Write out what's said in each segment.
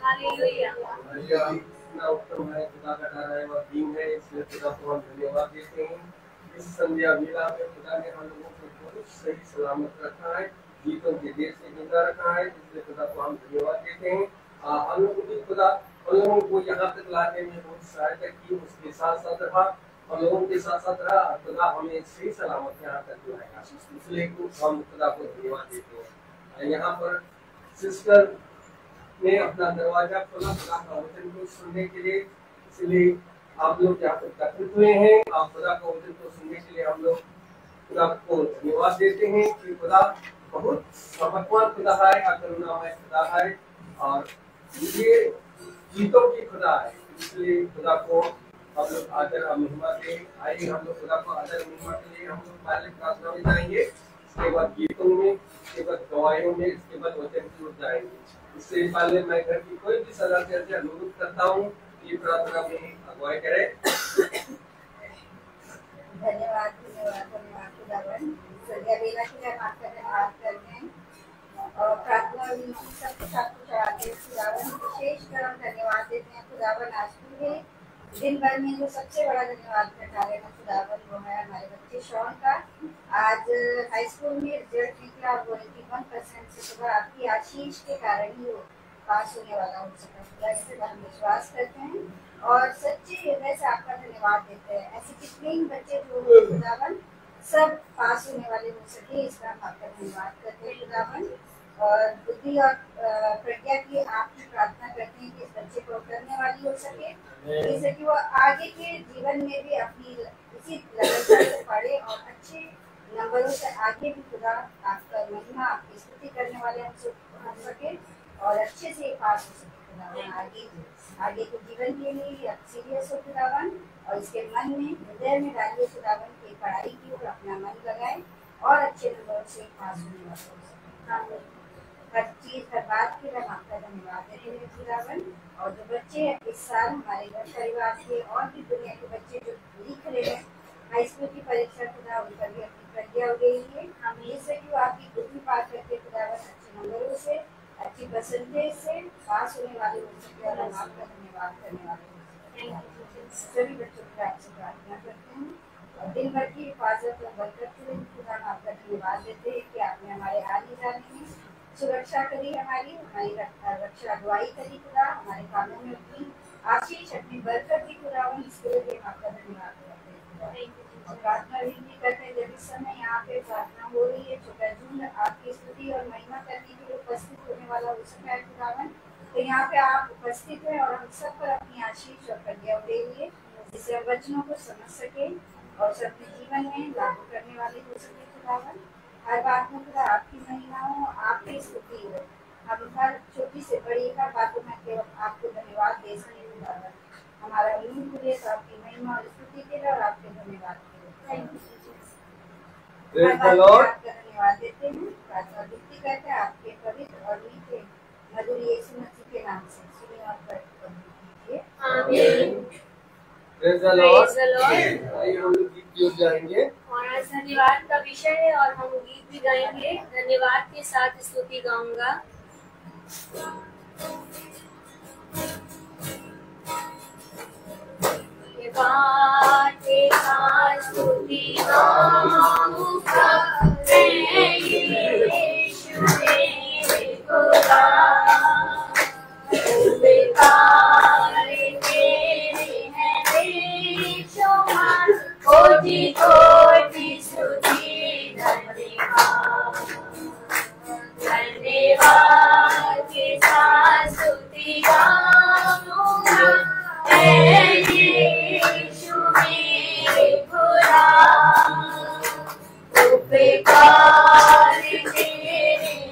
Hallelujah. इतना उत्तम है, खुदा का ठहरा हुआ दिन है, इसलिए खुदा को हम धन्यवाद देते हैं। इस संध्या वेला में खुदा ने हम लोगों को बहुत सही सलामत रखा है, जीवन के देश से जिंदा रखा है, इसलिए खुदा को हम धन्यवाद देते हैं। हम लोगों की खुदा हम लोगों को यहाँ तक लाने में बहुत सहायता की, उसके साथ साथ रहा, हम लोगों के साथ साथ रहा, खुदा हमें सही सलामत यहाँ तक लाएगा, इसलिए हम खुदा को धन्यवाद देते हैं। यहाँ पर सिस्टर ने अपना दरवाजा खोला खुदा का वचन को सुनने के लिए, इसलिए आप लोग यहाँ पर एकत्रित हुए हैं। आप खुदा का वचन को सुनने के लिए हम लोग खुदा को धन्यवाद देते हैं कि खुदा बहुत समर्पण खुदा है, करुणामय खुदा है और ये जीतों की खुदा है, इसलिए खुदा को हम लोग आदर और महिमा दें। आइए हम लोग खुदा को आदर और महिमा के लिए हम लोग पहले प्रार्थना में जाएंगे, इसके बाद गीतों में, इसके बाद गवाहियों में, इसके बाद वचन की ओर जाएंगे। इससे पहले मैं घर की कोई भी सदस्य से अनुरोध करता हूँ कि प्रार्थना में अगुवाई करें। धन्यवाद धन्यवाद धन्यवाद खुदावन, संध्या वेला के लिए हम आपका धन्यवाद करते हैं और प्रार्थना सब कुछ आपको चढ़ाते हैं खुदावन। विशेषकर हम धन्यवाद देते हैं खुदावन, आज पूरे दिन भर में जो सबसे बड़ा धन्यवाद का कार्य है खुदावन वो है हमारे बच्चे शॉन का। आज हाई स्कूल में रिजल्ट निकला और वो 81% से सुबह आपकी आशीष के कारण ही वो पास होने वाला हो सका। खुदा इससे हम विश्वास करते हैं और सच्चे हृदय से आपका धन्यवाद देते हैं। ऐसे कितने ही बच्चे जो खुदावन सब पास होने वाले हो सके, इसका हम आपका धन्यवाद करते हैं खुदावन। और बुद्धि और प्रज्ञा की आपकी प्रार्थना करते हैं कि इस बच्चे को करने वाली हो सके, जैसे कि वो आगे के जीवन में भी अपनी इसी लगन से पढ़े और अच्छे नंबरों से आगे भी खुदा आपका महिमा आपकी स्तुति करने वाले हो सके और अच्छे से पास हो सके खुदावन। आगे के जीवन के लिए सीरियस हो खुदावन और इसके मन में हृदय में डालिए खुदावन की पढ़ाई की ओर अपना मन लगाए और अच्छे नंबरों से पास होने वाले हो सके। हर चीज हर बात के लिए हम आपका धन्यवाद देते हैं खुदावन। और जो बच्चे इस साल हमारे घर परिवार के और भी दुनिया के बच्चे जो लिख रहे हैं हाई स्कूल की परीक्षा खुदा उनका भी अपनी प्रज्ञा हो गई है, हम ये सभी आपकी बुद्धि पार करके खुदावन अच्छे नंबरों से अच्छी परसेंटेज से पास होने वाले हो सके और हम आपका धन्यवाद करने वाले हो सके। सभी बच्चों की आपसे प्रार्थना करते हैं और दिन भर की हिफाजत और बरकत के लिए खुदा हम आपका धन्यवाद देते हैं कि आपने हमारे आने जाने में सुरक्षा करी, हमारी रक्षा अगुवाई करी खुदा, हमारे कामों में अपनी आशीष अपनी बरकत दी खुदा, इसके लिए आपका धन्यवाद करते हैं। और प्रार्थना भी करते हैं जब इस समय यहाँ पे प्रार्थना हो रही है, छोटा झुंड आपकी स्तुति और महिमा करने के लिए उपस्थित होने वाला हो सका है खुदावन, तो यहाँ पे आप उपस्थित हैं और हम सब पर अपनी आशीष और प्रज्ञा उड़ेलिए, जिससे हम वचनों को समझ सके और सबके जीवन में लागू करने वाले हो सके खुदावन। हर बात में खुदा आपकी महिमा हो, आपकी स्तुति हो, हम हर छोटी से बड़ी हर बातों में केवल आपको धन्यवाद दे सके खुदावन। हमारा नींद खुले तो आपकी महिमा और स्तुति के लिए और आपके धन्यवाद के लिए थैंक यू। आपका धन्यवाद देते हैं, प्रार्थना विनती करते हैं आपके पवित्र और मीठे मधुर यीशु मसीह के नाम से सुनिए और प्रार्थना कीजिए। आमीन। Praise the Lord. आइए हम लोग गीत की ओर जाएंगे और आज धन्यवाद का विषय है और हम गीत भी गाएंगे। धन्यवाद के साथ स्तुति गाऊंगा। बाटे का स्तुति गाऊंगा यीशु मेरे खुदा, बेकार तेरे हैं बेशुमार, कोटि कोटि स्तुति धन्यवाद। धन्यवाद के साथ स्तुति गाऊंगा यीशु मेरे खुदा, बेकार तेरे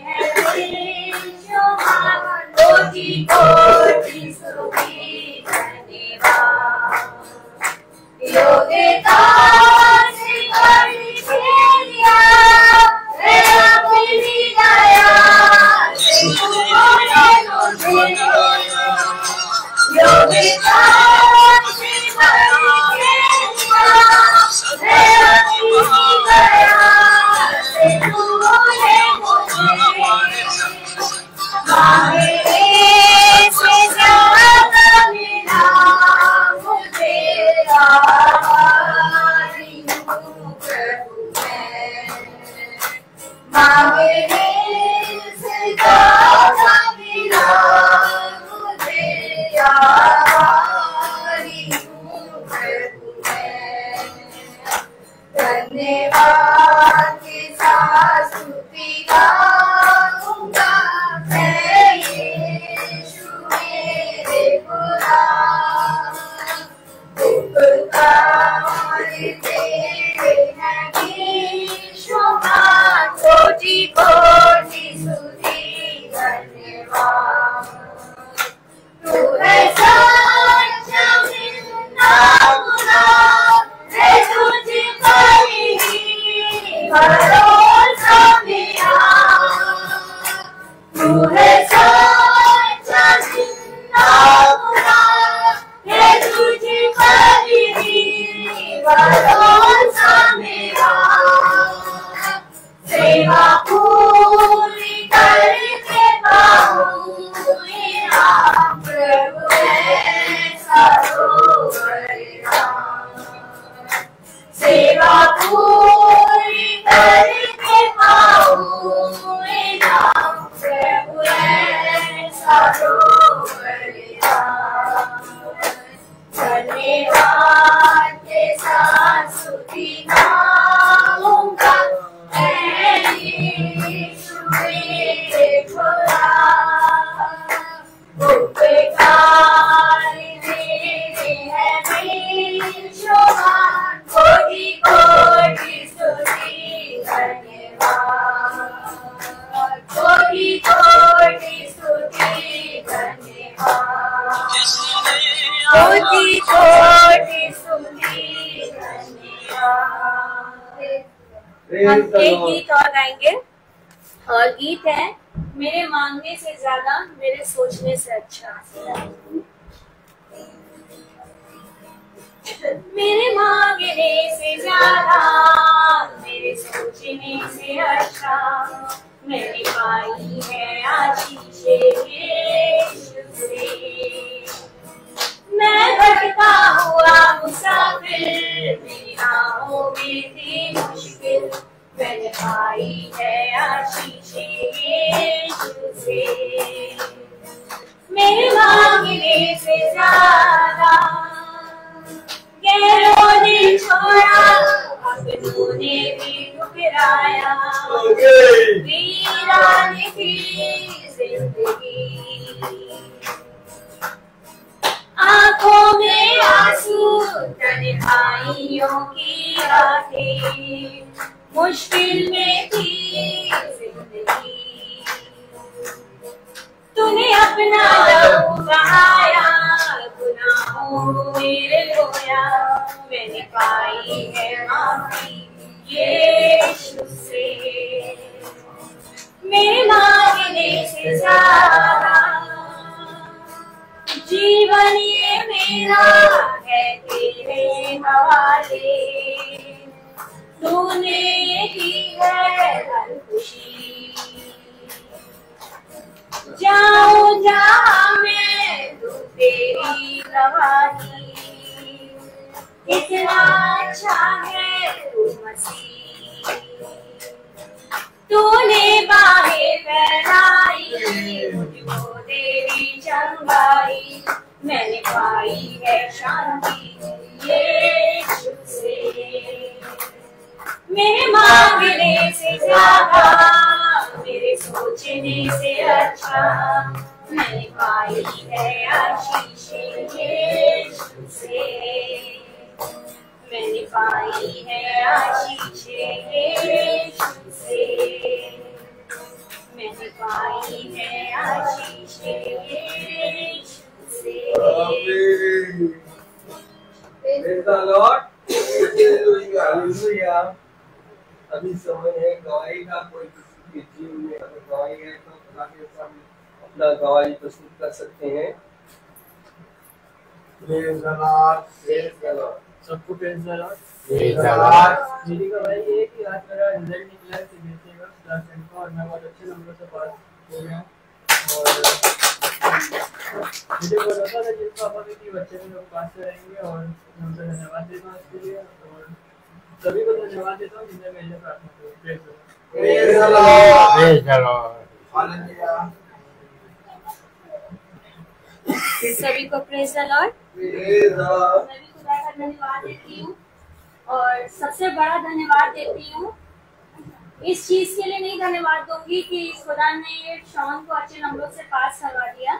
हैं बेशुमार, कोटि कोटि स्तुति धन्यवाद। योग्यता से करके दिया है अपनी दया से तूने मुझे, योग्यता से करके दिया है अपनी दया से तूने मुझे, मांगे से धन्यवाद के साथ स्तुति गाऊंगा, यीशु मेरे खुदा, उपकार तेरे हैं बेशुमार, कोटि कोटि स्तुति धन्यवाद, कोटि कोटि स्तुति धन्यवाद, कोटि कोटि स्तुति धन्यवाद। हम एक गीत और गाएंगे, और गीत है मेरे मांगने से ज्यादा मेरे सोचने से अच्छा। मेरे मांगने से ज्यादा मेरे सोचने से अच्छा, मैंने पाई है आशीषें यीशु से। मैं भटका हुआ मुसाफिर, मेरी राहों में थी मुश्किल, मैंने पाई है आशीषें यीशु से। मेरे मांगने से ज्यादा गैरों ने छोड़ा, अपनों ने भी ठुकराया, वीरान की जिंदगी, आंखों में आंसू, तन्हाइयों की रातें, मुश्किल में थी जिंदगी, तूने अपना लहू बहाया, गुनाहों मेरे धोया, मैंने पाई है माफी यीशु से। मेरे मांगने से ज्यादा जीवन ये मेरा है तेरे हवाले, तूने की है हर खुशी, जाऊं जहां मैं तू तेरी गवाही, कितना अच्छा है तू मसीह, तूने बाहें फैलाई, मुझको तेरी चंगाई, मैंने पाई है शांति यीशु से। मेरे मांगने से ज्यादा मेरे सोचने से अच्छा, मैंने पाई है आशीषें यीशु से, मैंने पाई है आशीषें यीशु से, मैंने पाई है आशीषें यीशु से। Praise the Lord. हालेलुया। अभी समय है गवाही का, कोई किसी के जीवन में अगर गवाही है तो खुदा के सामने अपना गवाही प्रस्तुत कर सकते हैं। Praise the Lord. Praise the Lord. सबको praise the Lord. Praise the Lord. मेरी गवाही ये है कि आज मेरा रिजल्ट निकला है सीबीएसई का क्लास 10 का, और मैं बहुत अच्छे नंबर से पास हो गया। और मुझे बोला था जिस पापा भी कि बच्चे में लोग पास करेंगे, और मैं उनको धन्यवाद देता हूँ इसके लिए, और सभी को धन्यवाद देता हूँ जिन्हें मेरे लिए प्रार्थना की। Praise the Lord. Praise the Lord. Hallelujah. सभी को praise the Lord. Praise the Lord. मैं भी खुदा का धन्यवाद देती हूँ, और सबसे बड़ा धन्यवाद देती हूँ, इस चीज के लिए नहीं धन्यवाद दूंगी कि खुदा ने शॉन को अच्छे नंबरों से पास करवा दिया,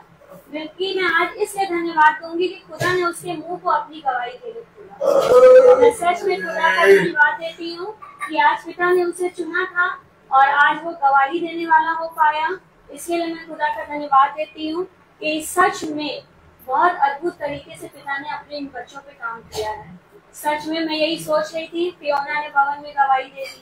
बल्कि मैं आज इसलिए धन्यवाद दूंगी कि खुदा ने उसके मुंह को अपनी गवाही के लिए खोला। मैं सच में खुदा का धन्यवाद देती हूँ कि आज पिता ने उसे चुना था और आज वो गवाही देने वाला हो पाया। इसके लिए मैं खुदा का धन्यवाद देती हूँ कि सच में बहुत अद्भुत तरीके से पिता ने अपने इन बच्चों पे काम किया है। सच में मैं यही सोच रही थी, फियोना ने भवन में गवाही दे दी,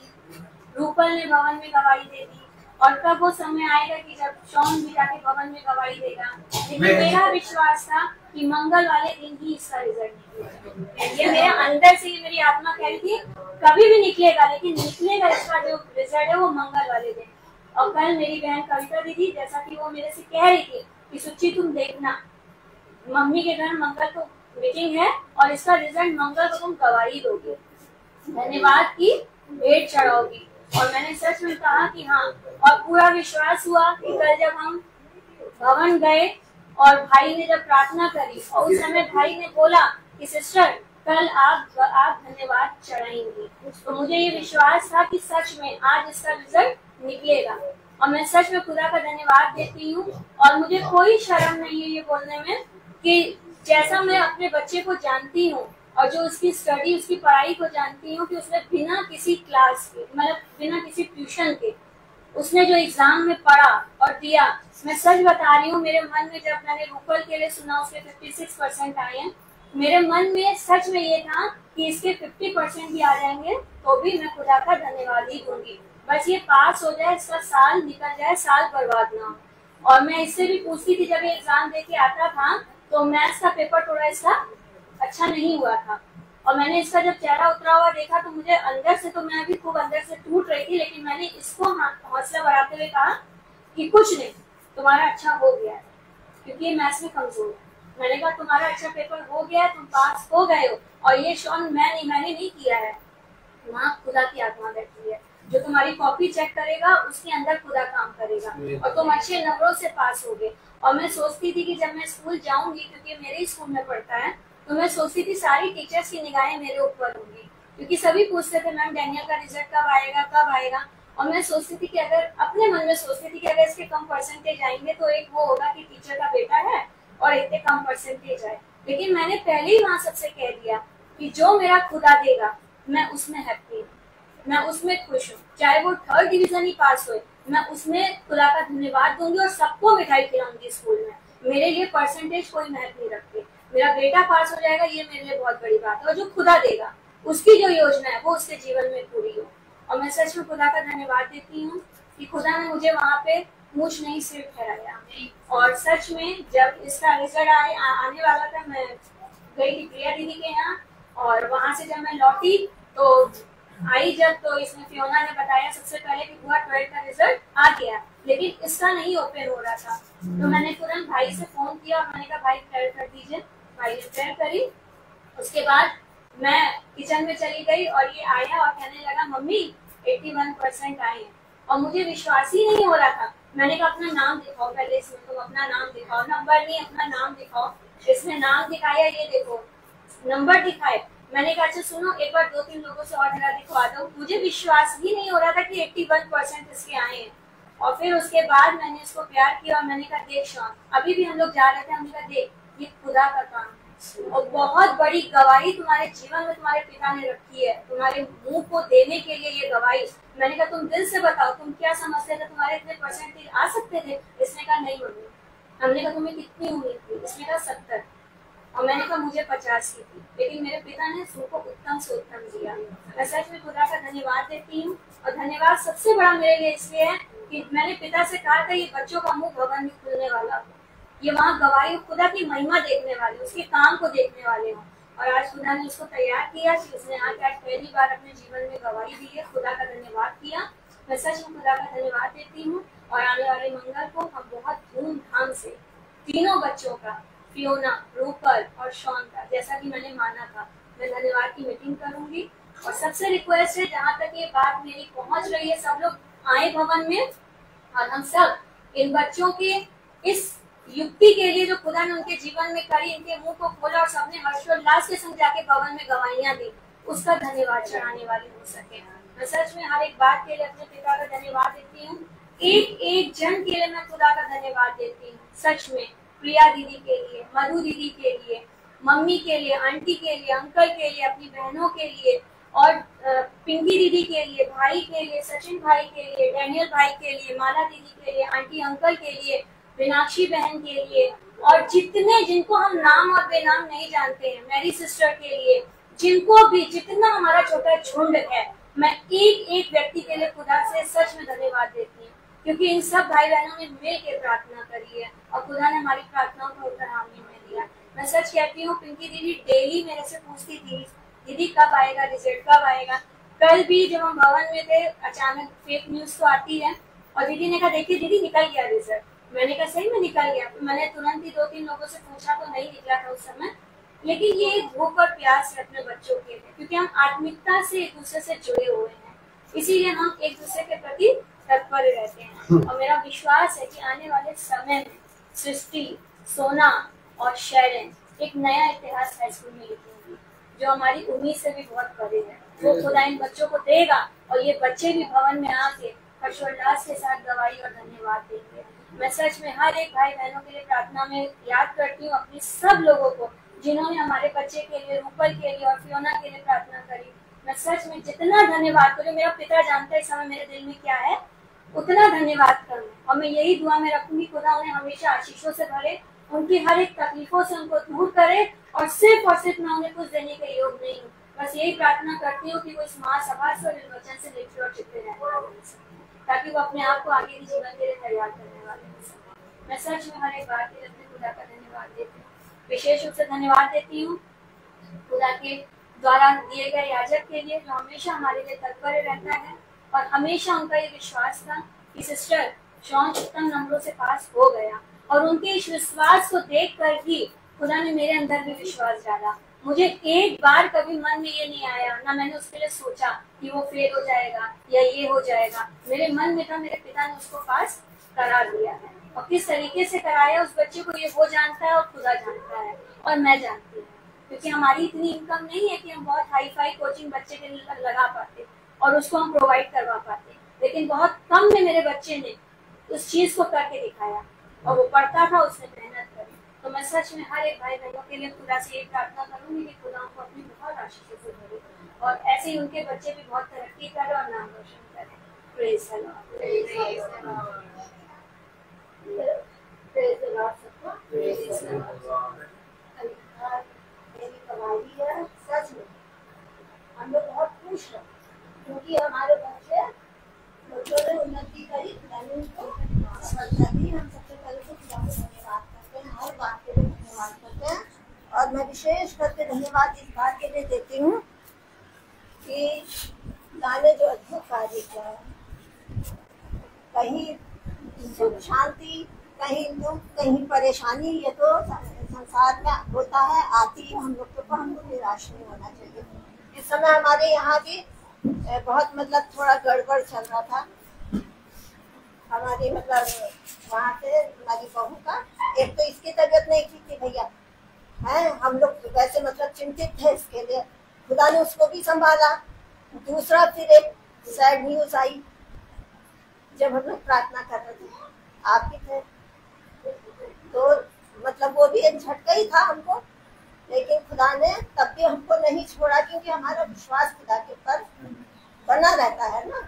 रूपल ने भवन में गवाही दे दी, और कब वो समय आएगा कि जब शॉन भी जाके भवन में गवाही देगा। लेकिन मेरा विश्वास था कि मंगल वाले दिन ही इसका रिजल्ट निकलेगा। ये मेरे अंदर से ही मेरी आत्मा कह रही थी कभी भी निकलेगा, लेकिन निकलेगा इसका जो रिजल्ट है वो मंगल वाले दिन। और कल मेरी बहन कविता दीदी, जैसा कि वो मेरे से कह रही थी कि सुच्ची तुम देखना, मम्मी के घर मंगल को मीटिंग है और इसका रिजल्ट मंगल को तुम गवाही दोगे, धन्यवाद की भेंट चढ़ाओगी। और मैंने सच में कहा कि हाँ, और पूरा विश्वास हुआ कि कल जब हम भवन गए और भाई ने जब प्रार्थना करी और उस समय भाई ने बोला कि सिस्टर कल आप धन्यवाद चढ़ाएंगी, तो मुझे ये विश्वास था कि सच में आज इसका रिजल्ट निकलेगा। और मैं सच में खुदा का धन्यवाद देती हूँ और मुझे कोई शर्म नहीं है ये बोलने में कि जैसा मैं अपने बच्चे को जानती हूँ और जो उसकी स्टडी उसकी पढ़ाई को जानती हूँ कि उसने बिना किसी क्लास के मतलब बिना किसी ट्यूशन के उसने जो एग्जाम में पढ़ा और दिया, मैं सच बता रही हूँ मेरे मन में जब मैंने रूपल के लिए सुना उसके 56% आए हैं, मेरे मन में सच में ये था कि इसके 50% ही आ जाएंगे तो भी मैं खुदा का धन्यवाद ही दूंगी, बस ये पास हो जाए, इसका साल निकल जाए, साल बर्बाद ना हो। और मैं इससे भी पूछती थी जब ये एग्जाम दे के आता था तो मैथ्स का पेपर थोड़ा इसका अच्छा नहीं हुआ था और मैंने इसका जब चेहरा उतरा हुआ देखा तो मुझे अंदर से तो मैं भी खूब अंदर से टूट रही थी, लेकिन मैंने इसको हौसला बढ़ाते हुए कहा कि कुछ नहीं, तुम्हारा अच्छा हो गया है क्योंकि ये मैथ्स में कमजोर है। मैंने कहा तुम्हारा अच्छा पेपर हो गया है, तुम पास हो गए हो और ये शॉन मैंने नहीं किया है, वहाँ खुदा की आत्मा बैठी है जो तुम्हारी कॉपी चेक करेगा, उसके अंदर खुदा काम करेगा और तुम अच्छे नंबरों से पास हो गए। और मैं सोचती थी कि जब मैं स्कूल जाऊंगी, क्योंकि मेरे स्कूल में पढ़ता है, तो मैं सोचती थी सारी टीचर्स की निगाहें मेरे ऊपर होंगी क्योंकि सभी पूछते थे मैम डैनियल का रिजल्ट कब आएगा। और मैं सोचती थी कि अगर अपने मन में सोचती थी कि अगर इसके कम परसेंटेज आएंगे तो एक वो होगा कि टीचर का बेटा है और इतने कम परसेंटेज आए, लेकिन मैंने पहले ही वहां सबसे कह दिया कि जो मेरा खुदा देगा मैं उसमें हैप्पी हूँ, मैं उसमें खुश हूँ, चाहे वो 3rd डिवीजन ही पास हो, मैं उसमें खुदा का धन्यवाद दूंगी और सबको मिठाई खिलाऊंगी स्कूल में। मेरे लिए परसेंटेज कोई महत्व नहीं रखती, मेरा बेटा पास हो जाएगा ये मेरे लिए बहुत बड़ी बात है और जो खुदा देगा उसकी जो योजना है वो उसके जीवन में पूरी हो। और मैं सच में खुदा का धन्यवाद देती हूँ कि खुदा ने मुझे वहाँ पे मूछ नहीं सिर ठहराया। और सच में जब इसका रिजल्ट आने वाला था, मैं गई थी प्रिया दीदी के यहाँ और वहां से जब मैं लौटी तो आई जब तो इसमें फियोना ने बताया सबसे पहले कि बुआ 12th का रिजल्ट आ गया, लेकिन इसका नहीं ओपन हो रहा था। तो मैंने तुरंत भाई से फोन किया और मैंने कहा भाई प्रेयर कर दीजिए। भाई ने प्रेयर करी, उसके बाद मैं किचन में चली गई और ये आया और कहने लगा मम्मी 81% आए हैं और मुझे विश्वास ही नहीं हो रहा था। मैंने कहा अपना नाम दिखाओ पहले, इसमें तुम अपना नाम दिखाओ, नंबर नहीं अपना नाम दिखाओ। इसने नाम दिखाया, ये देखो नंबर दिखाए। मैंने कहा अच्छा सुनो एक बार 2-3 लोगों से और जरा दिखवा दो। मुझे विश्वास ही नहीं हो रहा था कि 81% इसके आए हैं। और फिर उसके बाद मैंने इसको प्यार किया और मैंने कहा देख शॉन, अभी भी हम लोग जा रहे थे, हमने कहा देख ये खुदा का काम है और बहुत बड़ी गवाही तुम्हारे जीवन में तुम्हारे पिता ने रखी है तुम्हारे मुंह को देने के लिए ये गवाही। मैंने कहा तुम दिल से बताओ तुम क्या समझते थे तुम्हारे इतने परसेंटेज आ सकते थे? इसने कहा नहीं मम्मी। हमने कहा तुम्हें कितनी उम्मीद थी? इसने कहा 70। और मैंने कहा मुझे 50 की थी, लेकिन मेरे पिता ने सबको उत्तम से उत्तम दिया। मैं सच में खुदा का धन्यवाद देती हूँ और धन्यवाद सबसे बड़ा मेरे लिए इसलिए है कि मैंने पिता से कहा था ये बच्चों का मुंह भवन में खुलने वाला हो, ये वहाँ गवाही खुदा की महिमा देखने वाले, उसके काम को देखने वाले हो। और आज खुदा ने उसको तैयार किया कि उसने आज पहली बार अपने जीवन में गवाही दी है, खुदा का धन्यवाद किया। मैं सच में खुदा का धन्यवाद देती हूँ और आने वाले मंगल को हम बहुत धूमधाम से तीनों बच्चों का, फियोना, रूपल और शॉन का, जैसा कि मैंने माना था, मैं धन्यवाद की मीटिंग करूंगी। और सबसे रिक्वेस्ट है जहाँ तक ये बात मेरी पहुंच रही है, सब लोग आए भवन में और हम सब इन बच्चों के इस युक्ति के लिए जो खुदा ने उनके जीवन में करी, इनके मुंह को खोला और सबने हर्षोल्लास के संग जाके भवन में गवाहियां दी, उसका धन्यवाद चढ़ाने वाले हो सके। मैं सच में हर एक बात के लिए अपने पिता का धन्यवाद देती हूँ, एक एक जन के लिए मैं खुदा का धन्यवाद देती हूँ। सच में प्रिया दीदी के लिए, मधु दीदी के लिए, मम्मी के लिए, आंटी के लिए, अंकल के लिए, अपनी बहनों के लिए और पिंकी दीदी के लिए, भाई के लिए, सचिन भाई के लिए, डैनियल भाई के लिए, माला दीदी के लिए, आंटी अंकल के लिए, मीनाक्षी बहन के लिए और जितने जिनको हम नाम और बेनाम नहीं जानते हैं, मेरी सिस्टर के लिए, जिनको भी जितना हमारा छोटा झुंड है, मैं एक एक व्यक्ति के लिए खुदा से सच में धन्यवाद देती हूँ क्योंकि इन सब भाई बहनों ने मिल के प्रार्थना करी है और खुदा ने हमारी प्रार्थनाओं को उत्तर हामी में दिया। मैं सच कहती हूँ पिंकी दीदी डेली मेरे से पूछती थी दीदी कब आएगा रिजल्ट, कब आएगा। कल भी जब हम भवन में थे अचानक फेक न्यूज तो आती है और दीदी ने कहा देखिए दीदी निकल गया रिजल्ट। मैंने कहा सही में निकल गया। मैंने तुरंत ही 2-3 लोगों से पूछा तो नहीं निकला था उस समय, लेकिन ये भूख और प्यास है अपने बच्चों के लिए क्योंकि हम आत्मिकता से एक दूसरे से जुड़े हुए हैं, इसीलिए हम एक दूसरे के प्रति तत्पर रहते हैं। और मेरा विश्वास है कि आने वाले समय में सृष्टि सोना और शेरन एक नया इतिहास हाई स्कूल में लिखेंगी, जो हमारी उम्मीद से भी बहुत परे है। वो खुदा इन बच्चों को देगा और ये बच्चे भी भवन में आके हर्षोल्लास के साथ गवाही और धन्यवाद देंगे। मैं सच में हर एक भाई बहनों के लिए प्रार्थना में याद करती हूँ, अपनी सब लोगों को जिन्होंने हमारे बच्चे के लिए, रूपल के लिए और फियोना के लिए प्रार्थना करी। मैं सच में जितना धन्यवाद करूँ, मेरा पिता जानता है इस समय मेरे दिल में क्या है, उतना धन्यवाद करूँ। और मैं यही दुआ में रखूंगी, खुदा उन्हें हमेशा आशीषों से भरे, उनकी हर एक तकलीफों से उनको दूर करे, और सिर्फ मैं उन्हें कुछ देने के योग नहीं हूँ। बस यही प्रार्थना करती हूँ कि वो इस महासभा से और इस वचन से लिप्त और चिपके रहने वाले हो सके, ताकि वो अपने आप को आगे के जीवन के लिए तैयार करने वाले हो सके। मैं सच में हर एक बात के लिए अपने खुदा का धन्यवाद देती हूँ। विशेष रूप से धन्यवाद देती हूँ खुदा के द्वारा दिए गए याजक के लिए, जो हमेशा हमारे लिए तत्पर रहता है, और हमेशा उनका ये विश्वास था कि सिस्टर शॉन उत्तम नंबरों से पास हो गया, और उनके इस विश्वास को देख कर ही खुदा ने मेरे अंदर भी विश्वास डाला। मुझे एक बार कभी मन में ये नहीं आया, ना मैंने उसके लिए सोचा कि वो फेल हो जाएगा या ये हो जाएगा। मेरे मन में था, मेरे पिता ने उसको पास करा दिया है, और किस तरीके से कराया उस बच्चे को ये वो जानता है और खुदा जानता है, और मैं जानती हूँ। क्योंकि हमारी इतनी इनकम नहीं है कि हम बहुत हाई फाई कोचिंग बच्चे के लिए लगा पाते और उसको हम प्रोवाइड करवा पाते, लेकिन बहुत कम में मेरे बच्चे ने उस चीज को करके दिखाया, और वो पढ़ता था, उसने मेहनत करी। तो मैं सच में हर एक भाई बहनों के लिए खुदा से ये प्रार्थना करूंगी कि खुदा उनको अपनी बहुत आशीषों से भरे, और ऐसे ही उनके बच्चे भी बहुत तरक्की करें और नाम रोशन करें। Praise the Lord, praise the Lord सबको, प्रेज़ द लॉर्ड। मेरी कमाई है, सच में हम लोग बहुत खुश हैं, क्योंकि हमारे बच्चों ने उन्नति करी, सफलता दी। हम सबसे पहले तो खुदा को धन्यवाद करते हैं, हर बात के लिए धन्यवाद करते हैं। और मैं विशेष करके धन्यवाद इस बात के लिए देती हूँ कि खुदा ने जो अद्भुत कार्य किया है, कहीं सुख शांति, कहीं दुख, कहीं परेशानी, ये तो संसार में होता है, आती हम लोग को, हमको निराश नहीं होना चाहिए। इस समय हमारे यहाँ भी बहुत थोड़ा गड़बड़ चल रहा था। हमारी वहाँ से हमारी बहू का, एक तो इसकी तबीयत नहीं ठीक थी भैया, है, हम लोग वैसे चिंतित थे इसके लिए, खुदा ने उसको भी संभाला। दूसरा फिर एक सैड न्यूज आई, जब हम लोग प्रार्थना कर रहे थे, आप भी थे, तो वो भी एक झटका ही था हमको, लेकिन खुदा ने तब भी हमको नहीं छोड़ा, क्योंकि हमारा विश्वास खुदा के ऊपर बना रहता है ना।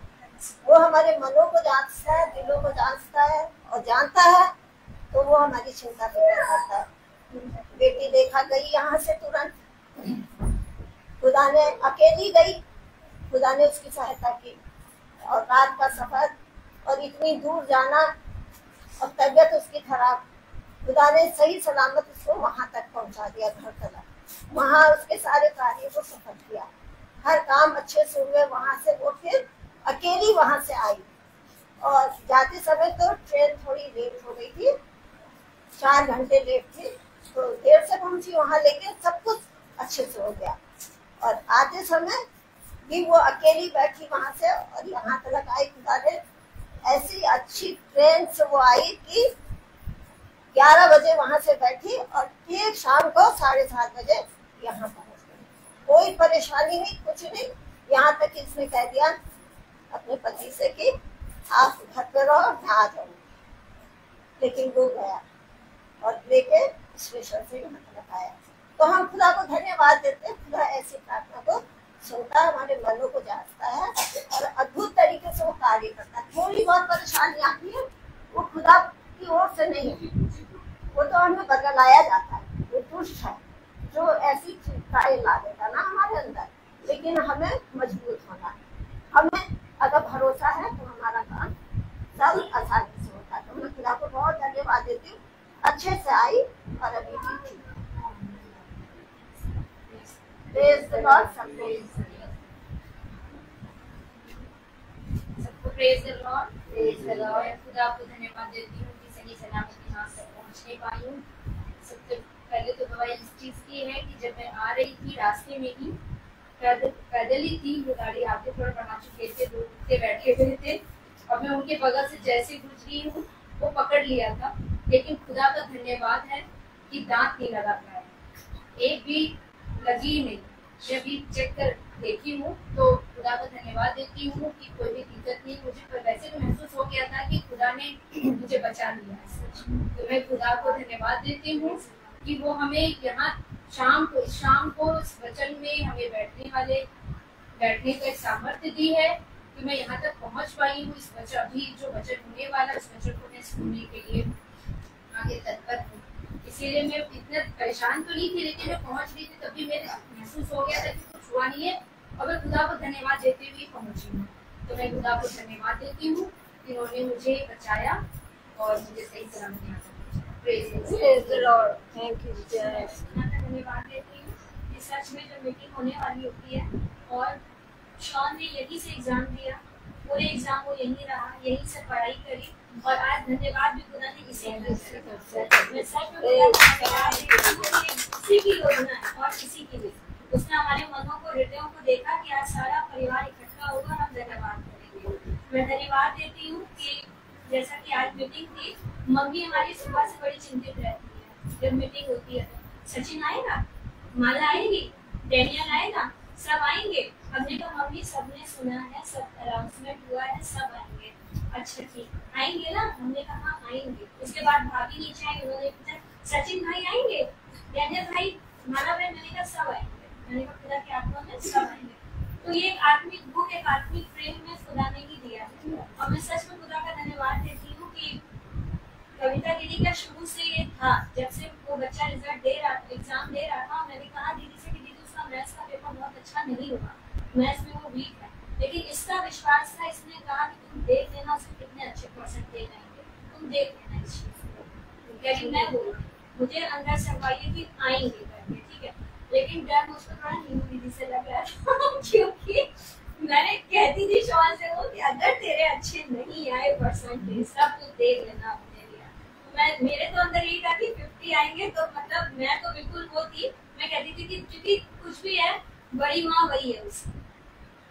वो हमारे मनों को जांचता है, दिलों को जांचता है, और जानता है तो वो हमारी चिंता फिक्र करता है। बेटी देखा गई यहाँ से तुरंत, खुदा ने अकेली गई, खुदा ने उसकी सहायता की, और रात का सफर और इतनी दूर जाना, और तबीयत उसकी खराब, खुदा ने सही सलामत उसको वहां तक पहुंचा दिया, घर तक। वहां उसके सारे कार्यों को सफल किया, हर काम अच्छे से हुए। वहां से वो फिर अकेली वहां से आई, और जाते समय तो ट्रेन थोड़ी लेट हो गई थी, 4 घंटे लेट थी, तो देर से पहुंची वहां, लेकिन सब कुछ अच्छे से हो गया। और आते समय भी वो अकेली बैठी वहां से, और यहाँ तक आई। खुदा ने ऐसी अच्छी ट्रेन से वो आई कि 11 बजे वहां से बैठी, और ठीक शाम को 7:30 बजे यहाँ पहुंच गई। कोई परेशानी नहीं, कुछ नहीं। यहाँ तक इसने कह दिया अपने पति से कि आप घर पे रहो, मैं आ जाऊंगी। लेकिन वो गया और लेके स्टेशन से आया। तो हम खुदा को धन्यवाद देते हैं, खुदा ऐसी प्रार्थना को सुनता है, हमारे मनों को जांचता है, और अद्भुत तरीके से वो कार्य करता है। थोड़ी बहुत परेशानी आती है, वो खुदा की ओर से नहीं, वो तो हमें बदलाया जाता है, वो दुष्ट है जो ऐसी चिंताएं ला देता ना हमारे अंदर। लेकिन हमें मजबूत होना है, हमें अगर भरोसा है तो हमारा काम सब आसानी से होता है। तो मैं खुदा को बहुत धन्यवाद देती हूँ, अच्छे से आई और अभी भी ठीक। प्रेज़ द लॉर्ड, सबको praise the Lord, praise the Lord. खुदा को धन्यवाद देती हूँ कि सही सलामत यहाँ तक पहुँचने पाई हूँ। सबसे पहले तो गवाही इस चीज़ की है कि जब मैं आ रही थी, रास्ते में ही पैदल ही थी, वो गाड़ी आगे थोड़ा बढ़ा चुके थे, 2 कुत्ते बैठे हुए थे, और मैं उनके बगल से जैसे गुजरी हूँ वो पकड़ लिया था। लेकिन खुदा का धन्यवाद है कि दांत नहीं लगा पाया, एक भी लगी नहीं। जब भी चेक कर देखी हूँ तो खुदा का धन्यवाद देती हूँ कि कोई भी दिक्कत नहीं मुझे, पर वैसे भी महसूस हो गया था कि खुदा ने मुझे बचा लिया है। तो मैं खुदा को धन्यवाद देती हूँ कि वो हमें यहाँ शाम को इस वचन में हमें बैठने का सामर्थ्य दी है कि मैं यहाँ तक पहुँच पाई हूँ। इस वचन अभी जो वचन होने वाला इस वचन को मैं सुनने के लिए आगे तत्पर हूँ। इसीलिए मैं इतना परेशान तो नहीं थी, लेकिन मैं पहुँच रही थी तब भी मेरे महसूस हो गया था कि कुछ हुआ नहीं है और मैं खुदा को धन्यवाद देते हुए पहुँची हूँ। तो मैं खुदा को धन्यवाद देती हूँ कि उन्होंने मुझे बचाया और मुझे सही सलामत यहाँ तक पहुँचाया। Thank you. धन्यवाद देती हूँ कि सच में जो मीटिंग होने वाली होती है और शॉन ने यहीं से एग्जाम दिया, पूरे एग्जाम वो यहीं रहा, यहीं से पढ़ाई करी और आज धन्यवाद भी खुदा ने इसे मैं सच में किसी की योजना है और किसी की नहीं। उसने हमारे मनों को, हृदयों को देखा कि आज सारा परिवार इकट्ठा होगा, हम धन्यवाद करेंगे। मैं धन्यवाद देती हूँ कि जैसा कि आज मीटिंग थी, मम्मी हमारी सुबह से बड़ी चिंतित रहती है जब मीटिंग होती है। सचिन आएगा, माला आएगी, डेनियल आएगा, सब आएंगे। हमने कहा मम्मी सबने सुना है, सब अनाउंसमेंट हुआ है, सब आएंगे। अच्छा ठीक आएंगे ना? हमने कहा हाँ आएंगे। उसके बाद भाभी नीचे आई, उन्होंने पूछा सचिन भाई आएंगे, डेनियल भाई, माला भाई, मैंने कहा सब आएंगे। मैंने कहा खुदा के आत्मा में सब आएंगे। तो ये एक आत्मिक बुक, एक आत्मिक प्रेम में खुदा ने ही दिया है और मैं सच में खुदा का धन्यवाद देती हूँ कि कविता दीदी का शुरू से ये था। जब से वो बच्चा रिजल्ट दे रहा, एग्जाम दे रहा था, मैंने कहा दीदी से कि दीदी उसका मैथ्स का पेपर बहुत अच्छा नहीं हुआ, मैथ्स में वो वीक है, लेकिन इसका विश्वास था। इसने कहा कि तुम देख लेना उसके कितने अच्छे परसेंटेज आएंगे, तुम देख लेना इस चीज को। लेकिन मैं बोल मुझे अंदर से वाइए कि आएंगे करके, ठीक है, लेकिन डर मुझको थोड़ा नींबू दीदी से लग रहा था क्योंकि मैंने कहती थी शॉन से वो कि अगर तेरे अच्छे नहीं आए परसेंटेज सब तो देख लेना अपने लिए। तो मैं, मेरे तो अंदर यही था कि 50 आएंगे तो मतलब मैं तो बिल्कुल वो थी, मैं कहती थी कि क्योंकि कुछ भी है बड़ी माँ वही है, उसकी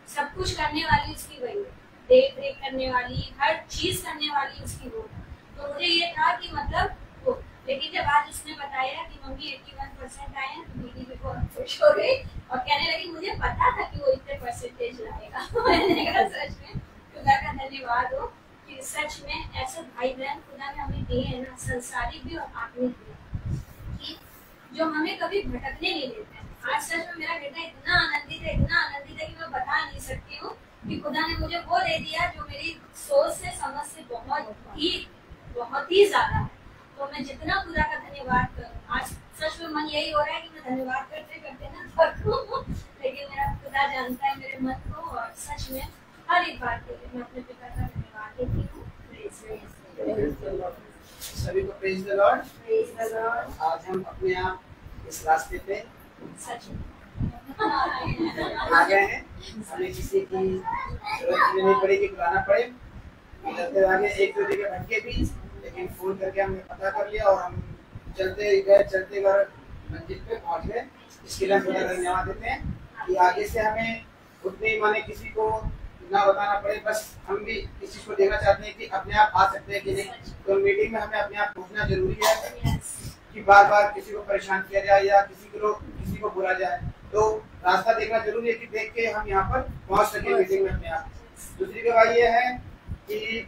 सब कुछ करने वाली उसकी वही है, देख रेख करने वाली, हर चीज करने वाली उसकी वो है। तो मुझे ये था कि मतलब वो, लेकिन जब आज उसने बताया कि मम्मी 81% आए हैं तो दीदी भी बहुत खुश हो गई और कहने लगी मुझे पता था कि वो इतने परसेंटेज लाएगा। मैंने कहा सच में खुदा का धन्यवाद हो कि सच में ऐसे भाई बहन खुदा ने हमें दिए हैं ना, संसारिक भी और आत्मिक भी, कि जो हमें कभी भटकने नहीं देते हैं। आज सच में मेरा बेटा इतना आनंदित है कि मैं बता नहीं सकती हूँ कि खुदा ने मुझे वो दे दिया जो मेरी सोच से, समझ से बहुत ही ज्यादा है। तो मैं जितना खुदा का धन्यवाद करूँ, आज सच में मन यही हो रहा है कि मैं धन्यवाद करते करते ना थकूं, लेकिन मेरा खुदा जानता है मेरे मन को और सच में हर एक बात के लिए मैं अपने पिता का धन्यवाद देती हूँ। सभी को प्रेज द लॉर्ड। आज हम अपने आप इस रास्ते पे सच आ गए हैं, हमें किसी की जरूरत नहीं पड़ी कि बुलाना पड़े। चलते आगे एक दो जगह भटके भी, लेकिन फोन करके हमने पता कर लिया और हम चलते गए मंजिल पे पहुंच गए। इसके लिए हम खुदा का धन्यवाद देते हैं कि आगे से हमें उतने माने किसी को ना बताना पड़े, बस हम भी इस चीज को देखना चाहते हैं कि अपने आप आ सकते हैं कि नहीं। तो मीटिंग में हमें अपने आप पहुंचना जरूरी है कि बार बार किसी को परेशान किया जाए या किसी को बुला जाए, तो रास्ता देखना जरूरी है कि देख के हम यहाँ पर पहुंच सके मीटिंग में अपने आप। दूसरी बात ये है कि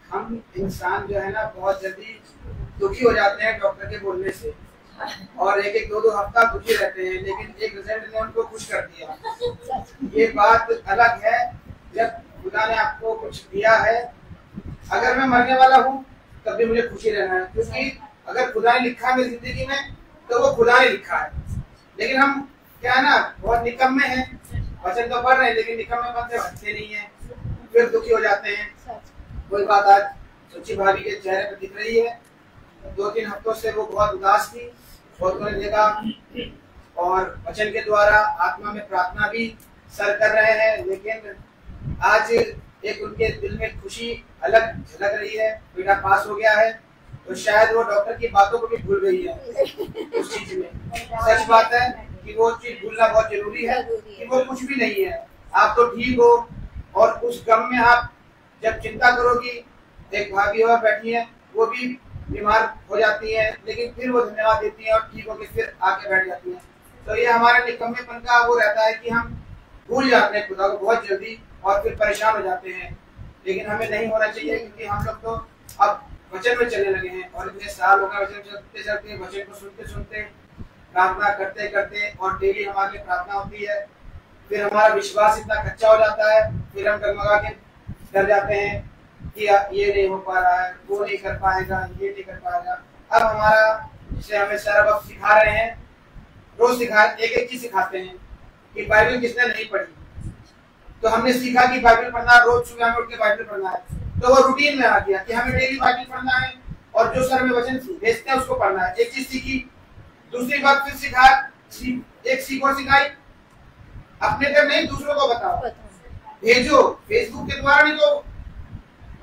हम इंसान जो है ना बहुत जल्दी दुखी हो जाते हैं डॉक्टर के बोलने से, और एक दो हफ्ता दुखी रहते हैं, लेकिन एक रिजल्ट ने उनको खुश कर दिया। ये बात अलग है जब खुदा ने आपको कुछ दिया है। अगर मैं मरने वाला हूँ तब भी मुझे खुशी रहना है, क्योंकि अगर खुदा ने लिखा है मेरी जिंदगी में तो वो खुदा ने लिखा है। लेकिन हम क्या है ना बहुत निकम्मे हैं, वचन तो पढ़ रहे हैं लेकिन निकम्मे बनते भटकते नहीं है, फिर दुखी हो जाते हैं। कोई बात आज सुची भाभी के चेहरे पर दिख रही है, 2-3 हफ्तों से वो बहुत उदास थी, बहुत उन्हें देखा और वचन के द्वारा आत्मा में प्रार्थना भी सर कर रहे हैं, लेकिन आज एक उनके दिल में खुशी अलग झलक रही है। बेटा पास हो गया है तो शायद वो डॉक्टर की बातों को भी भूल गई है उस चीज में। सच बात है कि वो चीज भूलना बहुत जरूरी है कि वो कुछ भी नहीं है, आप तो ठीक हो, और उस गम में आप जब चिंता करोगी, एक भाभी और बैठी है वो भी बीमार हो जाती हैं, लेकिन फिर वो धन्यवाद देती हैं और ठीक होकर फिर आके बैठ जाती हैं। तो ये हमारे निकम्मेपन का वो रहता है कि हम भूल जाते हैं खुदा को बहुत जल्दी और फिर परेशान हो जाते हैं, लेकिन हमें नहीं होना चाहिए, क्योंकि हम लोग तो अब वचन में चलने लगे हैं और इतने साल हो गए वचन चलते चलते, वचन को सुनते सुनते, प्रार्थना करते करते, और डेली हमारे लिए प्रार्थना होती है। फिर हमारा विश्वास इतना कच्चा हो जाता है, फिर हम डगमगा के डर जाते हैं कि ये नहीं हो पा रहा है, वो नहीं कर पाएगा, ये नहीं कर पाएगा। अब हमारा जिसे हमें सारा वक्त सिखा रहे हैं, रोज सिखा एक एक चीज सिखाते हैं कि बाइबल किसने नहीं पढ़ी, तो हमने सीखा कि बाइबल पढ़ना, रोज सुबह हमें उठ के बाइबल पढ़ना है, तो वो रूटीन में आ गया कि हमें डेली बाइबल पढ़ना है और जो सर में वचन भेजते हैं उसको पढ़ना है। एक चीज सीखी, दूसरी बात फिर सिखा, एक सीख और सिखाई, अपने तक नहीं दूसरों को बताओ, भेजो, फेसबुक के द्वारा नहीं तो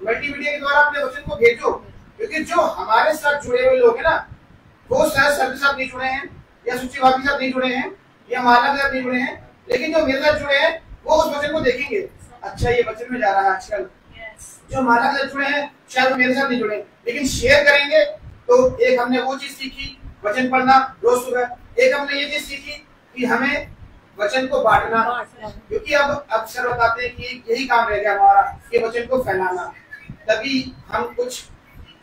मल्टीमीडिया के द्वारा अपने वचन को भेजो, क्योंकि जो हमारे साथ जुड़े हुए लोग हैं ना, वो शायद सर के साथ नहीं जुड़े हैं, या सुची भाभी के साथ नहीं जुड़े हैं, या माला के साथ नहीं जुड़े हैं, लेकिन जो मेरे साथ जुड़े हैं वो उस वचन को देखेंगे, अच्छा ये वचन में जा रहा है आजकल। जो माला के साथ जुड़े हैं शायद मेरे साथ नहीं जुड़े, लेकिन शेयर करेंगे। तो एक हमने वो चीज सीखी, वचन पढ़ना रोज सुबह। एक हमने ये चीज सीखी कि हमें वचन को बांटना, क्योंकि अब अक्सर बताते हैं कि यही काम रह गया हमारा, कि वचन को फैलाना, तभी हम कुछ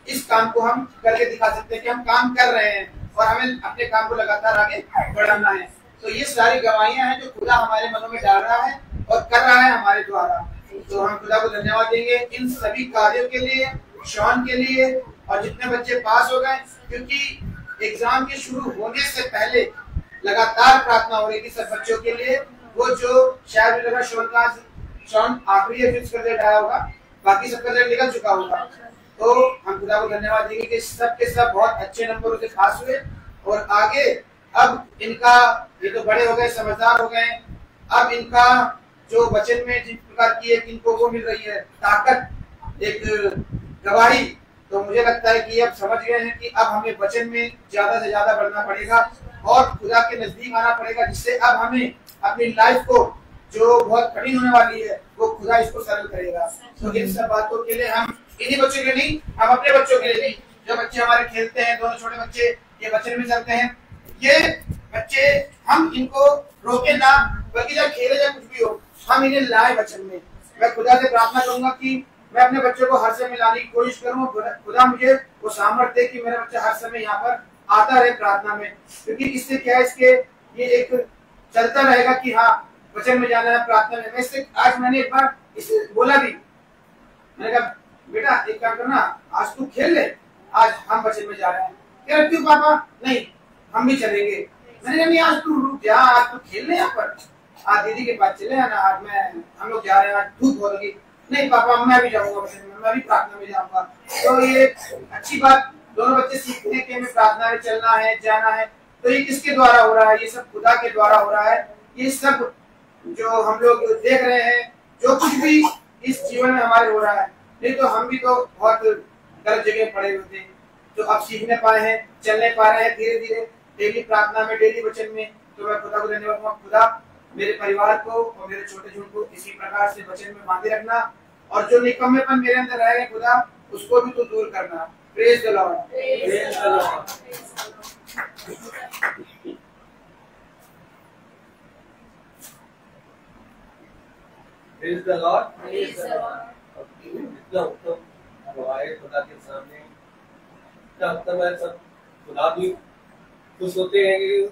इस काम को हम करके दिखा सकते हैं कि हम काम कर रहे हैं और हमें अपने काम को लगातार आगे बढ़ाना है। तो ये सारी गवाहियां हैं जो खुदा हमारे मनों में डाल रहा है और कर रहा है हमारे द्वारा। तो हम खुदा को धन्यवाद देंगे इन सभी कार्यों के लिए, शॉन के लिए, और जितने बच्चे पास हो गए, क्योंकि एग्जाम के शुरू होने से पहले लगातार प्रार्थना हो रही थी सब बच्चों के लिए। वो जो शायद शॉन आखिरी फिक्स कर रहा होगा, बाकी सबका रिजल्ट निकल चुका होगा। तो हम खुदा को धन्यवाद देंगे कि सब के सब बहुत अच्छे नंबरों से पास हुए, और आगे अब इनका, ये तो बड़े हो गए, समझदार हो गए, अब इनका जो वचन में जिस प्रकार की एक इनको वो मिल रही है ताकत, एक गवाही, तो मुझे लगता है कि अब समझ गए हैं कि अब हमें वचन में ज्यादा से ज्यादा बढ़ना पड़ेगा और खुदा के नजदीक आना पड़ेगा, जिससे अब हमें अपनी लाइफ को जो बहुत कठिन होने वाली है वो खुदा इसको सरल करेगा। तो इन सब बातों के लिए हम इन्हीं बच्चों के नहीं, हम अपने बच्चों के लिए भी, जो बच्चे हमारे खेलते हैं, दोनों छोटे बच्चे ये वचन में चलते हैं, ये बच्चे हम इनको रोके ना, बल्कि जब खेले या कुछ भी हो हम इन्हें लाए वचन में। मैं खुदा से प्रार्थना करूंगा कि मैं अपने बच्चों को हर समय लाने की कोशिश करूँ, खुदा मुझे वो सामर्थ्य दे कि मेरा बच्चा हर समय यहाँ पर आता रहे प्रार्थना में, क्योंकि इससे क्या है, इसके ये एक चलता रहेगा कि हाँ वचन में जाना है, प्रार्थना में। वैसे आज मैंने एक बार इसे बोला भी, मैंने कहा बेटा एक काम करना, आज तू खेल ले, आज हम वचन में जा रहे हैं। कह रहे क्यों पापा? नहीं हम भी चलेंगे। मैंने कहा नहीं आज तू रुक जा, आज तू खेल ले यहाँ पर, आज दीदी के पास चले आना, आज हम लोग जा रहे हैं, आज धूप हो रही। नहीं पापा मैं भी जाऊंगा वचन में, मैं भी प्रार्थना में जाऊंगा। तो ये अच्छी बात, दोनों बच्चे सीखते हैं कि हमें प्रार्थना में चलना है, जाना है। तो ये किसके द्वारा हो रहा है? ये सब खुदा के द्वारा हो रहा है। ये सब जो हम लोग देख रहे हैं, जो कुछ भी इस जीवन में हमारे हो रहा है, नहीं तो हम भी तो बहुत गलत जगह पड़े हुए थे, जो अब सीखने पाए हैं, चलने पा रहे हैं धीरे धीरे, डेली प्रार्थना में, डेली वचन में। तो मैं खुदा को धन्यवाद दूंगा, खुदा मेरे परिवार को और मेरे छोटे झुंड को इसी प्रकार से वचन में बांधे रखना, और जो निकम्मेपन मेरे अंदर रह गए खुदा उसको भी तो दूर करना। Praise the Lord, praise the Lord. Praise the Lord, praise the Lord. इतना उत्तम गवाही खुदा के सामने, इतना उत्तम है, सब खुदा भी खुश होते हैं कि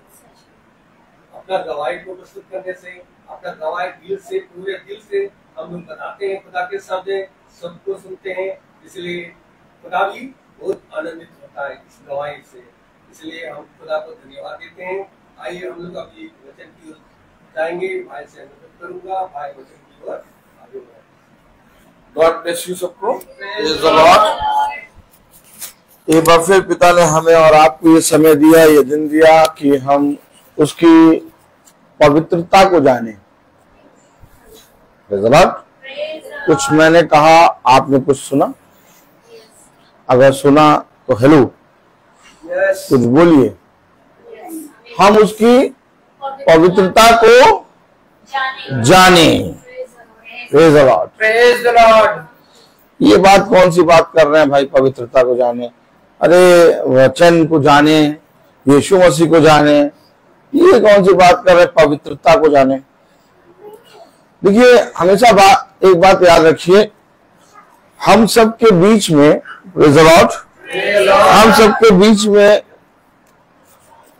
अपना गवाही को प्रस्तुत करने से, अपना गवाही दिल से, पूरे दिल से हम लोग बताते हैं, खुदा के सामने सबको सुनते हैं, इसलिए खुदा भी बहुत आनंदित होता है इस गवाही से। इसलिए हम खुदा को धन्यवाद देते हैं। आइए हम लोग अभी वचन की ओर जाएंगे। भाई से अनुरोध करूंगा, भाई वचन की ओर आगे बढ़ें। गॉड ब्लेस यू सबको। Praise the Lord. एक बार फिर पिता ने हमें और आपको ये समय दिया, ये दिन दिया कि हम उसकी पवित्रता को जाने। Praise the Lord. कुछ मैंने कहा, आपने कुछ सुना? अगर सुना तो हेलो, कुछ बोलिए। हम उसकी पवित्रता को जाने। Praise the Lord, praise the Lord. ये बात कौन सी बात कर रहे हैं भाई, पवित्रता को जाने? अरे वचन को जाने, यीशु मसीह को जाने, ये कौन सी बात कर रहे, पवित्रता को जाने। देखिए हमेशा एक बात याद रखिए, हम सबके बीच में, प्रेज़ द लॉर्ड, हम सबके बीच में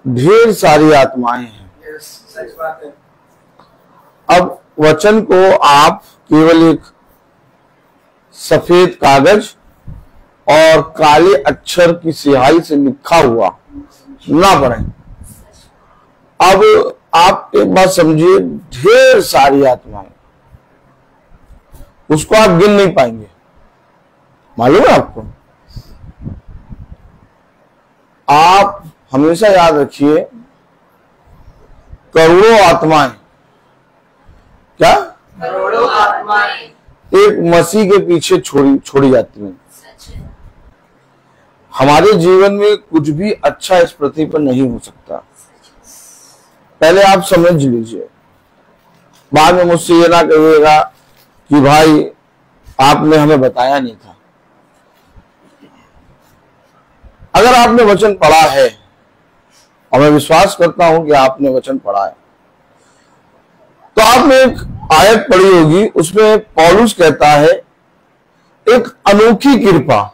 ढेर सारी आत्माएं हैं। सच बात है। अब वचन को आप केवल एक सफेद कागज और काले अक्षर की स्याही से लिखा हुआ ना पढ़े। अब आप एक बात समझिए, ढेर सारी आत्माएं, उसको आप गिन नहीं पाएंगे। मालूम है आपको? आप हमेशा याद रखिए, करोड़ों आत्माएं, क्या करोड़ों आत्माएं एक मसीह के पीछे छोड़ी जाती हैं। हमारे जीवन में कुछ भी अच्छा इस पृथ्वी पर नहीं हो सकता। पहले आप समझ लीजिए, बाद में मुझसे ये ना कहिएगा कि भाई आपने हमें बताया नहीं था। अगर आपने वचन पढ़ा है, और मैं विश्वास करता हूं कि आपने वचन पढ़ा है, तो आपने एक आयत पढ़ी होगी, उसमें पौलुस कहता है एक अनोखी कृपा।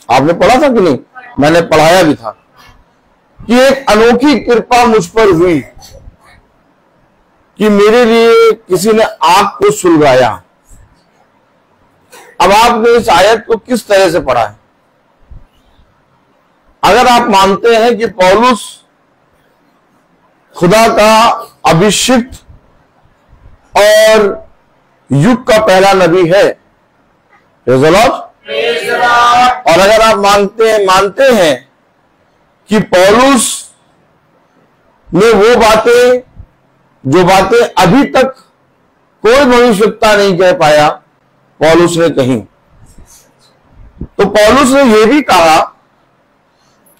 आपने पढ़ा था कि नहीं? मैंने पढ़ाया भी था कि एक अनोखी कृपा मुझ पर हुई कि मेरे लिए किसी ने आग को सुलगाया। अब आपने इस आयत को किस तरह से पढ़ा है? अगर आप मानते हैं कि पौलुस खुदा का अभिषिक्त और युग का पहला नबी है, प्रेज़ द लॉर्ड, और अगर आप मानते हैं कि पौलुस ने वो बातें, जो बातें अभी तक कोई भविष्यवक्ता नहीं कह पाया, पौलुस ने कही, तो पौलुस ने यह भी कहा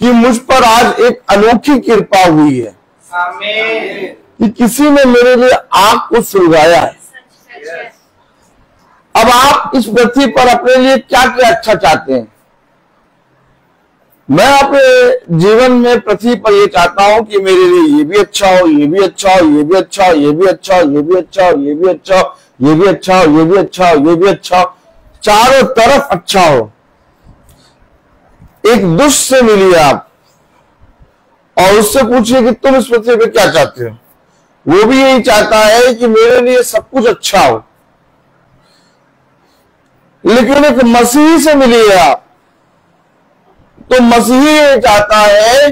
कि मुझ पर आज एक अनोखी कृपा हुई है कि किसी ने मेरे लिए आग को सुलगाया है। अब आप इस पृथ्वी पर अपने लिए क्या क्या अच्छा चाहते हैं? मैं अपने जीवन में पृथ्वी पर ये चाहता हूं कि मेरे लिए ये भी अच्छा हो, ये भी अच्छा हो, ये भी अच्छा हो, ये भी अच्छा हो, ये भी अच्छा हो, ये भी अच्छा हो, ये भी अच्छा हो, ये भी अच्छा हो, ये भी अच्छा हो, चारों तरफ अच्छा हो। एक दुष्ट से मिलिए आप और उससे पूछिए कि तुम इस पृथ्वी पे क्या चाहते हो, वो भी यही चाहता है कि मेरे लिए सब कुछ अच्छा हो। लेकिन एक मसीही से मिलिए आप, तो मसीही ये चाहता है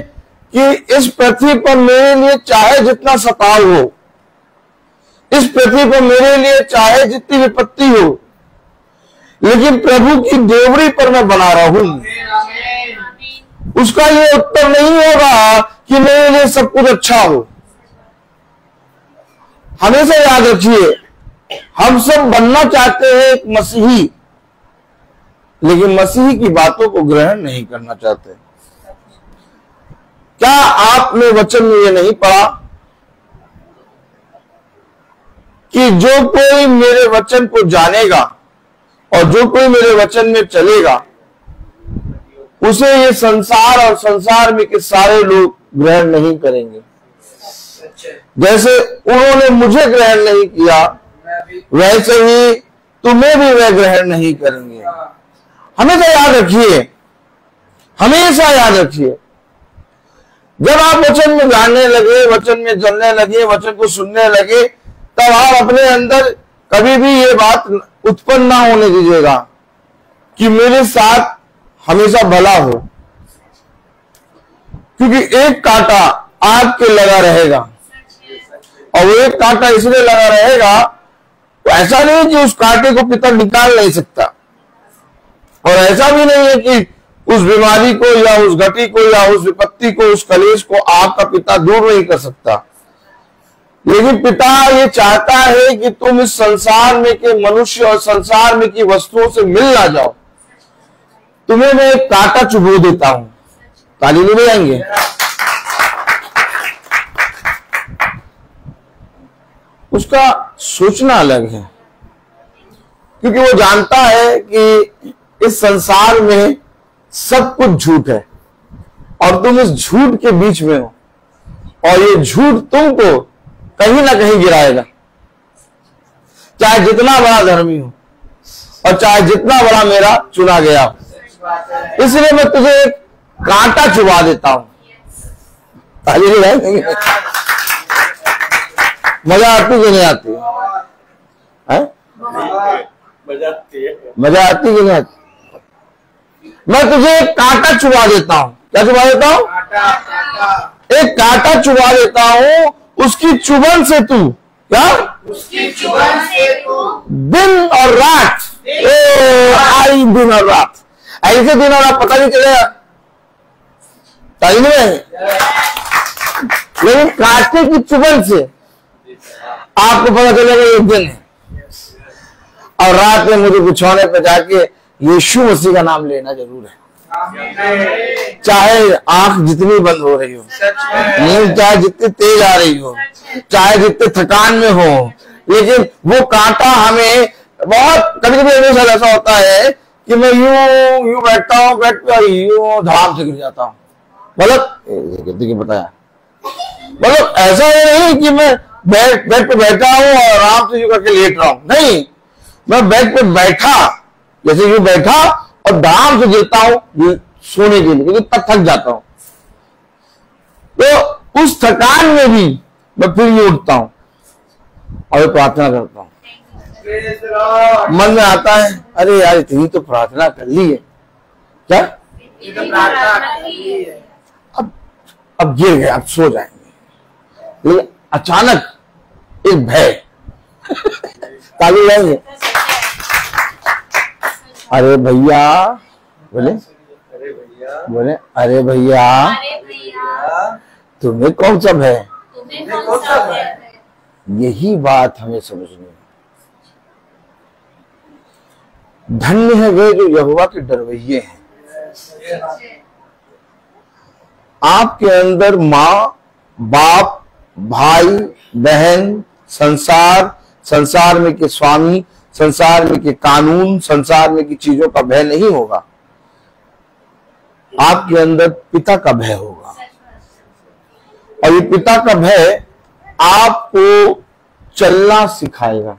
कि इस पृथ्वी पर मेरे लिए चाहे जितना सताव हो, इस पृथ्वी पर मेरे लिए चाहे जितनी विपत्ति हो, लेकिन प्रभु की देवड़ी पर मैं बना रहूं। उसका ये उत्तर नहीं होगा कि मेरे लिए सब कुछ अच्छा हो। हमेशा याद रखिए, हम सब बनना चाहते हैं एक मसीही, लेकिन मसीही की बातों को ग्रहण नहीं करना चाहते। क्या आपने वचन में ये नहीं पढ़ा कि जो कोई मेरे वचन को जानेगा और जो कोई मेरे वचन में चलेगा, उसे ये संसार और संसार में के सारे लोग ग्रहण नहीं करेंगे। जैसे उन्होंने मुझे ग्रहण नहीं किया, वैसे ही तुम्हें भी वे ग्रहण नहीं करेंगे। हमेशा याद रखिए, हमेशा याद रखिए, जब आप वचन में जानने लगे, वचन में जलने लगे, वचन को सुनने लगे, तब आप अपने अंदर कभी भी ये बात उत्पन्न ना होने दीजिएगा कि मेरे साथ हमेशा भला हो, क्योंकि एक कांटा आग के लगा रहेगा, और वो एक कांटा इसलिए लगा रहेगा, तो ऐसा नहीं कि उस कांटे को पिता निकाल नहीं सकता, और ऐसा भी नहीं है कि उस बीमारी को या उस घटी को या उस विपत्ति को, उस कलेश को आपका पिता दूर नहीं कर सकता। लेकिन पिता ये चाहता है कि तुम इस संसार में के मनुष्य और संसार में की वस्तुओं से मिल ना जाओ। तुम्हें मैं एक कांटा चुभो देता हूं। ताली नहीं बजाएंगे? उसका सोचना अलग है, क्योंकि वो जानता है कि इस संसार में सब कुछ झूठ है और तुम इस झूठ के बीच में हो और ये झूठ तुमको कहीं ना कहीं गिराएगा, चाहे जितना बड़ा धर्मी हो और चाहे जितना बड़ा मेरा चुना गया हो। इसलिए मैं तुझे एक कांटा चुबा देता हूं। ताली नहीं, मजा आती कि नहीं आती है? मजा आती कि नहीं आती? मैं तुझे एक कांटा चुबा देता हूं। क्या चुबा देता हूं? एक कांटा चुबा देता हूं, उसकी चुभन से तू क्या? उसकी चुभन से तू दिन और रात, आई दिन और रात, ऐसे दिन और रात पता नहीं चलेगा, ताली नहीं। लेकिन कांटे की चुभन से आपको पता चलेगा एक दिन है और रात में मुझे बिछौने पे जाके यीशु मसीह का नाम लेना जरूर है। चाहे आंख जितनी बंद हो रही हो, नींद चाहे जितनी तेज आ रही हो, चाहे जितने थकान में हो, लेकिन वो कांटा हमें बहुत कभी कभी हमेशा ऐसा होता है कि मैं यूं बैठता हूँ, बैठ कर यूं धड़ाम से गिर जाता हूँ। मतलब बताया, मतलब ऐसा नहीं कि मैं बेड पे बैठा हूँ और आराम से यूं करके लेट रहा हूँ, नहीं, मैं बेड पे बैठा, जैसे यूं बैठा और धड़ाम से गिरता हूँ सोने के लिए, क्योंकि तब थक जाता हूँ। तो उस थकान में भी मैं फिर ये उठता हूँ और प्रार्थना करता हूँ। मन में आता है, अरे यार इतनी तो प्रार्थना कर ली है, क्या अब गिर गए, अब सो जाएंगे। लेकिन अचानक एक भय ताली लाएंगे, अरे भैया बोले, अरे भैया तुम्हें कौन सा भय? यही बात हमें समझनी है। धन्य है वे जो यहोवा के डरवैये हैं। आपके अंदर माँ बाप भाई बहन संसार में के स्वामी, संसार में के कानून, संसार में की चीजों का भय नहीं होगा, आपके अंदर पिता का भय होगा। और ये पिता का भय आपको चलना सिखाएगा,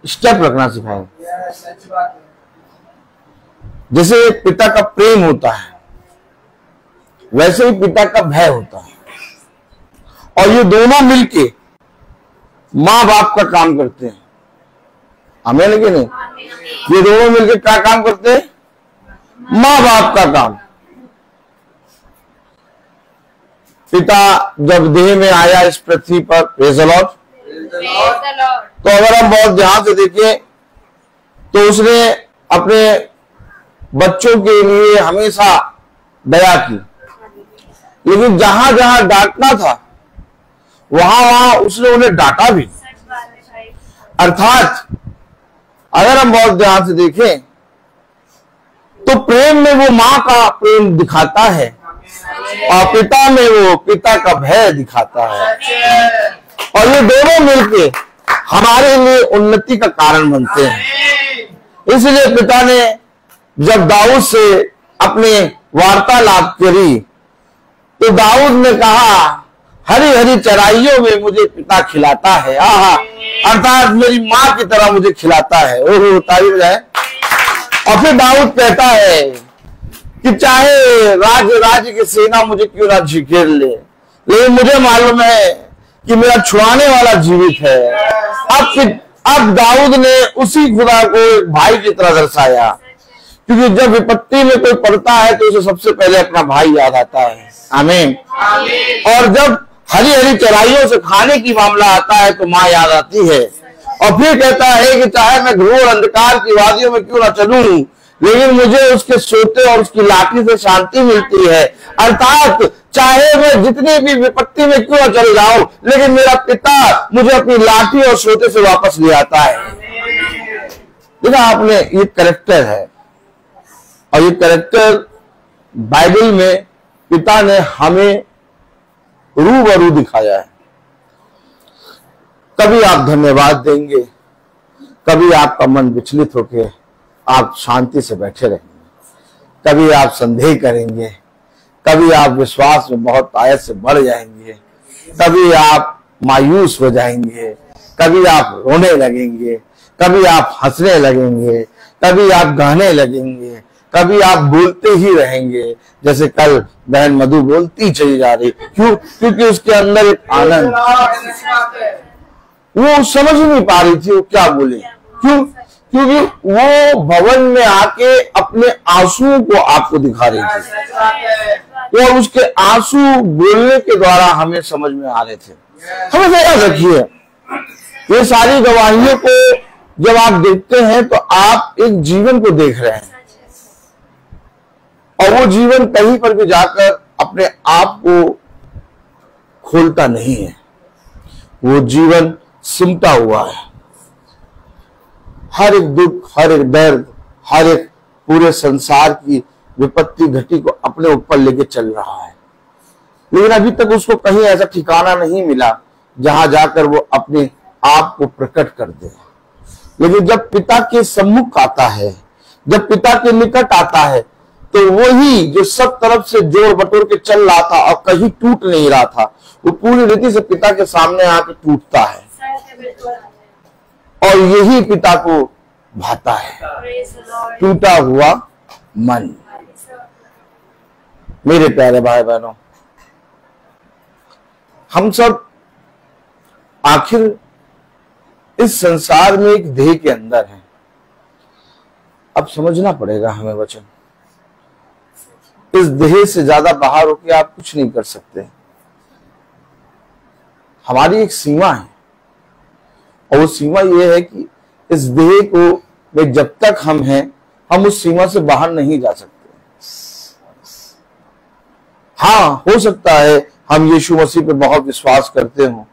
स्टेप रखना सिखाएगा। जैसे पिता का प्रेम होता है वैसे ही पिता का भय होता है, और ये दोनों मिलके माँ बाप का काम करते हैं। हमें नहीं, ये दोनों मिलके क्या काम करते हैं? माँ बाप का काम। पिता जब देह में आया इस पृथ्वी पर, प्रेज़ द लॉर्ड, तो अगर हम बहुत ध्यान से देखें तो उसने अपने बच्चों के लिए हमेशा दया की, लेकिन जहां जहां डांटना था वहां उसने उन्हें डांटा भी। अर्थात अगर हम बहुत ध्यान से देखें तो प्रेम में वो माँ का प्रेम दिखाता है और पिता में वो पिता का भय दिखाता है, और ये दोनों मिलके हमारे लिए उन्नति का कारण बनते हैं। इसलिए पिता ने जब दाऊद से अपने वार्तालाप करी तो दाऊद ने कहा, हरी हरी चराइयों में मुझे पिता खिलाता है, आहा, अर्थात मेरी माँ की तरह मुझे खिलाता है। ओहो, तारीफ है। और फिर दाऊद कहता है कि चाहे राज्य की सेना मुझे क्यों ना घेर ले, लेकिन मुझे मालूम है कि मेरा छुड़ाने वाला जीवित है। अब दाऊद ने उसी खुदा को एक भाई की तरह दर्शाया, क्योंकि जब विपत्ति में कोई पड़ता है तो उसे सबसे पहले अपना भाई याद आता है। आमीन। और जब हरी हरी चराइयों से खाने की मामला आता है तो माँ याद आती है। और फिर कहता है कि चाहे मैं घोर अंधकार की वादियों में क्यों ना चलूं, लेकिन मुझे उसके सोते और उसकी लाठी से शांति मिलती है। अर्थात चाहे मैं जितनी भी विपत्ति में क्यों ना चल जाऊं, लेकिन मेरा पिता मुझे अपनी लाठी और सोते से वापस ले आता है। देखा आपने, ये कैरेक्टर है, और ये कैरेक्टर बाइबल में पिता ने हमें रूबरू दिखाया है। तभी आप धन्यवाद देंगे, कभी आपका मन विचलित होकर आप शांति से बैठे रहेंगे, कभी आप संदेह करेंगे, कभी आप विश्वास में बहुत आयत से बढ़ जाएंगे, कभी आप मायूस हो जाएंगे, कभी आप रोने लगेंगे, कभी आप हंसने लगेंगे, कभी आप गाने लगेंगे, कभी आप बोलते ही रहेंगे। जैसे कल बहन मधु बोलती चली जा रही, क्यों? क्योंकि उसके अंदर एक आनंद, वो समझ नहीं पा रही थी वो क्या बोले। क्यों? क्योंकि वो भवन में आके अपने आंसुओं को आपको दिखा रही थी और उसके आंसू बोलने के द्वारा हमें समझ में आ रहे थे। हमें याद रखिए, ये सारी गवाहियों को जब आप देखते हैं तो आप एक जीवन को देख रहे हैं और वो जीवन कहीं पर भी जाकर अपने आप को खोलता नहीं है, वो जीवन सिमटा हुआ है। हर एक दुख, हर एक दर्द, हर एक पूरे संसार की विपत्ति घटी को अपने ऊपर लेके चल रहा है, लेकिन अभी तक उसको कहीं ऐसा ठिकाना नहीं मिला जहां जाकर वो अपने आप को प्रकट कर दे। लेकिन जब पिता के सम्मुख आता है, जब पिता के निकट आता है, तो वही जो सब तरफ से जोड़ बटोर के चल रहा था और कहीं टूट नहीं रहा था, वो पूरी रीति से पिता के सामने आके टूटता है और यही पिता को भाता है, टूटा हुआ मन। मेरे प्यारे भाई बहनों, हम सब आखिर इस संसार में एक देह के अंदर हैं। अब समझना पड़ेगा हमें वचन। इस देह से ज्यादा बाहर होकर आप कुछ नहीं कर सकते। हमारी एक सीमा है और वो सीमा ये है कि इस देह को में जब तक हम हैं, हम उस सीमा से बाहर नहीं जा सकते। हाँ, हो सकता है हम यीशु मसीह पे बहुत विश्वास करते हो,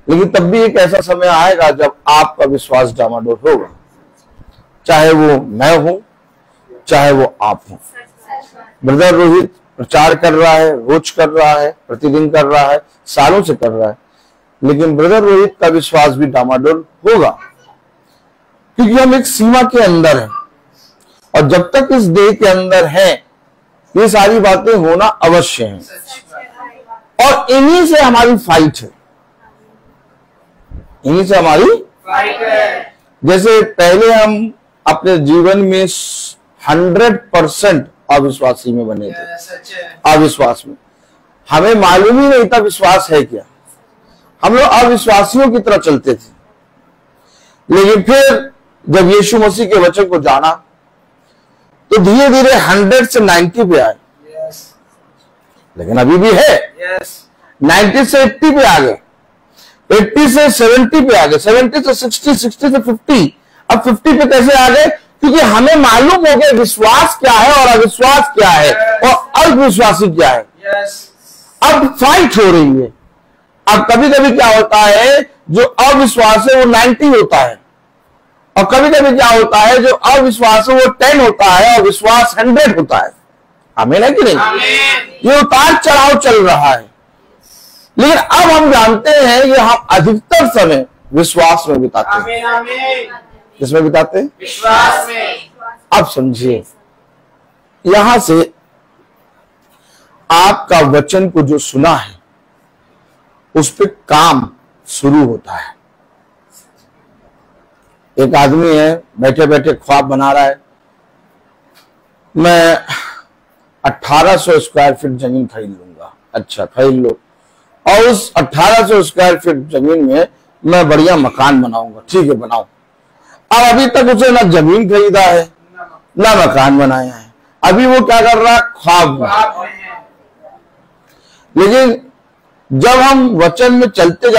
लेकिन तब भी एक ऐसा समय आएगा जब आपका विश्वास डामाडोल होगा, चाहे वो मैं हूं, चाहे वो आप हो। ब्रदर रोहित प्रचार कर रहा है, रोज कर रहा है, प्रतिदिन कर रहा है, सालों से कर रहा है, लेकिन ब्रदर रोहित का विश्वास भी डामाडोल होगा, क्योंकि हम एक सीमा के अंदर हैं और जब तक इस देह के अंदर हैं, ये सारी बातें होना अवश्य हैं और इन्हीं से हमारी फाइट है, इन्हीं से हमारी फाइट है। जैसे पहले हम अपने जीवन में 100% अविश्वासी में बने थे, अविश्वास में हमें मालूम ही नहीं था विश्वास है क्या, हम लोग अविश्वासियों की तरह चलते थे। लेकिन फिर जब यीशु मसीह के वचन को जाना तो धीरे धीरे 100 से 90 पे आए, लेकिन अभी भी है। 90 से 80 पे आ गए, 80 से 70 पे आ गए, 70 से 60, 60 से 50, अब 50 पे कैसे आ गए? क्योंकि हमें मालूम हो गया विश्वास क्या है और अविश्वास क्या है और अल्पविश्वासी क्या है। अब फाइट हो रही है। अब कभी कभी क्या होता है, जो अविश्वास है वो 90 होता है और कभी कभी क्या होता है, जो अविश्वास है वो 10 होता है और विश्वास 100 होता है। हमें नहीं कि नहीं, ये उतार चढ़ाव चल रहा है। लेकिन अब हम जानते हैं कि हम अधिकतर समय विश्वास में बिताते हैं। किसमें बिताते हैं? विश्वास में। अब समझिए, यहां से आपका वचन को जो सुना है उस पे काम शुरू होता है। एक आदमी है, बैठे बैठे ख्वाब बना रहा है, मैं 1800 स्क्वायर फीट जमीन खरीद लूंगा। अच्छा, खरीद लो, और उस 1800 स्क्वायर फीट जमीन में मैं बढ़िया मकान बनाऊंगा। ठीक है, बनाओ। अब अभी तक उसे ना जमीन खरीदा है ना मकान बनाया है, अभी वो क्या कर रहा है? ख्वाब में। लेकिन जब हम वचन में चलते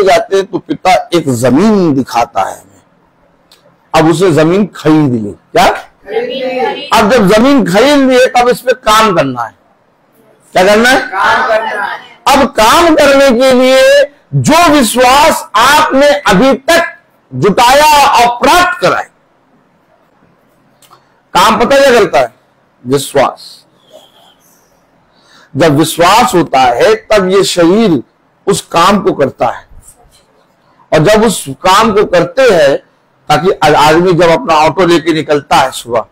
जाते तो पिता एक जमीन दिखाता है हमें। अब उसे जमीन खरीद ली। क्या? अब जब जमीन खरीद ली तब इस पे काम करना है। क्या करना है? काम करना है। अब काम करने के लिए जो विश्वास आपने अभी तक जुटाया और प्राप्त करा है, काम पता क्या करता है? विश्वास। जब विश्वास होता है तब ये शरीर उस काम को करता है, और जब उस काम को करते हैं ताकि आदमी जब अपना ऑटो लेके निकलता है सुबह,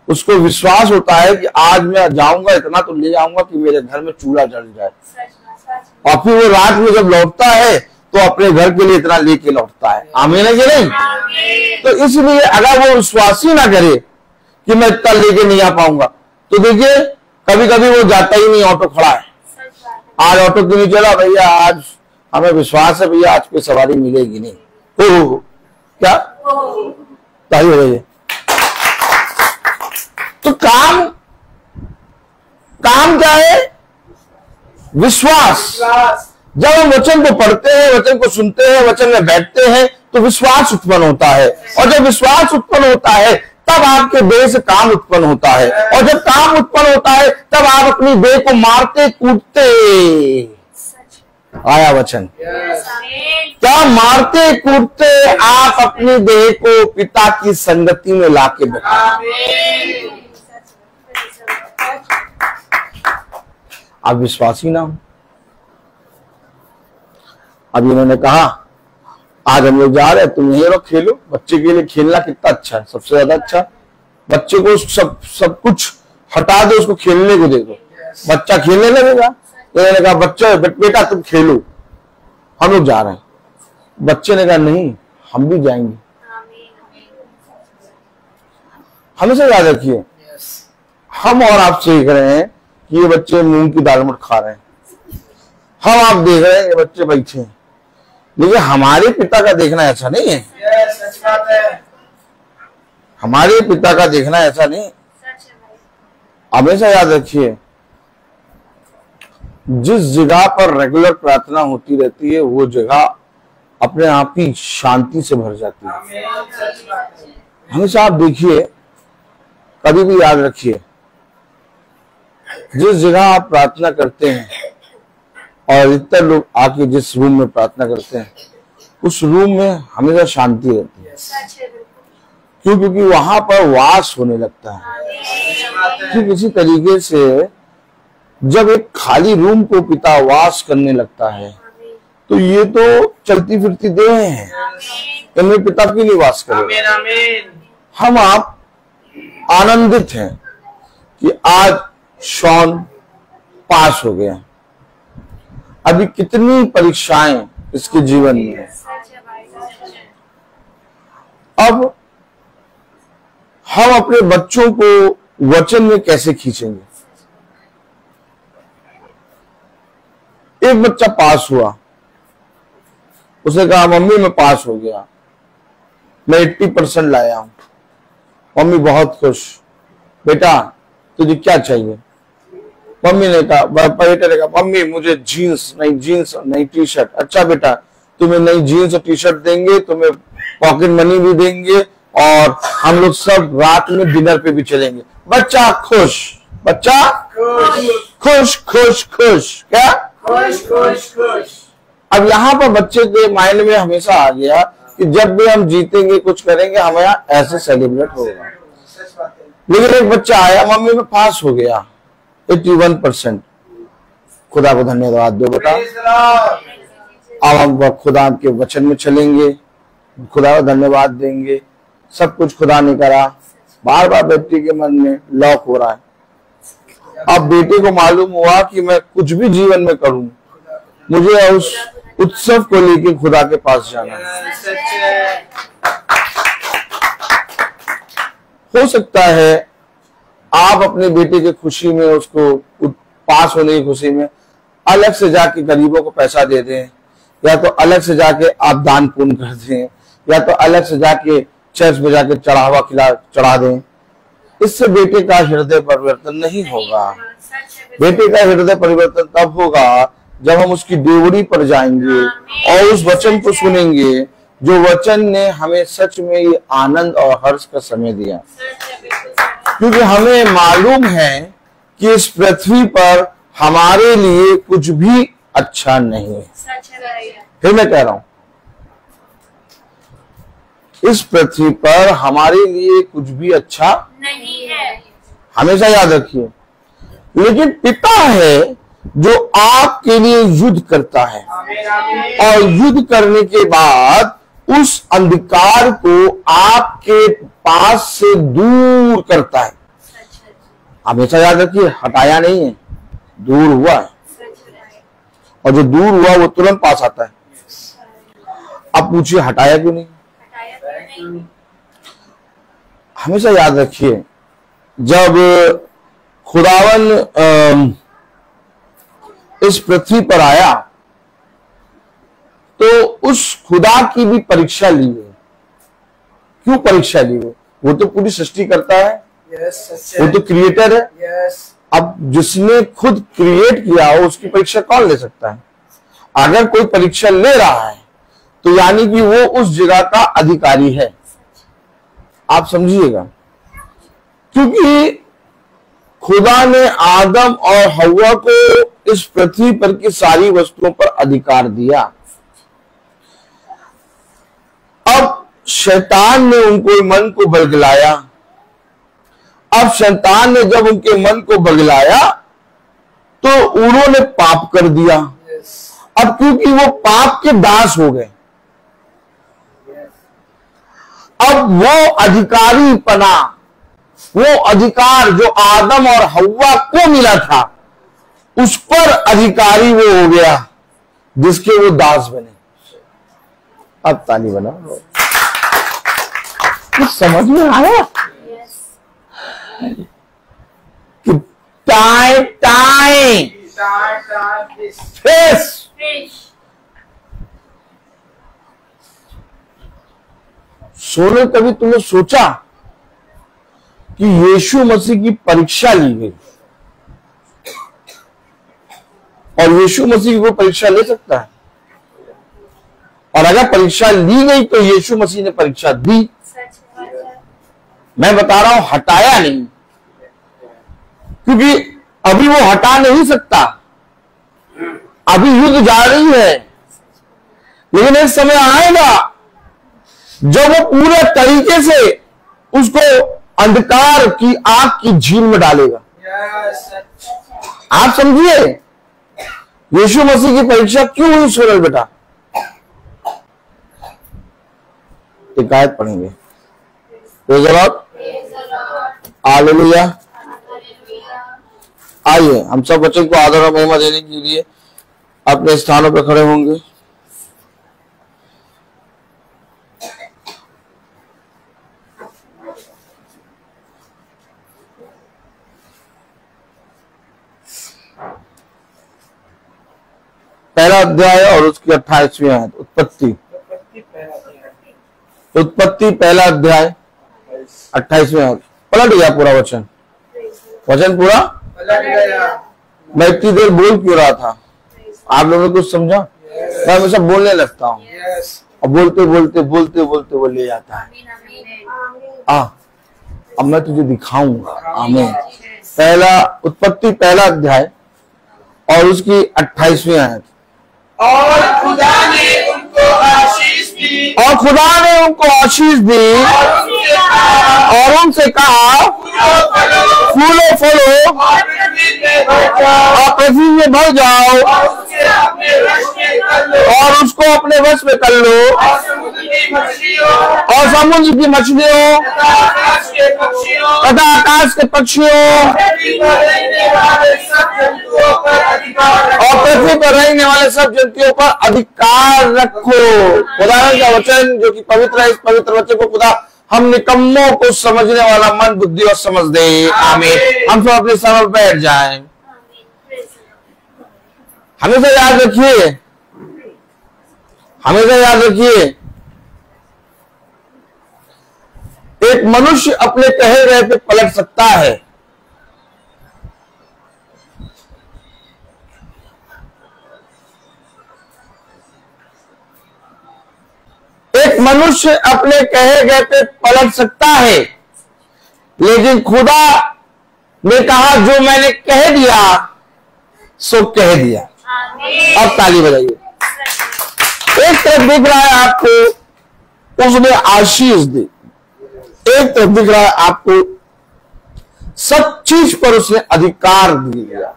उसको विश्वास होता है कि आज मैं जाऊंगा इतना तो ले आऊंगा कि मेरे घर में चूल्हा जल जाए, और फिर वो रात में जब लौटता है तो अपने घर के लिए इतना लेके लौटता है। आमीन है कि नहीं? तो इसलिए अगर वो विश्वास ही ना करे कि मैं इतना लेके नहीं आ पाऊंगा, तो देखिए कभी कभी वो जाता ही नहीं, ऑटो खड़ा है, आज ऑटो क्यों नहीं चला भैया, आज हमें विश्वास है भैया आज कोई सवारी मिलेगी नहीं। ओ क्या ताली हो गई। तो काम क्या है? विश्वास। जब हम वचन को पढ़ते हैं, वचन को सुनते हैं, वचन में बैठते हैं तो विश्वास उत्पन्न होता है, और जब विश्वास उत्पन्न होता है तब आपके देह से काम उत्पन्न होता है, और जब काम उत्पन्न होता है तब आप अपनी देह को मारते कूटते, आया वचन, क्या मारते कूटते आप अपनी देह को पिता की संगति में लाके बैठा। आप विश्वासी ना हो। अब इन्होंने कहा आज हम लोग जा रहे हैं, तुम यहीं रहो खेलो। बच्चे के लिए खेलना कितना अच्छा है, सबसे ज्यादा अच्छा। बच्चे को सब कुछ हटा दो, उसको खेलने को दे दो, बच्चा खेलने लगेगा। इन्होंने कहा बच्चा बेटा तुम खेलो, हम लोग जा रहे हैं। बच्चे ने कहा नहीं हम भी जाएंगे। हमेशा याद रखिए, हम और आप सीख रहे हैं कि ये बच्चे मूंग की दाल मुठ खा रहे हैं, हम आप देख रहे हैं ये बच्चे बैठे हैं, लेकिन हमारे पिता का देखना ऐसा नहीं है। हमारे पिता का देखना ऐसा नहीं। हमेशा याद रखिए, जिस जगह पर रेगुलर प्रार्थना होती रहती है वो जगह अपने आप ही शांति से भर जाती है। हमेशा आप देखिए, कभी भी याद रखिए, जिस जगह आप प्रार्थना करते हैं और इतने लोग आके जिस रूम में प्रार्थना करते हैं उस रूम में हमेशा शांति रहती है। क्यों? क्योंकि वहां पर वास होने लगता है। ठीक इसी तरीके से जब एक खाली रूम को पिता वास करने लगता है तो ये तो चलती फिरती देह हैं, इनमें पिता क्यों नहीं वास करेगा। हम आप आनंदित हैं कि आज शॉन पास हो गया। अभी कितनी परीक्षाएं इसके जीवन में है। अब हम अपने बच्चों को वचन में कैसे खींचेंगे? एक बच्चा पास हुआ, उसने कहा मम्मी मैं पास हो गया, मैं 80% लाया हूं। मम्मी बहुत खुश। बेटा तुझे क्या चाहिए? मम्मी ने कहा, बेटे ने कहा मम्मी मुझे जीन्स नई टी शर्ट। अच्छा बेटा तुम्हें नई जीन्स और टी शर्ट देंगे, तुम्हें पॉकेट मनी भी देंगे, और हम लोग सब रात में डिनर पे भी चलेंगे। बच्चा खुश, बच्चा खुश खुश खुश, क्या खुश। अब यहाँ पर बच्चे के माइंड में हमेशा आ गया कि जब भी हम जीतेंगे कुछ करेंगे हमें ऐसे सेलिब्रेट होगा। लेकिन एक बच्चा आया, मम्मी में पास हो गया 81%। खुदा को धन्यवाद दो बेटा। अब हम खुदा के वचन में चलेंगे, खुदा को धन्यवाद देंगे। सब कुछ खुदा ने करा, बार बार बेटे के मन में लॉक हो रहा है। अब बेटे को मालूम हुआ कि मैं कुछ भी जीवन में करूं, मुझे उस उत्सव को लेके खुदा के पास जाना है। हो सकता है आप अपने बेटे की खुशी में, उसको पास होने की खुशी में अलग से जाके गरीबों को पैसा दे दें, या तो अलग से जाके आप दान पुण्य कर दें, या तो अलग से जाके चर्च में जाके चढ़ा दें। इससे बेटे का हृदय परिवर्तन नहीं होगा। बेटे का हृदय परिवर्तन तब होगा जब हम उसकी डेवड़ी पर जाएंगे और उस वचन को सुनेंगे जो वचन ने हमें सच में ये आनंद और हर्ष का समय दिया। क्योंकि हमें मालूम है कि इस पृथ्वी पर हमारे लिए कुछ भी अच्छा नहीं है। फिर मैं कह रहा हूं, इस पृथ्वी पर हमारे लिए कुछ भी अच्छा नहीं है, हमेशा याद रखिए। लेकिन पिता है जो आपके लिए युद्ध करता है, और युद्ध करने के बाद उस अंधकार को आपके पास से दूर करता है। हमेशा याद रखिए, हटाया नहीं है, दूर हुआ है, और जो दूर हुआ वो तुरंत पास आता है। अब पूछिए हटाया क्यों नहीं? हमेशा याद रखिए, जब खुदावन इस पृथ्वी पर आया तो उस खुदा की भी परीक्षा ली है। क्यों परीक्षा ली है? वो तो पूरी सृष्टि करता है, वो तो क्रिएटर है। अब जिसने खुद क्रिएट किया हो उसकी परीक्षा कौन ले सकता है? अगर कोई परीक्षा ले रहा है तो यानी कि वो उस जगह का अधिकारी है। आप समझिएगा, क्योंकि खुदा ने आदम और हव्वा को इस पृथ्वी पर की सारी वस्तुओं पर अधिकार दिया। अब शैतान ने उनको मन को बगलाया। अब शैतान ने जब उनके मन को बगलाया तो उन्होंने पाप कर दिया। अब क्योंकि वो पाप के दास हो गए, अब वो अधिकारी पना, वो अधिकार जो आदम और हव्वा को मिला था उस पर अधिकारी वो हो गया जिसके वो दास बने। अब ताली बना, कुछ समझ में आया कि टाइम सोने कभी तुमने सोचा कि यीशु मसीह की परीक्षा ली गई, और यीशु मसीह को परीक्षा ले सकता है? और अगर परीक्षा ली गई तो यीशु मसीह ने परीक्षा दी। मैं बता रहा हूं, हटाया नहीं, क्योंकि अभी वो हटा नहीं सकता। अभी युद्ध जा रही है, लेकिन एक समय आएगा जब वो पूरे तरीके से उसको अंधकार की आग की झील में डालेगा। आप समझिए यीशु मसीह की परीक्षा क्यों हुई सोनल बेटा? एक आयत पढ़ेंगे। हालेलुया। आइए हम सब बच्चों को आदर और महिमा देने के लिए अपने स्थानों पर खड़े होंगे। पहला अध्याय और उसकी 28वीं आयत, उत्पत्ति पहला अध्याय 28वीं आयत। पलट गया पूरा वचन पूरा पलट गया। मैं इतनी देर बोल क्यों रहा था? आप लोगों ने कुछ समझा? मैं हमेशा बोलने लगता हूँ और बोलते बोलते बोलते बोलते वो ले जाता है। अब मैं तुझे दिखाऊंगा। आमीन। पहला उत्पत्ति पहला अध्याय और उसकी 28वीं आयत। और खुदा ने उनको आशीष दी और उनसे कहा फूलो फलो और पृथ्वी में भर जाओ और उसको अपने वश में कर लो, और समुद्र की मछलियों तथा आकाश के पक्षियों और पृथ्वी पर रहने वाले सब जंतुओं पर अधिकार रखो। खुदावन का वचन जो कि पवित्र है, इस पवित्र वचन को खुदा हम निकम्मों को समझने वाला मन, बुद्धि और समझ दे। आमीन। हम सब अपने समय बैठ जाएं। हमेशा याद रखिए, हमेशा याद रखिए, एक मनुष्य अपने कहे गए पे पलट सकता है, एक मनुष्य अपने कहे गए पे पलट सकता है, लेकिन खुदा ने कहा जो मैंने कह दिया सो कह दिया। अब ताली बजाइए। एक तरफ दिख रहा है आपको उसने आशीष दी, एक तरफ दिख रहा है आपको सब चीज पर उसने अधिकार दिया।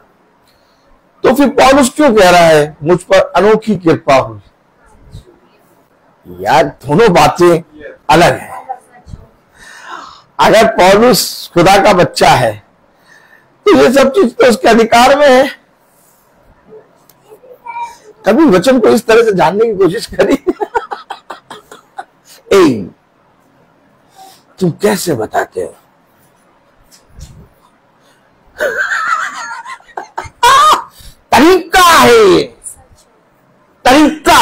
तो फिर पौलुस क्यों कह रहा है मुझ पर अनोखी कृपा हुई? यार दोनों बातें अलग है। अगर पौलुस खुदा का बच्चा है तो ये सब चीज तो उसके अधिकार में है। कभी वचन को इस तरह से जानने की कोशिश करी? तुम कैसे बताते हो? तरीका है, तरीका,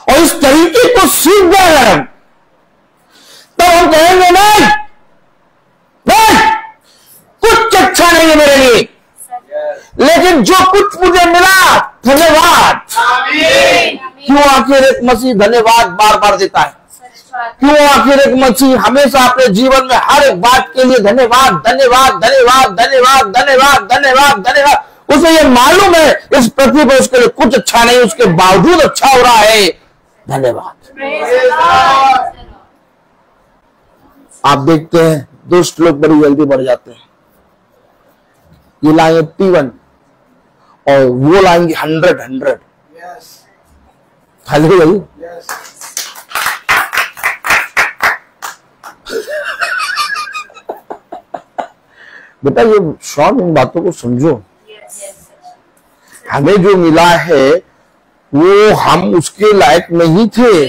और इस तरीके को सीख गए हम तो हम कहेंगे नहीं, नहीं कुछ अच्छा नहीं है मेरे लिए, लेकिन जो कुछ मुझे मिला धन्यवाद। क्यों आखिर एक मसीह धन्यवाद बार बार देता है? क्यों आखिर एक मसीह हमेशा अपने जीवन में हर एक बात के लिए धन्यवाद धन्यवाद धन्यवाद धन्यवाद धन्यवाद धन्यवाद धन्यवाद? उसे ये मालूम है इस पृथ्वी पर उसके लिए कुछ अच्छा नहीं, उसके बावजूद अच्छा हो रहा है, धन्यवाद। आप देखते हैं दुष्ट लोग बड़ी जल्दी बढ़ जाते हैं। ये लाएंगे P1 और वो लाएंगे 100। खाली भाई बेटा ये शॉर्ट इन बातों को समझो। हमें जो मिला है वो हम उसके लायक नहीं थे,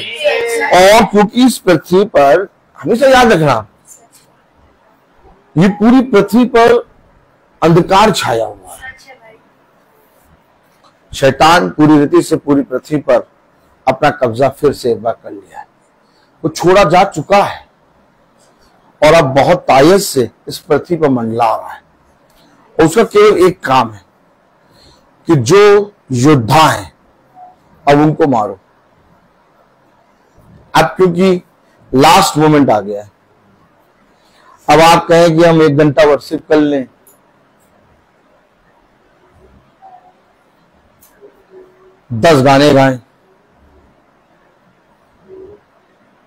और क्योंकि इस पृथ्वी पर हमेशा याद रखना ये पूरी पृथ्वी पर अंधकार छाया हुआ है। शैतान पूरी रीति से पूरी पृथ्वी पर अपना कब्जा फिर से एक बार कर लिया है। वो छोड़ा जा चुका है और अब बहुत तायत से इस पृथ्वी पर मंडला रहा है। और उसका केवल एक काम है कि जो योद्धा हैं अब उनको मारो। अब क्योंकि लास्ट मोमेंट आ गया है, अब आप कहें कि हम 1 घंटा वर्शिप कर लें, दस गाने गाएं,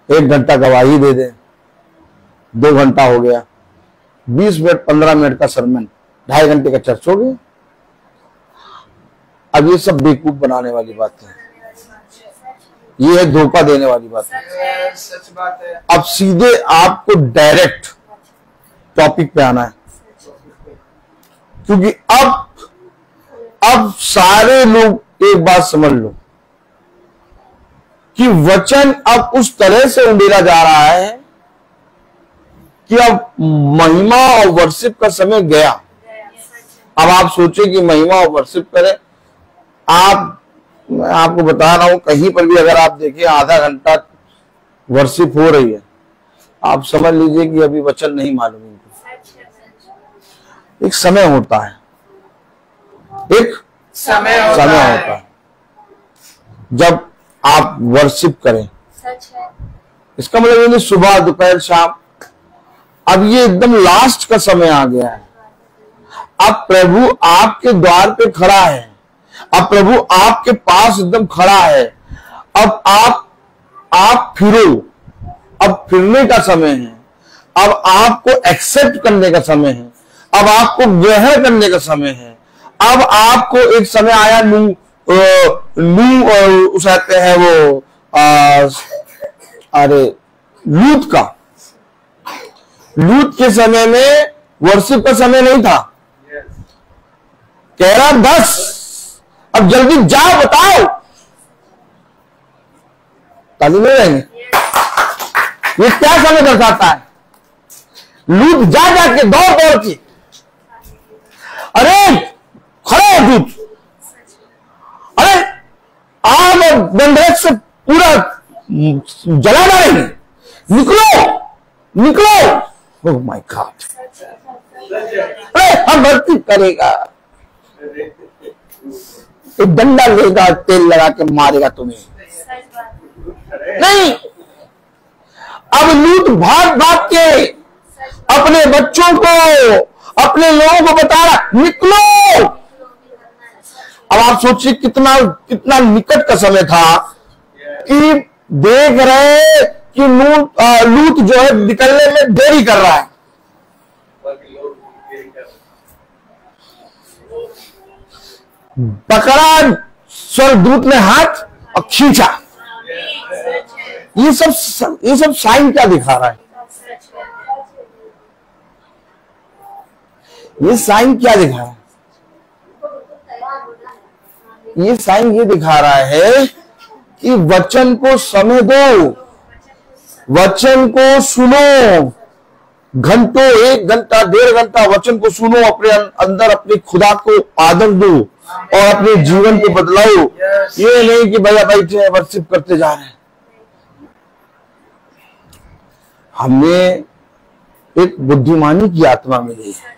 1 घंटा गवाही दे दें, 2 घंटा हो गया, 20 मिनट 15 मिनट का सरमन, 2.5 घंटे का चर्च हो गया। अब ये सब बेवकूफ बनाने वाली बात है, ये है धोखा देने वाली बात है। सच बात है। अब सीधे आपको डायरेक्ट टॉपिक पे आना है, क्योंकि अब सारे लोग एक बात समझ लो कि वचन अब उस तरह से उंडेला जा रहा है कि अब महिमा और वर्शिप का समय गया। अब आप सोचे कि महिमा और वर्शिप करें। मैं आपको बता रहा हूं, कहीं पर भी अगर आप देखिए आधा घंटा वर्शिप हो रही है, आप समझ लीजिए कि अभी वचन नहीं मालूम इनको। एक समय होता है, एक समय होता है जब आप वर्शिप करें। इसका मतलब ये सुबह दोपहर शाम। अब ये एकदम लास्ट का समय आ गया है। अब प्रभु आपके द्वार पे खड़ा है, अब प्रभु आपके पास एकदम खड़ा है। अब आप फिरो, अब फिरने का समय है, अब आपको एक्सेप्ट करने का समय है, अब आपको ग्रहण करने का समय है। अब आपको एक समय आया उसाते हैं वो लूत का। लूत के समय में वर्शिप का समय नहीं था। कह रहा 10, अब जल्दी जाओ बताओ, ताली नहीं रहेंगे। ये क्या समय दर्शाता है? लूत जा जाके दौड़ के, अरे खड़े हो लूत, अरे आग और गंधक से पूरा जला डालेंगे, निकलो निकलो। ओह माय गॉड, अरे हम भर्ती करेगा, एक डंडा लेगा, तेल लगा के मारेगा तुम्हें। नहीं, अब लूत भाग भाग के अपने बच्चों को, अपने लोगों को बता रहा निकलो। अब आप सोचिए कितना निकट का समय था कि देख रहे कि लूत जो है निकलने में देरी कर रहा है। पकड़ा स्वर्गदूत ने हाथ और खींचा, ये सब साइन क्या दिखा रहा है? ये साइन क्या दिखा रहा है? ये साइन ये दिखा रहा है कि वचन को समय दो, वचन को सुनो, घंटों, 1 घंटा 1.5 घंटा वचन को सुनो, अपने अंदर अपने खुदा को आदर दो और अपने जीवन को बदलाओ। ये नहीं कि भैया बैठे हैं वर्शिप करते जा रहे हैं। हमें एक बुद्धिमानी की आत्मा मिली है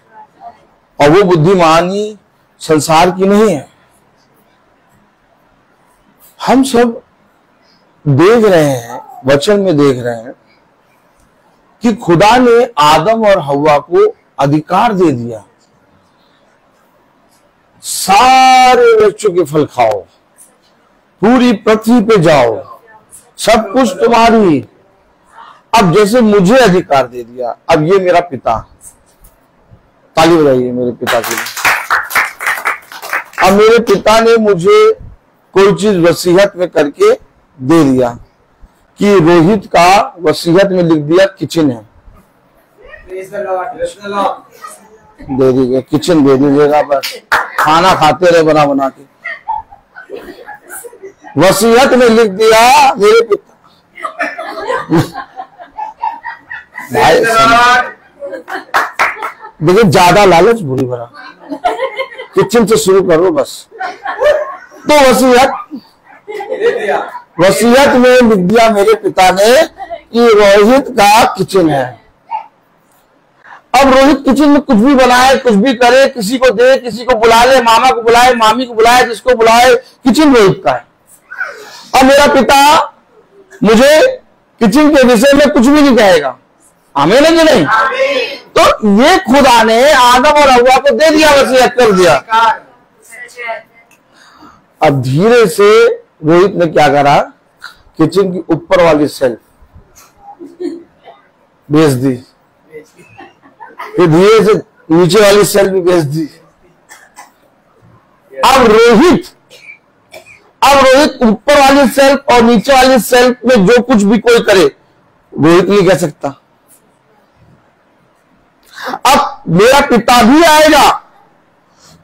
और वो बुद्धिमानी संसार की नहीं है। हम सब देख रहे हैं, वचन में देख रहे हैं कि खुदा ने आदम और हव्वा को अधिकार दे दिया, सारे वृक्षों के फल खाओ, पूरी पृथ्वी पे जाओ, सब कुछ तुम्हारी। अब जैसे मुझे अधिकार दे दिया, अब ये मेरा पिता, ताली बजाइए मेरे पिता के लिए। अब मेरे पिता ने मुझे कोई चीज वसीयत में करके दे दिया कि रोहित का वसीयत में लिख दिया किचन है, दे दीजिए किचन, दे दीजिएगा, बस खाना खाते रहे बना बना के। वसीयत में लिख दिया मेरे पिता। भाई देखिए, ज्यादा लालच बुरी भरा, किचन से शुरू करो बस। तो वसीयत में लिख दिया मेरे पिता ने कि रोहित का किचन है। अब रोहित किचन में कुछ भी बनाए, कुछ भी करे, किसी को दे, किसी को बुला ले, मामा को बुलाए, मामी को बुलाए, जिसको बुलाए, किचन रोहित का है। अब मेरा पिता मुझे किचन के विषय में कुछ भी नहीं कहेगा, आमीन है कि नहीं? तो ये खुदा ने आदम और हव्वा को दे दिया, वसीयत कर दिया। अब धीरे से रोहित ने क्या करा, किचन की ऊपर वाली सेल्फ बेच दी, फिर धीरे से नीचे वाली सेल्फ भी बेच दी। अब रोहित ऊपर वाली सेल्फ और नीचे वाली सेल्फ में जो कुछ भी कोई करे, रोहित नहीं कह सकता। अब मेरा पिता भी आएगा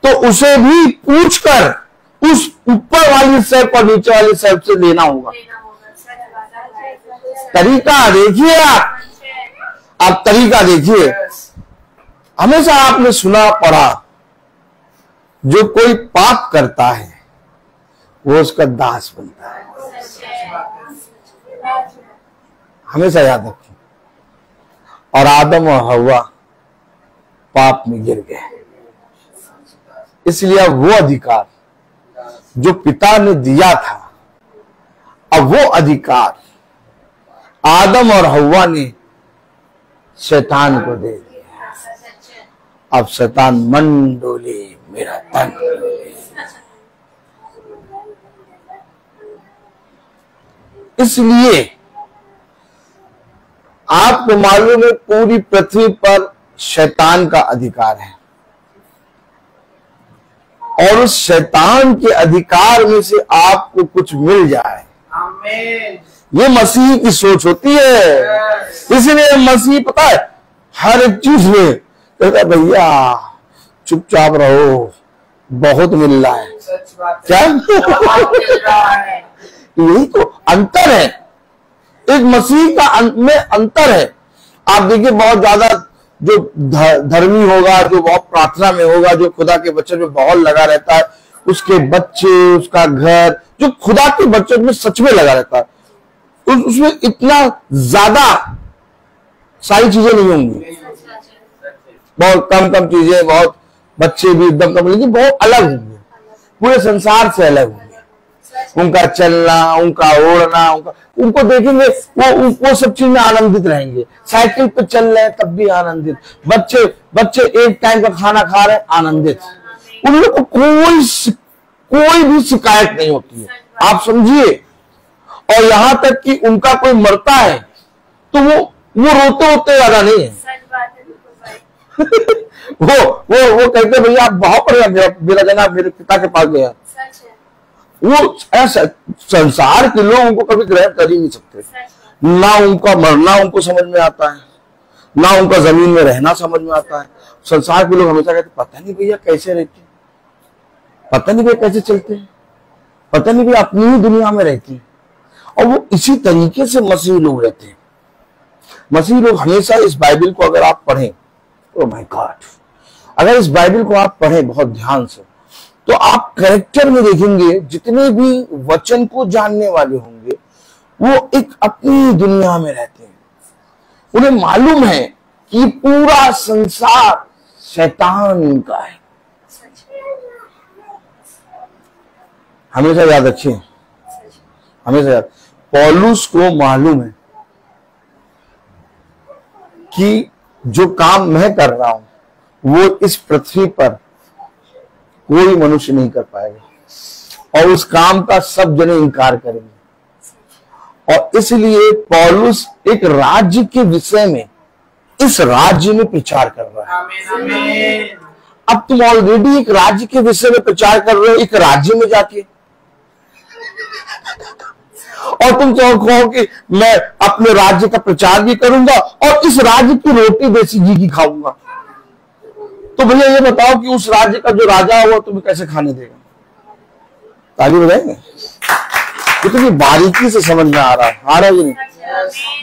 तो उसे भी पूछकर उस ऊपर वाली सेल्फ और नीचे वाली सेल्फ से लेना होगा। तरीका देखिए आप, तरीका देखिए। हमेशा आपने सुना पढ़ा, जो कोई पाप करता है वो उसका दास बनता है। हमेशा याद रखें। और आदम और हव्वा पाप में गिर गए, इसलिए अब वो अधिकार जो पिता ने दिया था, अब वो अधिकार आदम और हव्वा ने शैतान को दे दिया। अब शैतान मन डोले मेरा तन डोले। इसलिए आपको मालूम है पूरी पृथ्वी पर शैतान का अधिकार है, और उस शैतान के अधिकार में से आपको कुछ मिल जाए, ये मसीह की सोच होती है। इसलिए मसीह पता है हर एक चीज में कहता, भैया चुपचाप रहो, बहुत मिल रहा है। क्या यही तो अंतर है, एक मसीह का में अंतर है। आप देखिए, बहुत ज्यादा जो धर्मी होगा, जो बहुत प्रार्थना में होगा, जो खुदा के वचन में बहुत लगा रहता है, उसके बच्चे, उसका घर, जो खुदा के वचन में सच में लगा रहता है, उसमें इतना ज्यादा सारी चीजें नहीं होंगी, बहुत कम चीजें, बहुत बच्चे भी एकदम कम, लेकिन बहुत अलग होंगे, पूरे संसार से अलग होंगे। उनका चलना, उनका ओढ़ना, उनको देखेंगे वो सब चीज में आनंदित रहेंगे। साइकिल पे चल रहे हैं तब भी आनंदित, बच्चे एक टाइम का खाना खा रहे हैं आनंदित, उन लोग को कोई भी शिकायत नहीं होती है, आप समझिए। और यहां तक कि उनका कोई मरता है तो वो रोते ज्यादा नहीं है। वो कहते भैया आप बहुत बढ़िया, मेरा जनाब मेरे पिता के पास गया। वो ऐसा संसार के लोग उनको कभी ग्रहण कर ही नहीं सकते। ना उनका मरना उनको समझ में आता है, ना उनका जमीन में रहना समझ में आता है। संसार के लोग हमेशा कहते पता नहीं भैया कैसे रहते, पता नहीं भैया कैसे चलते हैं, पता नहीं भैया अपनी ही दुनिया में रहते हैं। और वो इसी तरीके से मसीही लोग रहते हैं। मसीही लोग हमेशा इस बाइबल को अगर आप पढ़ें, ओह माय गॉड, अगर इस बाइबल को आप पढ़ें बहुत ध्यान से, तो आप कैरेक्टर में देखेंगे जितने भी वचन को जानने वाले होंगे वो एक अपनी दुनिया में रहते हैं। उन्हें मालूम है कि पूरा संसार शैतान का है। हमेशा याद रखिए, हमेशा याद, पौलुस को मालूम है कि जो काम मैं कर रहा हूं वो इस पृथ्वी पर कोई मनुष्य नहीं कर पाएगा और उस काम का सब जने इनकार करेंगे। और इसलिए पौलुस एक राज्य के विषय में, इस राज्य में प्रचार कर रहा है। आमीन। अब तुम ऑलरेडी एक राज्य के विषय में प्रचार कर रहे हो, एक राज्य में जाके, और तुम कहो कि मैं अपने राज्य का प्रचार भी करूंगा और इस राज्य की रोटी देसी घी की खाऊंगा। तो भैया ये बताओ कि उस राज्य का जो राजा हुआ तुम्हें कैसे खाने देगा? ताली बजाएंगे? कितनी बारीकी से समझ में आ रहा है कि नहीं?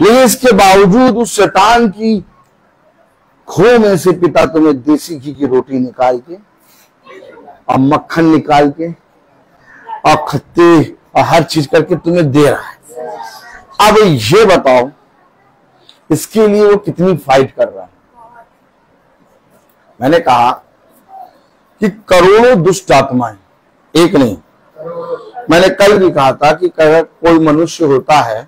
लेकिन इसके बावजूद उस शैतान की खो में से पिता तुम्हें देसी घी की रोटी निकाल के और मक्खन निकाल के और खट्टे और हर चीज करके तुम्हें दे रहा है। अब ये बताओ इसके लिए वो कितनी फाइट कर रहा है। मैंने कहा कि करोड़ों दुष्ट आत्माएं, एक नहीं, मैंने कल भी कहा था कि अगर कोई मनुष्य होता है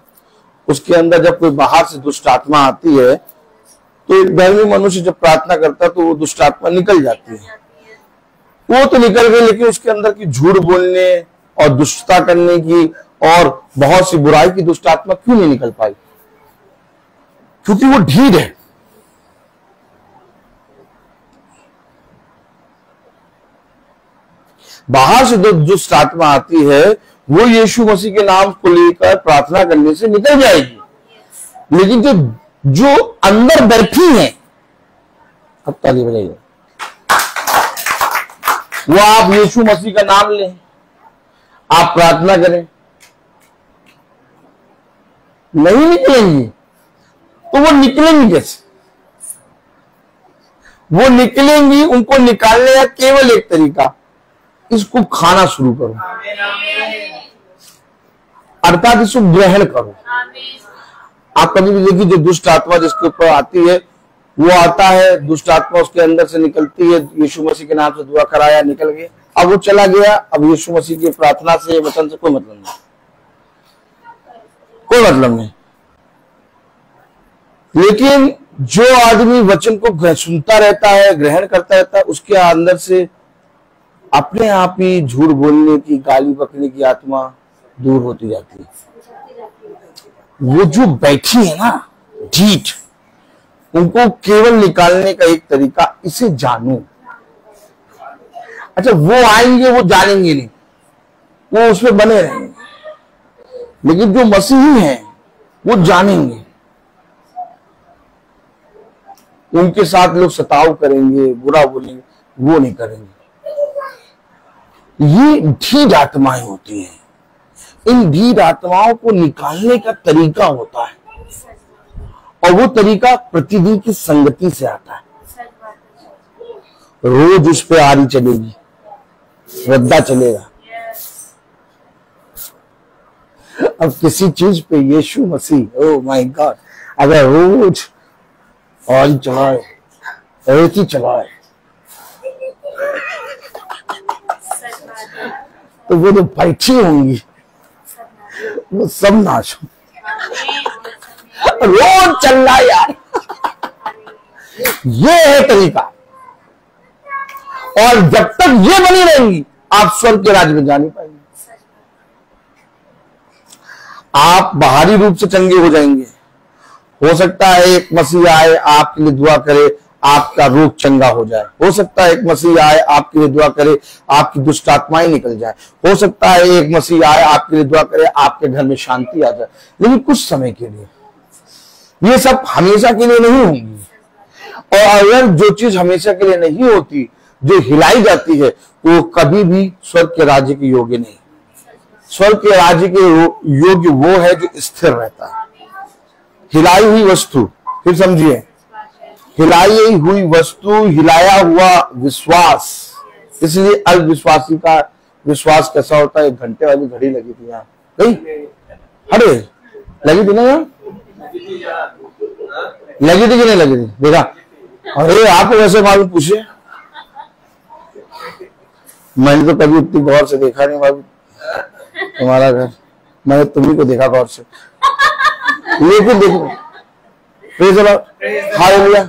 उसके अंदर जब कोई बाहर से दुष्ट आत्मा आती है तो एक धर्मी मनुष्य जब प्रार्थना करता है तो वो दुष्ट आत्मा निकल जाती है। वो तो निकल गई, लेकिन उसके अंदर की झूठ बोलने और दुष्टता करने की और बहुत सी बुराई की दुष्ट आत्मा क्यों नहीं निकल पाई? क्योंकि वो ढीठ है। बाहर से जो दुष्ट आत्मा आती है वो यीशु मसीह के नाम को लेकर प्रार्थना करने से निकल जाएगी, लेकिन जो अंदर बैठी है, अब ताली बजाइए, वो आप यीशु मसीह का नाम लें, आप प्रार्थना करें, नहीं निकलेंगी तो वो निकलेंगी कैसे? वो निकलेंगी, उनको निकालने का केवल एक तरीका, इसको खाना शुरू करो, अर्थात इसको ग्रहण करो। आप कभी भी देखिए जो दुष्ट आत्मा जिसके ऊपर आती है वो आता है, दुष्ट आत्मा उसके अंदर से निकलती है, यीशु मसीह के नाम से दुआ कराया, निकल गया, अब वो चला गया। अब यीशु मसीह की प्रार्थना से, वचन से कोई मतलब नहीं, कोई मतलब नहीं। लेकिन जो आदमी वचन को सुनता रहता है, ग्रहण करता रहता है, उसके अंदर से अपने आप ही झूठ बोलने की, गाली बकने की आत्मा दूर होती जाती है। वो जो बैठी है ना ढीठ, उनको केवल निकालने का एक तरीका, इसे जानो। अच्छा, वो आएंगे, वो जानेंगे नहीं, वो उसमें बने रहेंगे, लेकिन जो मसीही हैं वो जानेंगे। उनके साथ लोग सताव करेंगे, बुरा बोलेंगे, वो नहीं करेंगे। ये ढीठ आत्माएं होती हैं। इन ढीठ आत्माओं को निकालने का तरीका होता है, और वो तरीका प्रतिदिन की संगति से आता है। रोज उस पे आरी चलेगी, श्रद्धा चलेगा। अब किसी चीज पे यीशु मसीह, ओह माय गॉड, अगर रोज आरी चलाए, रेती चलाए, तो वो जो बैठी होंगी वो सब नाश हो। रोज चल रहा है यार, ये है तरीका। और जब तक ये बनी रहेंगी आप स्वर्ग के राज्य में जा नहीं पाएंगे। आप बाहरी रूप से चंगे हो जाएंगे, हो सकता है एक मसीह आए आपके लिए दुआ करे, आपका रोग चंगा हो जाए। हो सकता है एक मसीह आए आपके लिए दुआ करे, आपकी दुष्ट आत्माएं निकल जाए। हो सकता है एक मसीह आए आपके लिए दुआ करे, आपके घर में शांति आ जाए, लेकिन कुछ समय के लिए। ये सब हमेशा के लिए नहीं होंगी। और अगर जो चीज हमेशा के लिए नहीं होती, जो हिलाई जाती है, वो कभी भी स्वर्ग के राज्य के योग्य नहीं। स्वर्ग के राज्य के योग्य वो है जो स्थिर रहता है। हिलाई हुई वस्तु, फिर समझिए, हिलाई हुई वस्तु, हिलाया हुआ विश्वास। इसलिए अल्पविश्वासी का विश्वास कैसा होता है? 1 घंटे वाली घड़ी लगी थी यहाँ, नहीं? अरे लगी थी ना यहाँ? लगी थी कि नहीं लगी थी? देखा? अरे आपको वैसे मालूम, पूछिए। मैंने तो कभी उतनी गौर से देखा नहीं बाबू तुम्हारा घर, मैंने तुम्ही को देखा गौर से, लेकिन देखो हालेलुया,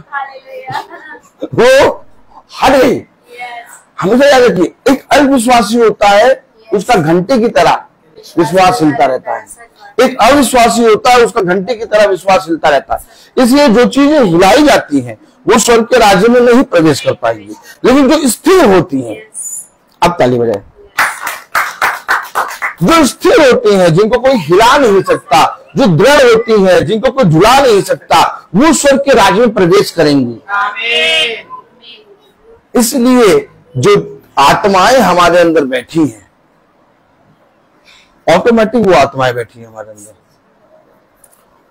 वो हट गई। हमेशा याद रखिए, एक अल्पविश्वासी होता है, उसका घंटे की तरह विश्वास हिलता रहता है। एक अविश्वासी होता है, उसका घंटे की तरह विश्वास हिलता रहता है। इसलिए जो चीजें हिलाई जाती हैं वो स्वर्ग के राज्य में नहीं प्रवेश कर पाएंगी, लेकिन जो स्थिर होती हैं, अब ताली बजाए, जो स्थिर होती हैं, जिनको कोई हिला नहीं सकता, जो दृढ़ होती हैं, जिनको कोई झुला नहीं सकता, वो स्वर्ग के राज्य में प्रवेश करेंगी। इसलिए जो आत्माएं हमारे अंदर बैठी हैं, ऑटोमेटिक वो आत्माएं बैठी हैं हमारे अंदर,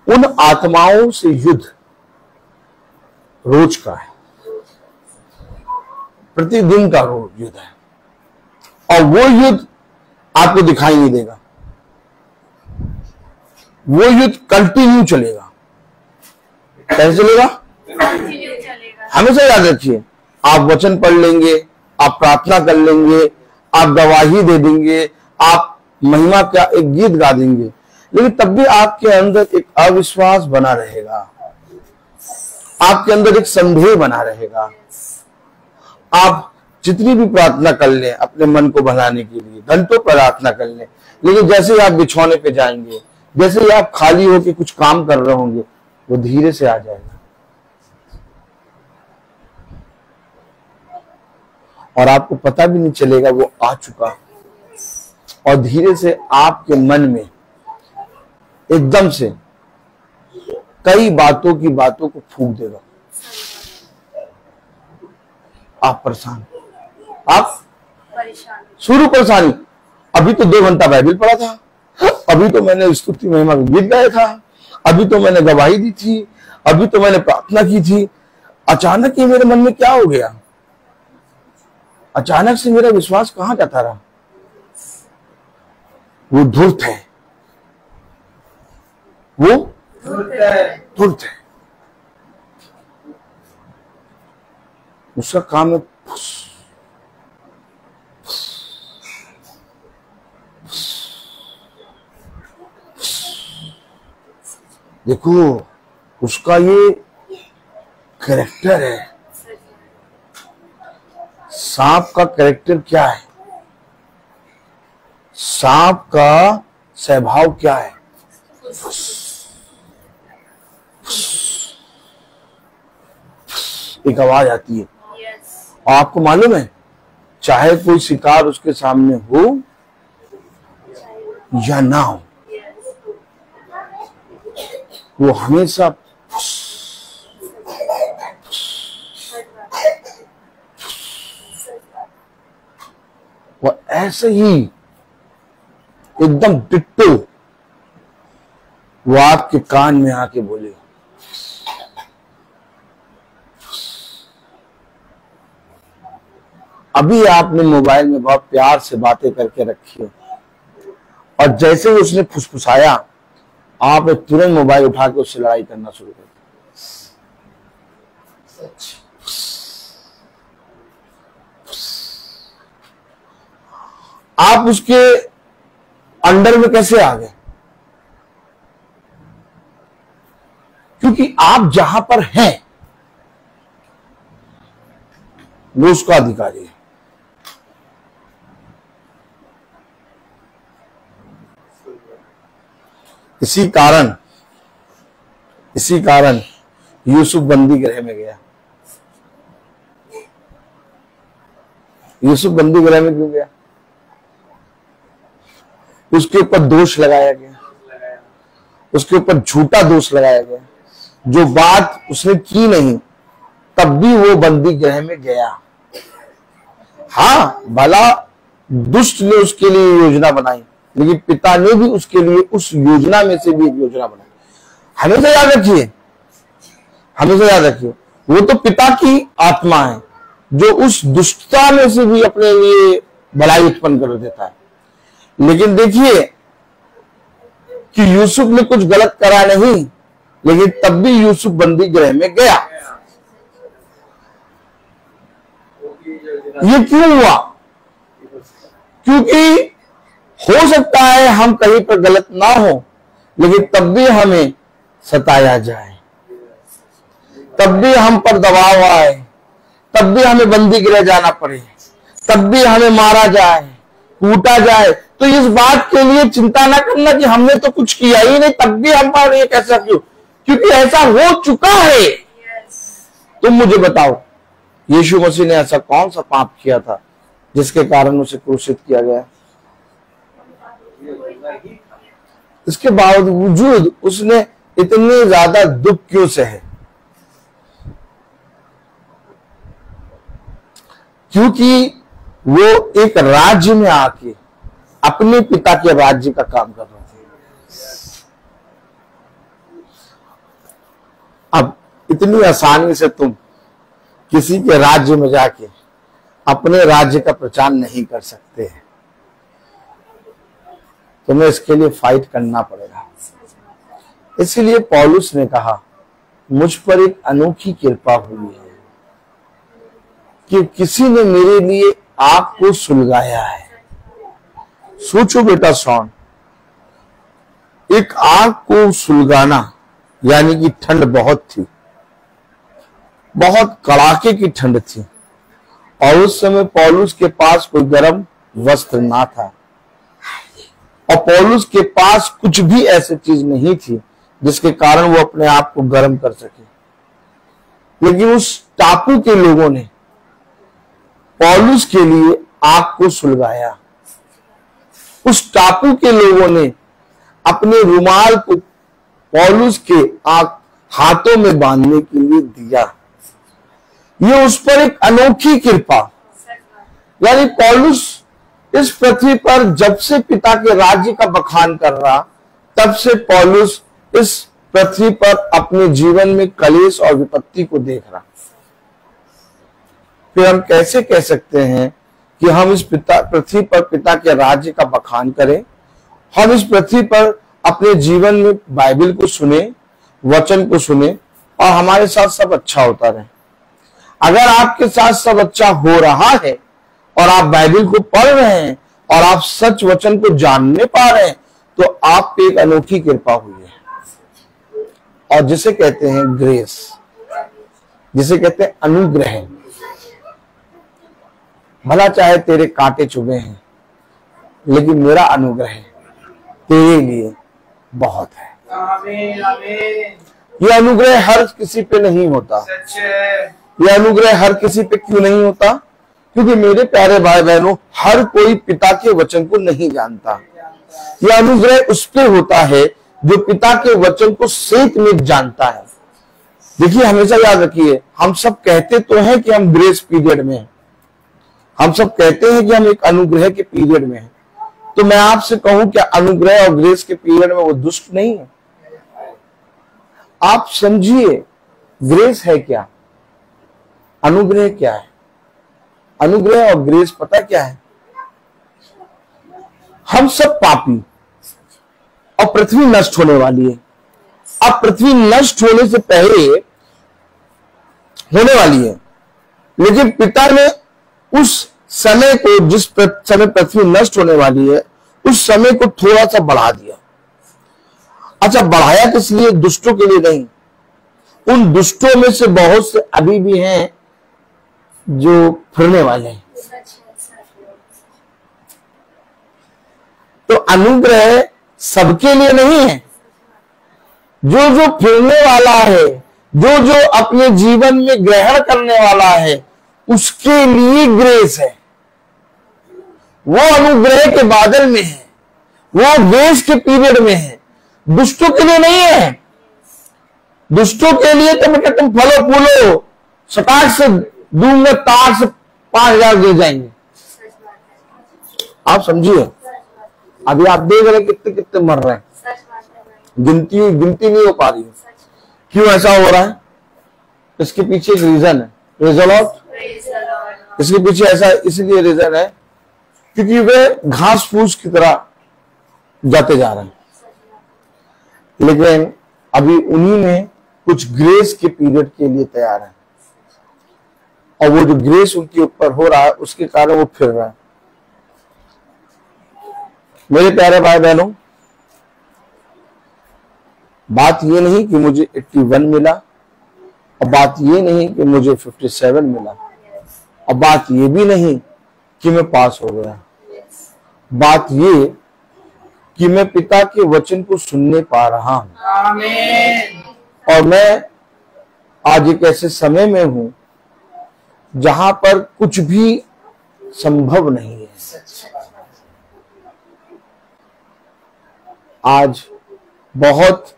उन आत्माओं से युद्ध रोज का है, प्रतिदिन का युद्ध है। और वो युद्ध आपको दिखाई नहीं देगा, वो युद्ध कंटिन्यू चलेगा। कैसे चलेगा? हमेशा याद रखिए, आप वचन पढ़ लेंगे, आप प्रार्थना कर लेंगे, आप गवाही दे देंगे, आप महिमा का एक गीत गा देंगे, लेकिन तब भी आपके अंदर एक अविश्वास बना रहेगा, आपके अंदर एक संदेह बना रहेगा। आप जितनी भी प्रार्थना कर लें अपने मन को भलाने के लिए, घंटों प्रार्थना कर लें, लेकिन जैसे ही आप बिछौने पे जाएंगे, जैसे ही आप खाली होकर कुछ काम कर रहे होंगे, वो धीरे से आ जाएगा और आपको पता भी नहीं चलेगा वो आ चुका, और धीरे से आपके मन में एकदम से कई बातों को फूंक देगा। आप परेशान, आप शुरू परेशानी, अभी तो 2 घंटा बाइबल पढ़ा था, अभी तो मैंने स्तुति महिमा का गीत गाया था, अभी तो मैंने गवाही दी थी, अभी तो मैंने प्रार्थना की थी, अचानक ही मेरे मन में क्या हो गया? अचानक से मेरा विश्वास कहां जाता रहा? वो धूर्त है, वो धूर्त है। उसका काम है देखो, उसका ये कैरेक्टर है। सांप का कैरेक्टर क्या है? सांप का स्वभाव क्या है? एक आवाज आती है, और आपको मालूम है, चाहे कोई शिकार उसके सामने हो या ना हो, वो हमेशा वो ऐसे ही एकदम डिट्टो वो आपके कान में आके बोलेगा। अभी आपने मोबाइल में बहुत प्यार से बातें करके रखी है, और जैसे ही उसने फुसफुसाया, आप तुरंत मोबाइल उठा के उससे लड़ाई करना शुरू कर दिया। आप उसके अंडर में कैसे आ गए? क्योंकि आप जहां पर हैं वो उसका अधिकारी है। इसी कारण यूसुफ बंदी गृह में गया। यूसुफ बंदी गृह में क्यों गया? उसके ऊपर दोष लगाया गया, उसके ऊपर झूठा दोष लगाया गया। जो बात उसने की नहीं, तब भी वो बंदी गृह में गया। हाँ, भला दुष्ट ने उसके लिए योजना बनाई, लेकिन पिता ने भी उसके लिए उस योजना में से भी एक योजना बनाई। हमेशा याद रखिए, हमेशा याद रखिए, वो तो पिता की आत्मा है जो उस दुष्टता में से भी अपने लिए भलाई उत्पन्न कर देता है। लेकिन देखिए कि यूसुफ ने कुछ गलत करा नहीं, लेकिन तब भी यूसुफ बंदी गृह में गया। ये क्यों हुआ? क्योंकि हो सकता है हम कहीं पर गलत ना हो, लेकिन तब भी हमें सताया जाए, तब भी हम पर दबाव आए, तब भी हमें बंदी गृह जाना पड़े, तब भी हमें मारा जाए, कूटा जाए, तो इस बात के लिए चिंता ना करना कि हमने तो कुछ किया ही नहीं, तब भी हम पर ये कैसा क्यों? क्योंकि ऐसा हो चुका है। तुम मुझे बताओ, यीशु मसीह ने ऐसा कौन सा पाप किया था जिसके कारण उसे क्रूसित किया गया? इसके बावजूद उसने इतने ज्यादा दुख क्यों सहे? क्योंकि वो एक राज्य में आके अपने पिता के राज्य का काम कर रहे थे। अब इतनी आसानी से तुम किसी के राज्य में जाके अपने राज्य का प्रचार नहीं कर सकते हैं, तुम्हें इसके लिए फाइट करना पड़ेगा। इसीलिए पौलुस ने कहा, मुझ पर एक अनोखी कृपा हुई है कि किसी ने मेरे लिए आग को सुलगाया है। सोचो बेटा शॉन, एक आग को सुलगाना यानी कि ठंड बहुत थी, बहुत कड़ाके की ठंड थी, और उस समय पौलुस के पास कोई गर्म वस्त्र ना था, और पौलुस के पास कुछ भी ऐसी चीज नहीं थी जिसके कारण वो अपने आप को गर्म कर सके। लेकिन उस टापू के लोगों ने पौलुस के लिए आग को सुलगाया। उस टापू के लोगों ने अपने रुमाल को पौलुस के हाथों में बांधने के लिए दिया। ये उस पर एक अनोखी कृपा, यानी पौलुस इस पृथ्वी पर जब से पिता के राज्य का बखान कर रहा, तब से पौलुस इस पृथ्वी पर अपने जीवन में कलेश और विपत्ति को देख रहा। फिर हम कैसे कह सकते हैं कि हम इस पृथ्वी पर पिता के राज्य का बखान करें? हम इस पृथ्वी पर अपने जीवन में बाइबल को सुने, वचन को सुने, और हमारे साथ सब अच्छा होता रहे। अगर आपके साथ सब अच्छा हो रहा है और आप बाइबल को पढ़ रहे हैं और आप सच वचन को जानने पा रहे हैं, तो आप पे एक अनोखी कृपा हुई है, और जिसे कहते हैं ग्रेस, जिसे कहते हैं अनुग्रह। भला चाहे तेरे कांटे चुभे हैं, लेकिन मेरा अनुग्रह तेरे लिए बहुत है। आमीन, आमीन। यह अनुग्रह हर किसी पे नहीं होता। सच है। यह अनुग्रह हर किसी पे क्यों नहीं होता? क्योंकि मेरे प्यारे भाई बहनों, हर कोई पिता के वचन को नहीं जानता। यह अनुग्रह उस पे होता है जो पिता के वचन को सेत में जानता है। देखिए, हमेशा याद रखिए, हम सब कहते तो हैं कि हम ग्रेस पीरियड में हैं, हम सब कहते हैं कि हम एक अनुग्रह के पीरियड में हैं। तो मैं आपसे कहूं, क्या अनुग्रह और ग्रेस के पीरियड में वो दुष्ट नहीं है? आप समझिए, ग्रेस है क्या, अनुग्रह क्या है? अनुग्रह और ग्रेस पता क्या है? हम सब पापी, और पृथ्वी नष्ट होने वाली है। अब पृथ्वी नष्ट होने से पहले होने वाली है, लेकिन पिता ने उस समय को, जिस समय पृथ्वी नष्ट होने वाली है, उस समय को थोड़ा सा बढ़ा दिया। अच्छा, बढ़ाया किस लिए? दुष्टों के लिए नहीं। उन दुष्टों में से बहुत से अभी भी हैं जो फिरने वाले हैं। तो अनुग्रह सबके लिए नहीं है। जो जो फिरने वाला है, जो जो अपने जीवन में ग्रहण करने वाला है, उसके लिए ग्रेस है। वो अनुग्रह के बादल में है, वो ग्रेस के पीरियड में है, दुष्टों के लिए नहीं है। दुष्टों के लिए तो बेटा तुम फलो फूलो, सटाक से दूंगा, तार से 5,000 गिर जाएंगे। आप समझिए, अभी आप देख रहे हैं कितने कितने मर रहे हैं, गिनती नहीं हो पा रही है। क्यों ऐसा हो रहा है? इसके पीछे एक रीजन है। इसके पीछे ऐसा इसलिए रीजन है क्योंकि वे घास फूस की तरह जाते जा रहे हैं। लेकिन अभी उन्हीं में कुछ ग्रेस के पीरियड के लिए तैयार है, और वो जो ग्रेस उनके ऊपर हो रहा है उसके कारण वो फिर रहा है। मेरे प्यारे भाई बहनों, बात ये नहीं कि मुझे 81 मिला, और बात ये नहीं कि मुझे 57 मिला, और बात ये भी नहीं कि मैं पास हो गया। बात ये कि मैं पिता के वचन को सुनने पा रहा हूं। आमीन। और मैं आज एक ऐसे समय में हूं जहां पर कुछ भी संभव नहीं है। आज बहुत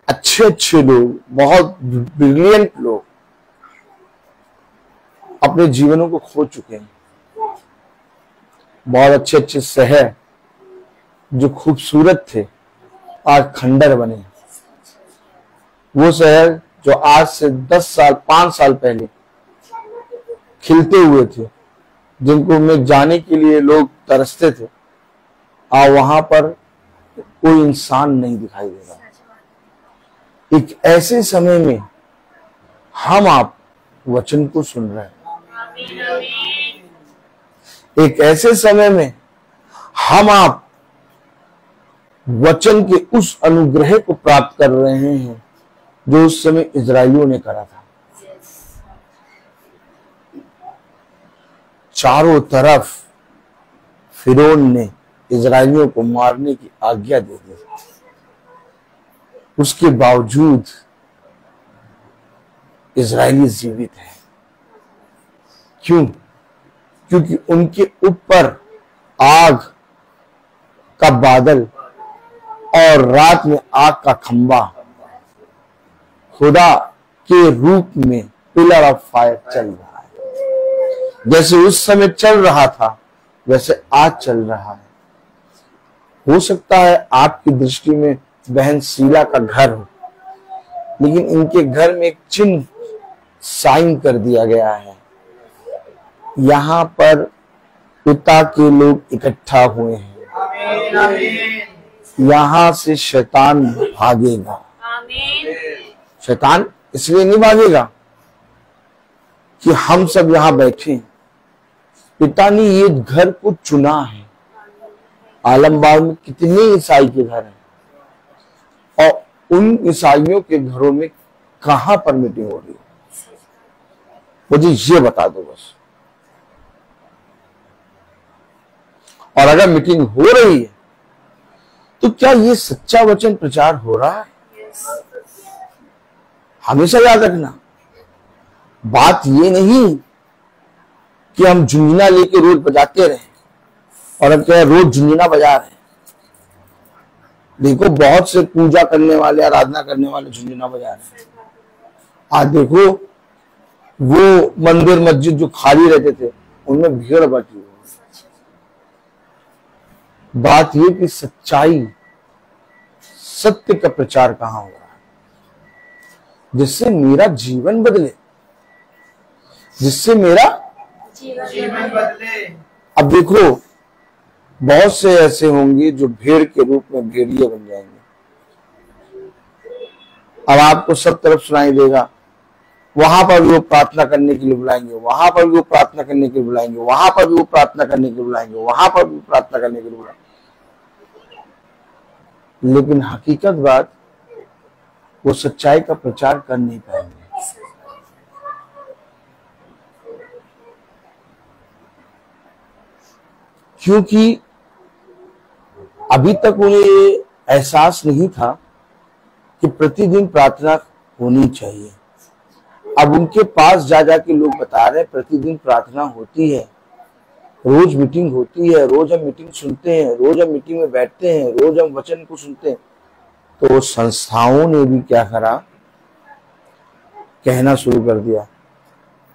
अच्छे अच्छे लोग, बहुत ब्रिलियंट लोग अपने जीवनों को खो चुके हैं। बहुत अच्छे अच्छे शहर जो खूबसूरत थे आज खंडर बने। वो शहर जो आज से 10 साल 5 साल पहले खिलते हुए थे, जिनको में जाने के लिए लोग तरसते थे, आज वहां पर कोई इंसान नहीं दिखाई दे रहा। एक ऐसे समय में हम आप वचन को सुन रहे हैं। एक ऐसे समय में हम आप वचन के उस अनुग्रह को प्राप्त कर रहे हैं जो उस समय इजरायलियों ने करा था। चारों तरफ फिरौन ने इजरायलियों को मारने की आज्ञा दे दी, उसके बावजूद इजरायली जीवित है। क्यों? क्योंकि उनके ऊपर आग का बादल और रात में आग का खंबा खुदा के रूप में पिलर ऑफ फायर चल रहा है। जैसे उस समय चल रहा था वैसे आज चल रहा है। हो सकता है आपकी दृष्टि में बहन शीला का घर हो, लेकिन इनके घर में एक चिन्ह साइन कर दिया गया है। यहाँ पर पिता के लोग इकट्ठा हुए हैं। आमीन, आमीन। यहाँ से शैतान भागेगा। शैतान इसलिए नहीं भागेगा कि हम सब यहाँ बैठे। पिता ने ये घर को चुना है। आलमबाग में कितने ईसाई के घर हैं, और उन ईसाइयों के घरों में कहां पर मीटिंग हो रही है? मुझे ये बता दो बस। और अगर मीटिंग हो रही है तो क्या ये सच्चा वचन प्रचार हो रहा है? हमेशा याद रखना, बात ये नहीं कि हम झुंझुना लेके रोज बजाते रहे और अब क्या रोज झुंझुना बजा रहे हैं। देखो बहुत से पूजा करने वाले, आराधना करने वाले झुंझुना बजा रहे हैं। आज देखो वो मंदिर मस्जिद जो खाली रहते थे उनमें भीड़ बढ़ी हुई। बात ये कि सच्चाई, सत्य का प्रचार कहां हो रहा है, जिससे मेरा जीवन बदले, जिससे मेरा जीवन बदले। अब देखो बहुत से ऐसे होंगे जो भेड़ के रूप में भेड़िए बन जाएंगे। अब आपको सब तरफ सुनाई देगा, वहां पर भी वो प्रार्थना करने के लिए बुलाएंगे, वहां पर भी वो प्रार्थना करने के लिए बुलाएंगे, वहां पर भी वो प्रार्थना करने के लिए बुलाएंगे, वहां पर भी प्रार्थना करने के लिए बुलाएंगे। लेकिन हकीकत बात, वो सच्चाई का प्रचार कर नहीं पाएंगे। क्योंकि अभी तक उन्हें एहसास नहीं था कि प्रतिदिन प्रार्थना होनी चाहिए। अब उनके पास जा जाके लोग बता रहे हैं प्रतिदिन प्रार्थना होती है, रोज मीटिंग होती है, रोज हम मीटिंग सुनते हैं, रोज हम मीटिंग में बैठते हैं, रोज हम वचन को सुनते हैं। तो संस्थाओं ने भी क्या करा, कहना शुरू कर दिया,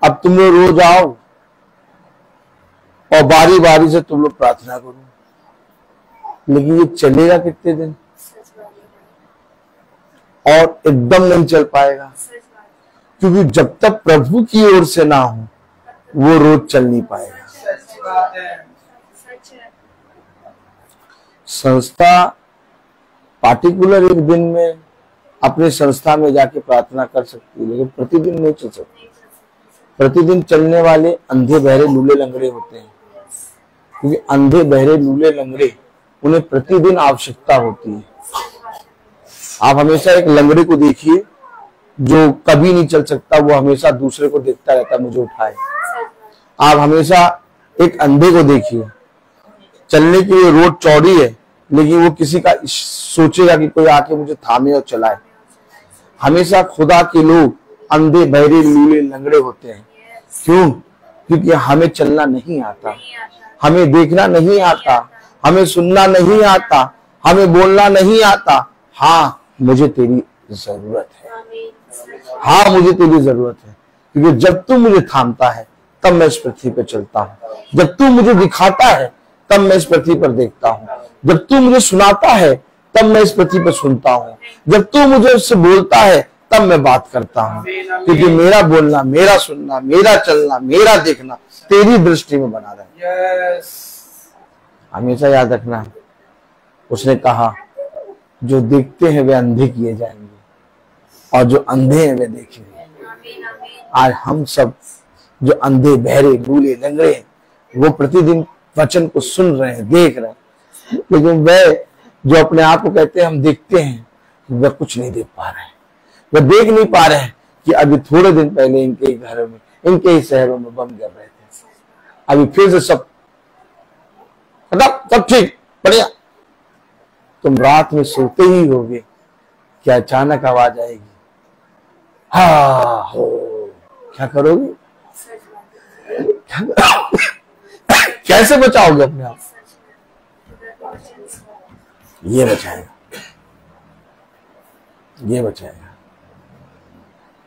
अब तुम लोग रोज आओ और बारी बारी से तुम लोग प्रार्थना करो। लेकिन ये चलेगा कितने दिन? और एकदम नहीं चल पाएगा, क्योंकि जब तक प्रभु की ओर से ना हो वो रोज चल नहीं पाएगा। संस्था पार्टिकुलर एक दिन में अपने संस्था में जाके प्रार्थना कर सकती है, लेकिन प्रतिदिन नहीं चल सकती। प्रतिदिन चलने वाले अंधे बहरे लूले लंगड़े होते हैं, क्योंकि अंधे बहरे लूले लंगड़े उन्हें प्रतिदिन आवश्यकता होती है। आप हमेशा एक लंगड़े को देखिए जो कभी नहीं चल सकता, वो हमेशा दूसरे को देखता रहता है मुझे उठाए। आप हमेशा एक अंधे को देखिए, चलने के लिए रोड चौड़ी है, लेकिन वो किसी का सोचेगा कि कोई आके मुझे थामे और चलाए। हमेशा खुदा के लोग अंधे बहरे लूले लंगड़े होते हैं। क्यों? क्योंकि हमें चलना नहीं आता, हमें देखना नहीं आता, हमें सुनना नहीं आता, हमें बोलना नहीं आता। हाँ, मुझे तेरी जरूरत है, हाँ मुझे तेरी जरूरत है, क्योंकि जब तू मुझे थामता है तब मैं इस पृथ्वी पर चलता हूँ, जब तू मुझे दिखाता है तब मैं इस पृथ्वी पर देखता हूँ, जब तू मुझे सुनाता है तब मैं इस पृथ्वी पर सुनता हूँ, जब तू मुझे उससे बोलता है तब मैं बात करता हूँ। क्योंकि मेरा बोलना, मेरा सुनना, मेरा चलना, मेरा देखना तेरी दृष्टि में बना रहे। हमेशा याद रखना, उसने कहा जो देखते हैं वे अंधे किए जाएंगे और जो अंधे हैं वे देखेंगे। आज हम सब जो अंधे बहरे लूले लंगड़े वो प्रतिदिन वचन को सुन रहे हैं, देख रहे हैं, लेकिन वे जो अपने आप को कहते हैं हम देखते हैं, वह कुछ नहीं देख पा रहे हैं। वह देख नहीं पा रहे हैं कि अभी थोड़े दिन पहले इनके घरों में, इनके ही शहरों में बम गिर रहे थे, अभी फिर से सब ठीक बढ़िया। तुम रात में सोते ही होगे कि अचानक आवाज आएगी, हाँ हो, क्या करोगे? कैसे बचाओगे अपने आप? ये बचाएगा, ये बचाएगा।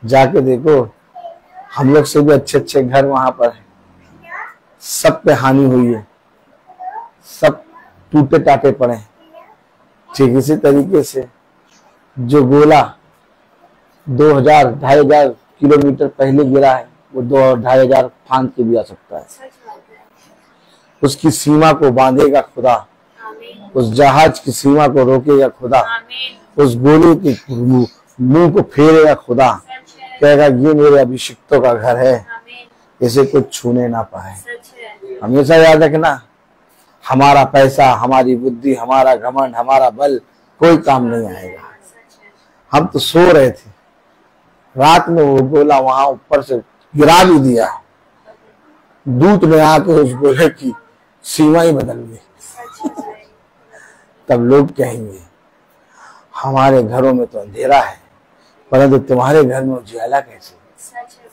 जाके देखो, हम लोग से भी अच्छे अच्छे घर वहां पर है, सब पे हानि हुई है, सब टूटे टाटे पड़े हैं। ठीक इसी तरीके से जो गोला 2000-2500 किलोमीटर पहले गिरा है, वो 2-2500 फांद के भी आ सकता है। उसकी सीमा को बांधेगा खुदा, उस जहाज की सीमा को रोकेगा खुदा, उस गोले के मुंह को फेरेगा खुदा, कहेगा ये मेरे अभिषिक्तों का घर है, इसे कुछ छूने ना पाए। हमेशा याद रखना, हमारा पैसा, हमारी बुद्धि, हमारा घमंड, हमारा बल कोई काम नहीं आएगा। हम तो सो रहे थे, रात में वो गोला वहां ऊपर से गिरा भी दिया, दूत ने आके उस गोले की सीमा ही बदल दी। तब लोग कहेंगे हमारे घरों में तो अंधेरा है, परंतु तुम्हारे घर में उजियाला कैसे?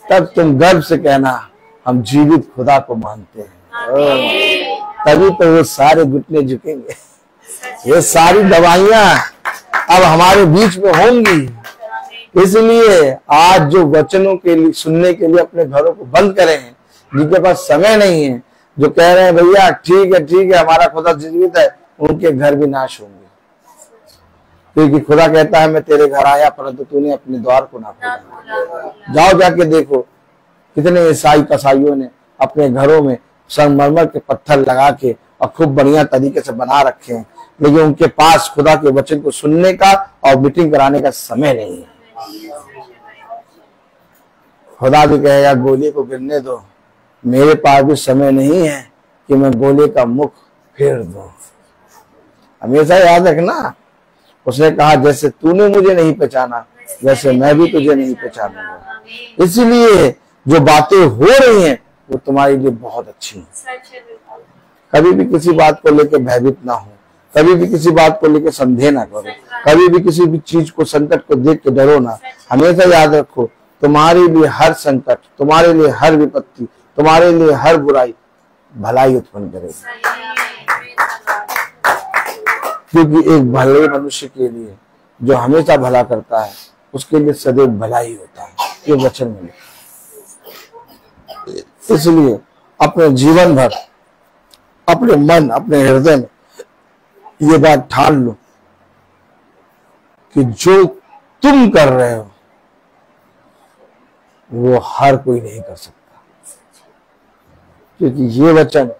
तब तुम गर्व से कहना हम जीवित खुदा को मानते हैं। तभी तो वो सारे घुटने झुकेंगे। ये सारी दवाइयां अब हमारे बीच में होंगी। इसलिए आज जो वचनों के लिए सुनने के लिए अपने घरों को बंद करे हैं, जिनके पास समय नहीं है, जो कह रहे हैं भैया ठीक है हमारा खुदा जीवित है, उनके घर भी नाश होंगे। क्योंकि खुदा कहता है मैं तेरे घर आया परंतु तूने अपने द्वार को ना खोला। जाओ जाके देखो कितने ईसाई कसाईयों ने अपने घरों में संगमरमर के पत्थर लगा के और खूब बढ़िया तरीके से बना रखे हैं, लेकिन उनके पास खुदा के वचन को सुनने का और मीटिंग कराने का समय नहीं है। खुदा भी कहेगा गोले को गिरने दो, मेरे पास भी समय नहीं है कि मैं गोले का मुख फेर दूं। हमेशा याद रखना, उसने कहा जैसे तूने मुझे नहीं पहचाना वैसे मैं भी तुझे नहीं पहचानूंगा। इसलिए जो बातें हो रही हैं वो तुम्हारे लिए बहुत अच्छी हैं। कभी भी किसी बात को लेकर भयभीत ना हो, कभी भी किसी बात को लेकर संदेह ना करो, कभी भी किसी भी चीज को, संकट को देख के डरो ना। हमेशा याद रखो तुम्हारे लिए हर संकट, तुम्हारे लिए हर विपत्ति, तुम्हारे लिए हर बुराई भलाई उत्पन्न करेगी। क्योंकि एक भले मनुष्य के लिए जो हमेशा भला करता है उसके लिए सदैव भलाई होता है, ये वचन में लिखा। इसलिए अपने जीवन भर, अपने मन, अपने हृदय में ये बात ठान लो कि जो तुम कर रहे हो वो हर कोई नहीं कर सकता, क्योंकि ये वचन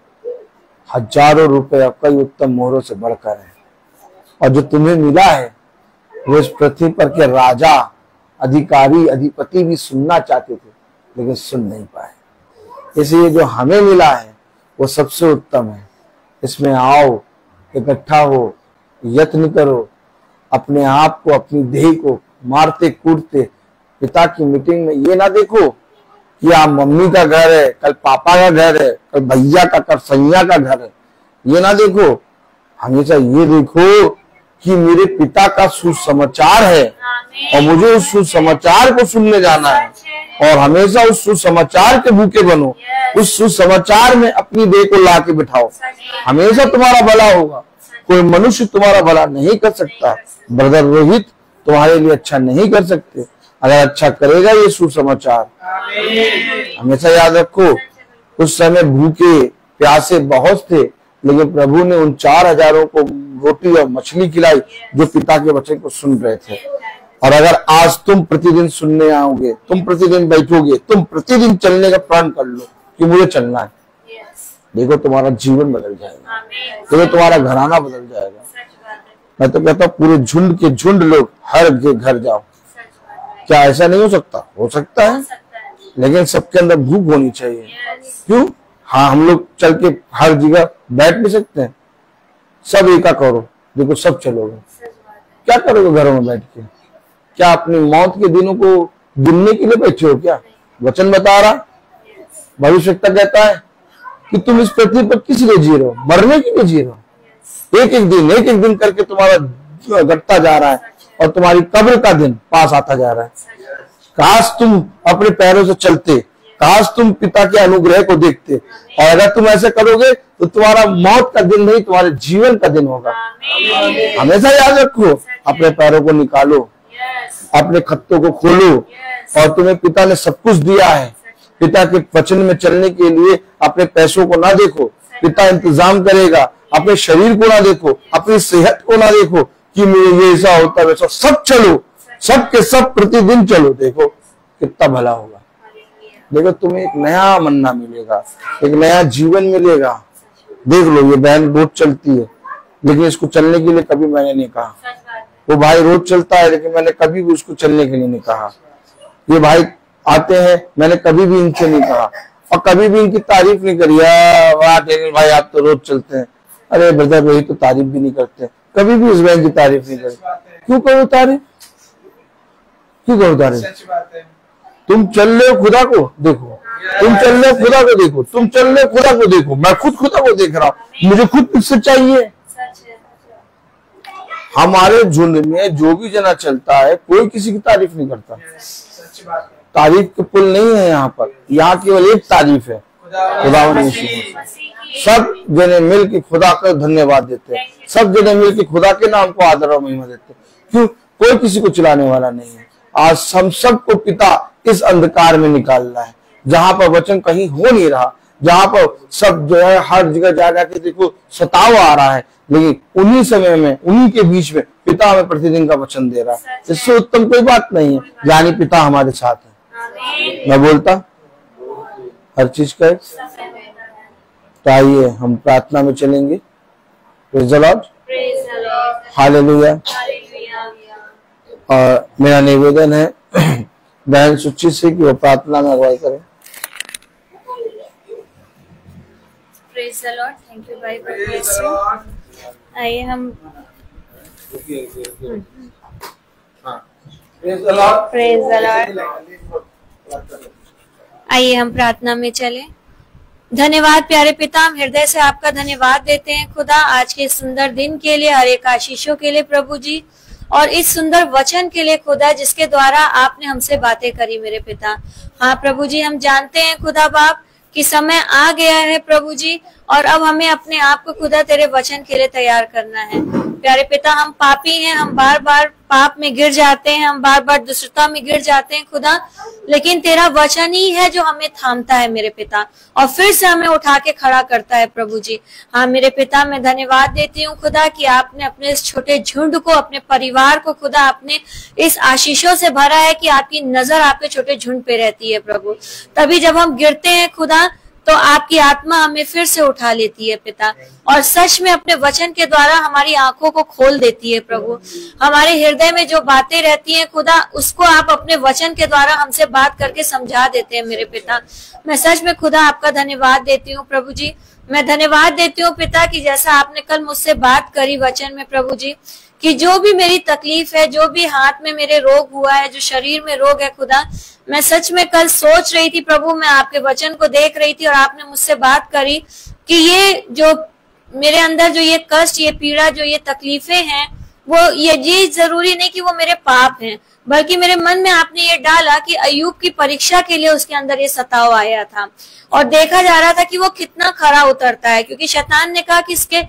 हजारों रुपए और कई उत्तम मोहरों से बढ़कर है। और जो तुम्हें मिला है वो इस पृथ्वी पर के राजा, अधिकारी, अधिपति भी सुनना चाहते थे लेकिन सुन नहीं पाए। इसलिए जो हमें मिला है वो सबसे उत्तम है। इसमें आओ, इकट्ठा हो, यत्न करो, अपने आप को, अपनी देह को मारते कूटते पिता की मीटिंग में ये ना देखो कि आप मम्मी का घर है, कल पापा का घर है, कल भैया का, कल सैया का घर है, ये ना देखो। हमेशा ये देखो कि मेरे पिता का सुसमाचार है और मुझे उस सुसमाचार को सुनने जाना है, और हमेशा उस सुसमाचार के भूखे बनो। उस सुसमाचार में अपनी देह को ला के बिठाओ, हमेशा तुम्हारा भला होगा। कोई मनुष्य तुम्हारा भला नहीं कर सकता। ब्रदर रोहित तुम्हारे लिए अच्छा नहीं कर सकते, अगर अच्छा करेगा ये सुसमाचार। हमेशा याद रखो, उस समय भूखे प्यासे बहुत थे, लेकिन प्रभु ने उन 4000 को रोटी और मछली खिलाई जो पिता के वचन को सुन रहे थे। और अगर आज तुम प्रतिदिन सुनने आओगे, तुम प्रतिदिन बैठोगे, तुम प्रतिदिन चलने का प्रण कर लो कि मुझे चलना है, देखो तुम्हारा जीवन बदल जाएगा, देखो तुम्हारा घराना बदल जाएगा। मैं तो कहता हूँ पूरे झुंड के झुंड लोग हर घर जाओ। क्या ऐसा नहीं हो सकता? हो सकता है, लेकिन सबके अंदर भूख होनी चाहिए। क्यों? हाँ, हम लोग चल के हर जगह बैठ भी सकते हैं। सब एका करो, देखो सब चलोगे, क्या करोगे घरों में बैठ के? क्या अपनी मौत के दिनों को गिनने के लिए बैठे हो क्या? वचन बता रहा, भविष्यवक्ता कहता है कि तुम इस पृथ्वी पर किस लिए जी रहे हो? मरने के लिए जी रहे हो। एक एक दिन करके तुम्हारा घटता जा रहा है और तुम्हारी कब्र का दिन पास आता जा रहा है। काश तुम अपने पैरों से चलते, काश तुम पिता के अनुग्रह को देखते, और अगर तुम ऐसे करोगे तो तुम्हारा मौत का दिन नहीं, तुम्हारे जीवन का दिन होगा। हमेशा याद रखो, अपने पैरों को निकालो, अपने खत्तों को खोलो, और तुम्हें पिता ने सब कुछ दिया है। पिता के वचन में चलने के लिए अपने पैसों को ना देखो, पिता इंतजाम करेगा। अपने शरीर को ना देखो, अपनी सेहत को ना देखो कि मेरे ये ऐसा होता वैसा, सब चलो, सब के सब प्रतिदिन चलो, देखो कितना भला होगा। देखो तुम्हें एक नया मन्ना मिलेगा, एक नया जीवन मिलेगा। देख लो, ये बहन रोज चलती है, लेकिन इसको चलने के लिए कभी मैंने नहीं कहा। वो भाई रोज चलता है, लेकिन मैंने कभी भी उसको चलने के लिए नहीं कहा। ये भाई आते हैं, मैंने कभी भी इनसे नहीं कहा, और कभी भी इनकी तारीफ नहीं करी। वाह भाई आप तो रोज चलते हैं। अरे ब्रदर रोहित तो तारीफ भी नहीं करते, कभी भी इस बहन की तारीफ नहीं करी। क्यों करो तारीफ? क्यों करो तारीफ? तुम चल रहे हो खुदा को देखो, तुम चल रहे हो खुदा को देखो, तुम चल रहे हो खुदा को देखो। मैं खुद खुदा को देख रहा हूँ, मुझे खुद किससे चाहिए? हमारे झुंड में जो भी जना चलता है, कोई किसी की तारीफ नहीं करता। तारीफ के पुल नहीं है यहाँ पर, यहाँ केवल एक तारीफ है, खुदावंद यीशु। सब जने मिल के खुदा का धन्यवाद देते हैं, सब जने मिल के खुदा के नाम को आदर और महिमा देते हैं। क्यों? कोई किसी को चिल्लाने वाला नहीं है। आज हम सबको पिता इस अंधकार में निकाल रहा है, जहां पर वचन कहीं हो नहीं रहा, जहां पर सब जो है हर जगह जा के देखो सताव आ रहा है, लेकिन उन्हीं समय में, उन्हीं के बीच में पिता हमें प्रतिदिन का वचन दे रहा है। इससे उत्तम कोई बात नहीं है, यानी पिता हमारे साथ है। मैं बोलता हर चीज का। तो आइए हम प्रार्थना में चलेंगे। Praise the Lord, hallelujah. और मेरा निवेदन है बहन सुचित से कि वो प्रार्थना में अगुवाई करें। Praise the Lord, thank you भाई, गॉड ब्लेस यू। आइए हम प्रेज़ द लॉर्ड, आइए हम प्रार्थना में चलें। धन्यवाद प्यारे पिता, हम हृदय से आपका धन्यवाद देते हैं खुदा, आज के सुंदर दिन के लिए, हर एक आशीषों के लिए प्रभु जी, और इस सुंदर वचन के लिए खुदा, जिसके द्वारा आपने हमसे बातें करी मेरे पिता। हाँ प्रभु जी, हम जानते हैं खुदा बाप कि समय आ गया है प्रभु जी, और अब हमें अपने आप को खुदा तेरे वचन के लिए तैयार करना है। प्यारे पिता, हम पापी हैं, हम बार बार पाप में गिर जाते हैं, हम बार बार दुष्टता में गिर जाते हैं खुदा, लेकिन तेरा वचन ही है जो हमें थामता है मेरे पिता, और फिर से हमें उठा के खड़ा करता है प्रभु जी। हाँ मेरे पिता, मैं धन्यवाद देती हूँ खुदा कि आपने अपने इस छोटे झुंड को, अपने परिवार को खुदा आपने इस आशीषों से भरा है कि आपकी नजर आपके छोटे झुंड पे रहती है प्रभु। तभी जब हम गिरते हैं खुदा तो आपकी आत्मा हमें फिर से उठा लेती है पिता, और सच में अपने वचन के द्वारा हमारी आंखों को खोल देती है प्रभु। हमारे हृदय में जो बातें रहती हैं खुदा, उसको आप अपने वचन के द्वारा हमसे बात करके समझा देते हैं मेरे पिता। मैं सच में खुदा आपका धन्यवाद देती हूँ प्रभु जी। मैं धन्यवाद देती हूँ पिता कि जैसा आपने कल मुझसे बात करी वचन में प्रभु जी, कि जो भी मेरी तकलीफ है, जो भी हाथ में मेरे रोग हुआ है, जो शरीर में रोग है खुदा, मैं सच में कल सोच रही थी प्रभु, मैं आपके वचन को देख रही थी और आपने मुझसे बात करी कि ये जो मेरे अंदर जो ये कष्ट, ये पीड़ा, जो ये तकलीफें हैं, वो ये जरूरी नहीं कि वो मेरे पाप हैं, बल्कि मेरे मन में आपने ये डाला कि अय्यूब की परीक्षा के लिए उसके अंदर ये सताव आया था, और देखा जा रहा था कि वो कितना खरा उतरता है, क्योंकि शैतान ने कहा कि इसके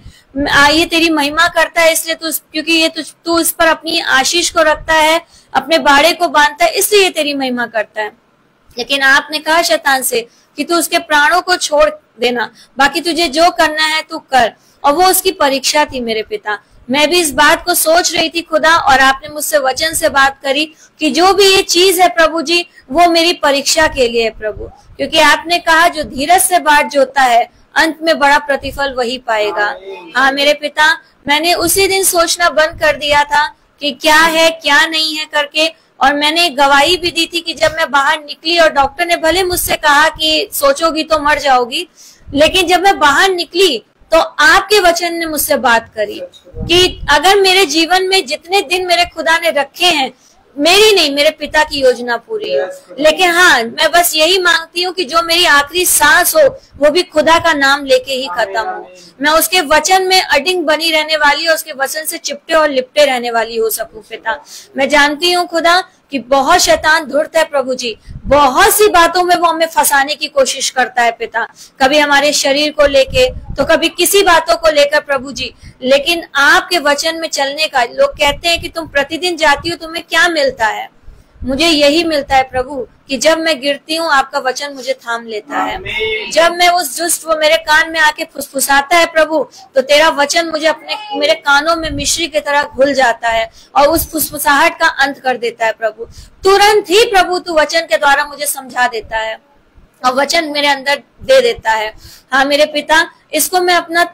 ये तेरी महिमा करता है, इसलिए क्योंकि तू इस पर अपनी आशीष को रखता है, अपने बाड़े को बांधता है, इसलिए ये तेरी महिमा करता है। लेकिन आपने कहा शैतान से कि तू उसके प्राणों को छोड़ देना, बाकी तुझे जो करना है तू कर, और वो उसकी परीक्षा थी मेरे पिता। मैं भी इस बात को सोच रही थी खुदा, और आपने मुझसे वचन से बात करी कि जो भी ये चीज है प्रभु जी, वो मेरी परीक्षा के लिए है प्रभु, क्योंकि आपने कहा जो धीरज से बाट जोता है अंत में बड़ा प्रतिफल वही पाएगा। हाँ मेरे पिता, मैंने उसी दिन सोचना बंद कर दिया था कि क्या है क्या नहीं है करके, और मैंने गवाही भी दी थी कि जब मैं बाहर निकली, और डॉक्टर ने भले मुझसे कहा कि सोचोगी तो मर जाओगी, लेकिन जब मैं बाहर निकली तो आपके वचन ने मुझसे बात करी कि अगर मेरे जीवन में जितने दिन मेरे खुदा ने रखे हैं, मेरी नहीं, मेरे पिता की योजना पूरी हो। लेकिन हाँ, मैं बस यही मांगती हूँ कि जो मेरी आखिरी सांस हो वो भी खुदा का नाम लेके ही खत्म हो। मैं उसके वचन में अडिंग बनी रहने वाली, उसके वचन से चिपटे और लिपटे रहने वाली हो सकूं पिता। मैं जानती हूँ खुदा कि बहुत शैतान धूर्त है प्रभु जी, बहुत सी बातों में वो हमें फंसाने की कोशिश करता है पिता, कभी हमारे शरीर को लेके तो कभी किसी बातों को लेकर प्रभु जी। लेकिन आपके वचन में चलने का, लोग कहते हैं कि तुम प्रतिदिन जाती हो, तुम्हें क्या मिलता है? मुझे यही मिलता है प्रभु कि जब मैं गिरती हूँ आपका वचन मुझे थाम लेता है। जब मैं उस दुष्ट वो मेरे कान में आके फुसफुसाता है प्रभु, तो तेरा वचन मुझे मेरे कानों में मिश्री की तरह घुल जाता है और उस फुसफुसाहट का अंत कर देता है प्रभु। तुरंत ही प्रभु तू वचन के द्वारा मुझे समझा देता है और वचन मेरे अंदर दे देता है। हाँ मेरे पिता, इसको मैं अपना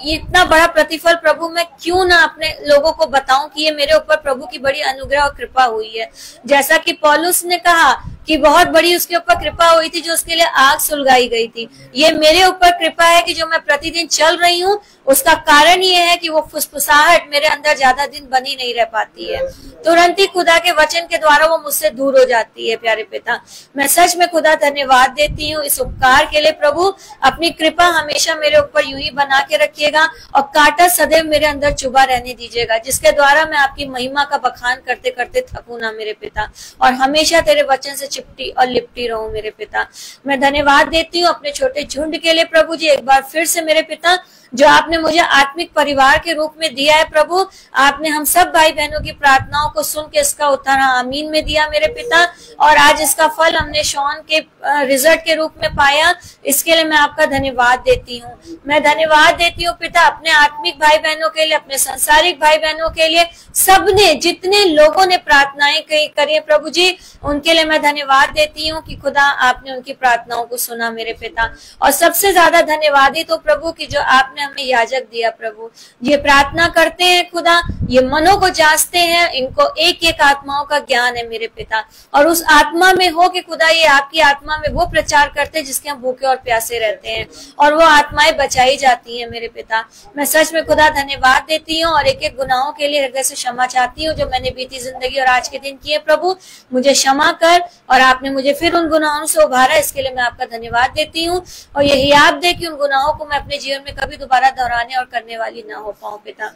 इतना बड़ा प्रतिफल प्रभु मैं क्यों ना अपने लोगों को बताऊं कि ये मेरे ऊपर प्रभु की बड़ी अनुग्रह और कृपा हुई है। जैसा कि पौलुस ने कहा कि बहुत बड़ी उसके ऊपर कृपा हुई थी जो उसके लिए आग सुलगाई गई थी, ये मेरे ऊपर कृपा है कि जो मैं प्रतिदिन चल रही हूँ उसका कारण ये है कि वो फुसफुसाहट मेरे अंदर ज्यादा दिन बनी नहीं रह पाती है, तुरंत ही खुदा के वचन के द्वारा वो मुझसे दूर हो जाती है। प्यारे पिता, मैं सच में खुदा धन्यवाद देती हूँ इस उपकार के लिए प्रभु। अपनी कृपा हमेशा मेरे ऊपर यूं ही बना के रखिएगा और कांटा सदैव मेरे अंदर चुभा रहने दीजिएगा, जिसके द्वारा मैं आपकी महिमा का बखान करते करते थकूं ना मेरे पिता, और हमेशा तेरे वचन से चिपटी और लिपटी रहूं मेरे पिता। मैं धन्यवाद देती हूँ अपने छोटे झुंड के लिए प्रभु जी, एक बार फिर से मेरे पिता, जो आपने मुझे आत्मिक परिवार के रूप में दिया है प्रभु। आपने हम सब भाई बहनों की प्रार्थनाओं को सुन के इसका उत्तर आमीन में दिया मेरे पिता, और आज इसका फल हमने शॉन के रिजल्ट के रूप में पाया। इसके लिए मैं आपका धन्यवाद देती हूँ। मैं धन्यवाद देती हूँ पिता अपने आत्मिक भाई बहनों के लिए, अपने सांसारिक भाई बहनों के लिए, सबने जितने लोगों ने प्रार्थनाएं करी प्रभु जी, उनके लिए मैं धन्यवाद देती हूँ कि खुदा आपने उनकी प्रार्थनाओं को सुना मेरे पिता। और सबसे ज्यादा धन्यवादी तो प्रभु की जो आपने हमें याजक दिया प्रभु, ये प्रार्थना करते हैं खुदा, ये मनों को जांचते हैं, इनको एक एक आत्माओं का ज्ञान है मेरे पिता, और उस आत्मा में हो कि खुदा ये आपकी आत्मा में वो प्रचार करते हैं जिसके हम भूखे और प्यासे रहते हैं, और वो आत्माएं बचाई जाती हैं मेरे पिता। मैं सच में खुदा धन्यवाद देती हूँ और एक एक गुनाहों के लिए हृदय से क्षमा चाहती हूँ जो मैंने बीती जिंदगी और आज के दिन किए प्रभु, मुझे क्षमा कर, और आपने मुझे फिर उन गुनाहों से उभारा, इसके लिए मैं आपका धन्यवाद देती हूँ। और यही आप दे कि उन गुनाहों को मैं अपने जीवन में कभी दोबारा दोहराने और करने वाली ना हो पाऊं पिता।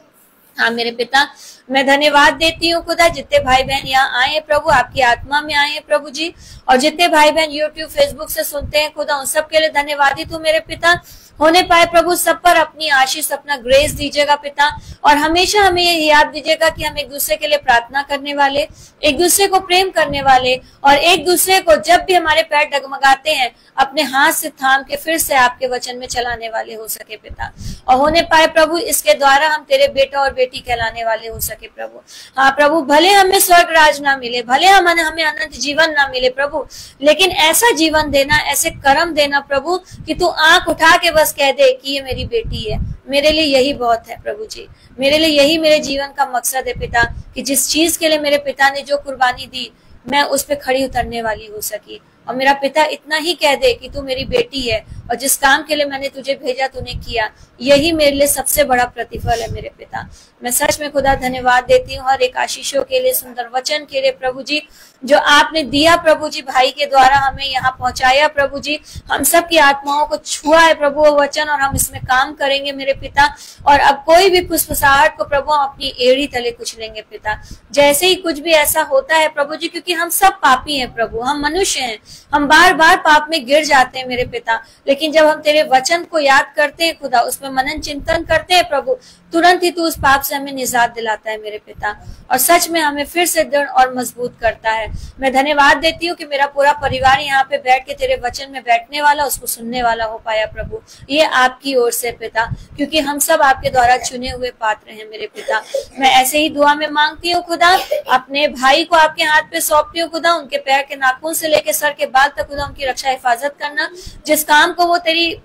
हाँ मेरे पिता, मैं धन्यवाद देती हूँ खुदा, जितने भाई बहन यहाँ आए हैं प्रभु, आपकी आत्मा में आए हैं प्रभु जी, और जितने भाई बहन यूट्यूब फेसबुक से सुनते हैं खुदा, उन सब के लिए धन्यवादी तू मेरे पिता। होने पाए प्रभु सब पर अपनी आशीष, अपना ग्रेस दीजिएगा पिता। और हमेशा हमें ये याद दीजिएगा कि हम एक दूसरे के लिए प्रार्थना करने वाले, एक दूसरे को प्रेम करने वाले, और एक दूसरे को जब भी हमारे पैर डगमगाते हैं अपने हाथ से थाम के फिर से आपके वचन में चलाने वाले हो सके पिता। और होने पाए प्रभु इसके द्वारा हम तेरे बेटा और बेटी कहलाने वाले हो सके प्रभु। हाँ प्रभु, भले हमें स्वर्ग राज ना मिले, भले हमें अनंत जीवन ना मिले प्रभु, लेकिन ऐसा जीवन देना, ऐसे कर्म देना प्रभु कि तू आंख उठा के बस कह दे कि ये मेरी बेटी है। मेरे लिए यही बहुत है प्रभु जी, मेरे लिए यही मेरे जीवन का मकसद है पिता, कि जिस चीज के लिए मेरे पिता ने जो कुर्बानी दी मैं उस पे खड़ी उतरने वाली हो सकी। और मेरा पिता इतना ही कह दे कि तू मेरी बेटी है और जिस काम के लिए मैंने तुझे भेजा तूने किया, यही मेरे लिए सबसे बड़ा प्रतिफल है मेरे पिता। मैं सच में खुदा धन्यवाद देती हूँ हर एक आशीषों के लिए, सुंदर वचन के लिए प्रभु जी, जो आपने दिया प्रभु जी, भाई के द्वारा हमें यहाँ पहुंचाया प्रभु जी। हम सब की आत्माओं को छुआ है प्रभु वो वचन, और हम इसमें काम करेंगे मेरे पिता। और अब कोई भी फुसफुसाहट को प्रभु हम अपनी एड़ी तले कुछ लेंगे पिता। जैसे ही कुछ भी ऐसा होता है प्रभु जी, क्योंकि हम सब पापी हैं प्रभु, हम मनुष्य हैं, हम बार बार पाप में गिर जाते हैं मेरे पिता, लेकिन जब हम तेरे वचन को याद करते हैं खुदा, उसमें मनन चिंतन करते हैं प्रभु, तुरंत ही तू उस पाप से हमें निजात दिलाता है मेरे पिता, और सच में हमें फिर से दृढ़ और मजबूत करता है। मैं धन्यवाद देती हूँ कि मेरा पूरा परिवार यहाँ पे बैठ के तेरे वचन में बैठने वाला, उसको सुनने वाला हो पाया प्रभु। ये आपकी ओर से पिता, क्योंकि हम सब आपके द्वारा चुने हुए पात्र हैं मेरे पिता। मैं ऐसे ही दुआ में मांगती हूँ खुदा, अपने भाई को आपके हाथ पे सौंपती हूँ खुदा, उनके पैर के नाखून से लेके सर के बाल तक खुदा उनकी रक्षा हिफाजत करना। जिस काम को वो तेरी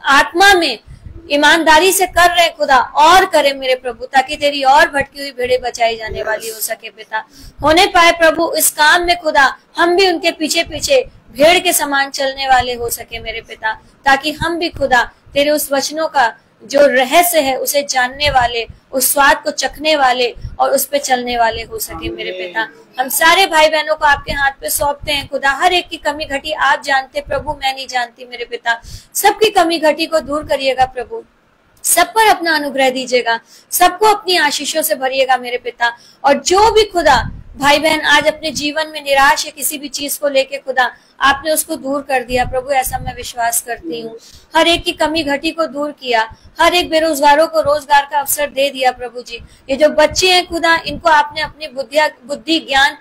आत्मा में ईमानदारी से कर रहे खुदा, और करे मेरे प्रभु, ताकि तेरी और भटकी हुई भेड़ें बचाई जाने वाली हो सके पिता। होने पाए प्रभु इस काम में खुदा हम भी उनके पीछे पीछे भेड़ के समान चलने वाले हो सके मेरे पिता, ताकि हम भी खुदा तेरे उस वचनों का जो रहस्य है उसे जानने वाले, उस स्वाद को चखने वाले और उस पे चलने वाले हो सके मेरे पिता। हम सारे भाई बहनों को आपके हाथ पे सौंपते हैं खुदा। हर एक की कमी घटी आप जानते प्रभु, मैं नहीं जानती मेरे पिता। सबकी कमी घटी को दूर करिएगा प्रभु, सब पर अपना अनुग्रह दीजिएगा, सबको अपनी आशीषों से भरिएगा मेरे पिता। और जो भी खुदा भाई बहन आज अपने जीवन में निराश है किसी भी चीज को लेके खुदा, आपने उसको दूर कर दिया प्रभु, ऐसा मैं विश्वास करती हूँ। हर एक की कमी घटी को दूर किया, हर एक बेरोजगारों को रोजगार का अवसर दे दिया प्रभु जी। ये जो बच्चे हैं खुदा, इनको आपने अपनी बुद्धि ज्ञान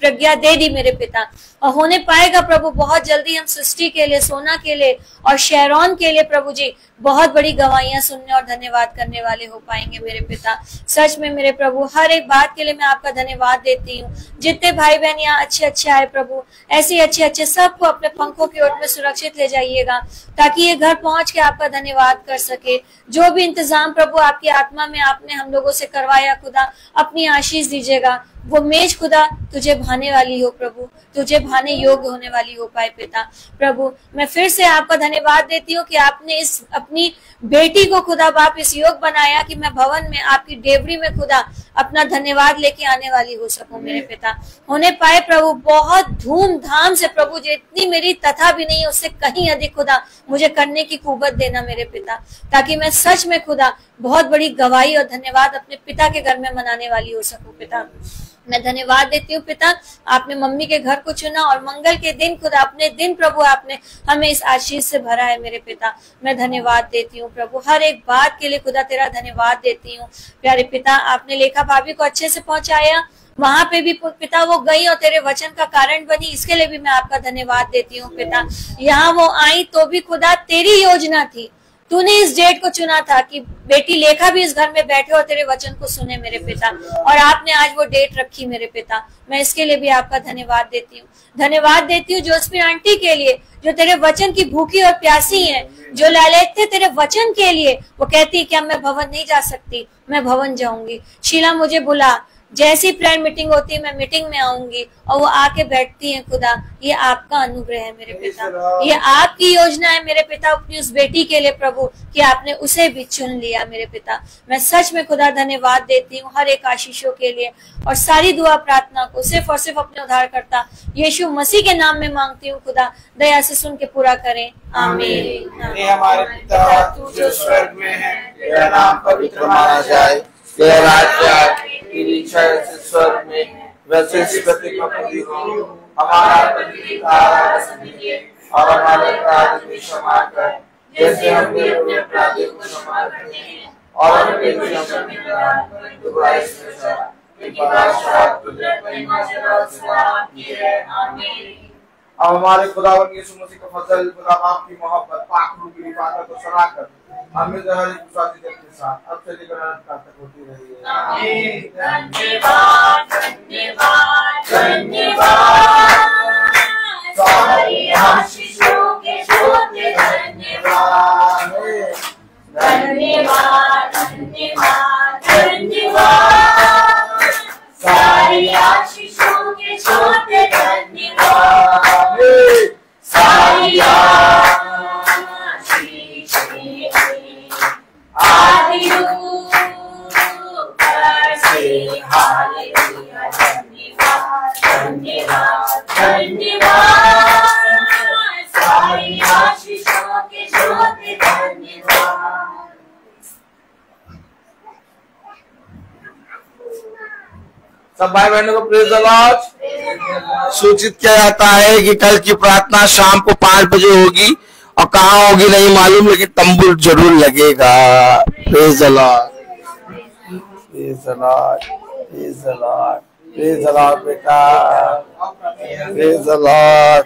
प्रज्ञा दे दी मेरे पिता। और होने पाएगा प्रभु बहुत जल्दी हम सृष्टि के लिए, सोना के लिए और शेरौन के लिए प्रभु जी बहुत बड़ी गवाहियां सुनने और धन्यवाद करने वाले हो पाएंगे मेरे पिता। सच में मेरे प्रभु हर एक बात के लिए मैं आपका धन्यवाद देती हूँ। जितने भाई बहन यहाँ अच्छे आए प्रभु, ऐसे अच्छे सबको अपने पंखों की ओर में सुरक्षित ले जाइएगा, ताकि ये घर पहुंच के आपका धन्यवाद कर सके। जो भी इंतजाम प्रभु आपकी आत्मा में आपने हम लोगों से करवाया खुदा, अपनी आशीष दीजिएगा। वो मेज खुदा तुझे भाने वाली हो प्रभु, तुझे भाने योग्य होने वाली हो पाए पिता। प्रभु मैं फिर से आपका धन्यवाद देती हूँ कि आपने इस अपनी बेटी को खुदा बाप इस योग बनाया कि मैं भवन में आपकी डेवरी में खुदा अपना धन्यवाद लेके आने वाली हो सकूं मेरे पिता। होने पाए प्रभु बहुत धूमधाम से प्रभु, जितनी मेरी तथा भी नहीं उससे कहीं अधिक खुदा मुझे करने की कुवत देना मेरे पिता, ताकि मैं सच में खुदा बहुत बड़ी गवाही और धन्यवाद अपने पिता के घर में मनाने वाली हो सकूं पिता। मैं धन्यवाद देती हूँ पिता, आपने मम्मी के घर को चुना और मंगल के दिन खुदा अपने दिन प्रभु आपने हमें इस आशीष से भरा है मेरे पिता। मैं धन्यवाद देती हूँ प्रभु, हर एक बात के लिए खुदा तेरा धन्यवाद देती हूँ प्यारे पिता। आपने लेखा भाभी को अच्छे से पहुंचाया, वहां पे भी पिता वो गई और तेरे वचन का कारण बनी, इसके लिए भी मैं आपका धन्यवाद देती हूँ पिता। यहाँ वो आई तो भी खुदा तेरी योजना थी, तूने इस डेट को चुना था कि बेटी लेखा भी इस घर में बैठे और तेरे वचन को सुने मेरे पिता, और आपने आज वो डेट रखी मेरे पिता। मैं इसके लिए भी आपका धन्यवाद देती हूँ। धन्यवाद देती हूँ जोसफिन आंटी के लिए, जो तेरे वचन की भूखी और प्यासी है, जो लालच थे तेरे वचन के लिए। वो कहती है कि अब मैं भवन नहीं जा सकती, मैं भवन जाऊंगी। शीला मुझे बुला, जैसी प्रेयर मीटिंग होती है मैं मीटिंग में आऊंगी, और वो आके बैठती है खुदा। ये आपका अनुग्रह है मेरे पिता, ये आपकी योजना है मेरे पिता अपनी उस बेटी के लिए प्रभु, कि आपने उसे भी चुन लिया मेरे पिता। मैं सच में खुदा धन्यवाद देती हूँ हर एक आशीषों के लिए, और सारी दुआ प्रार्थना को सिर्फ और सिर्फ अपने उद्धारकर्ता यीशु मसीह के नाम में मांगती हूँ खुदा, दया से सुन के पूरा करें, आमीन। हमारे पिता तू जो स्वर्ग में है, तेरा नाम पवित्र माना जाए, तेरा राज्य आए, तेरी इच्छा जैसे स्वर्ग में वैसे इस पृथ्वी पर पूरी हो। हमारा प्रतिदिन का आहार हमें दे, और हमारे अपराध भी क्षमा कर, जैसे हमने अपने करते हैं और हमें दुष्टों से बचा, परंतु बुराई से बचा, क्योंकि बादशाह, कुदरत, महिमा, जलाल सदा आपकी है। आमीन। अब हमारे खुदावन यीशु मसीह का फजल, खुदा बाप की मोहब्बत, पाक रूह की इबादत को सराहकर हमें जहरी गुस्साती के साथ अब से लेकर अनंत काल तक होती रही है। आमीन। धन्यवाद, धन्यवाद, धन्यवाद, सारी आशीषों के स्रोत धन्यवाद, धन्यवाद, धन्यवाद, धन्यवाद, सारी आशीषों के स्रोत धन्यवाद, सारी हालेलुया, धन्यवाद, धन्यवाद, धन्यवाद, सारी आशीषों के स्रोत धन्यवाद। सब भाई बहनों को प्रेज द लॉर्ड। सूचित किया जाता है कि कल की प्रार्थना शाम को 5 बजे होगी और कहाँ होगी नहीं मालूम, लेकिन तंबू जरूर लगेगा। Praise the Lord, praise the Lord, praise the Lord, praise the Lord बेटा, प्रेज द लॉर्ड।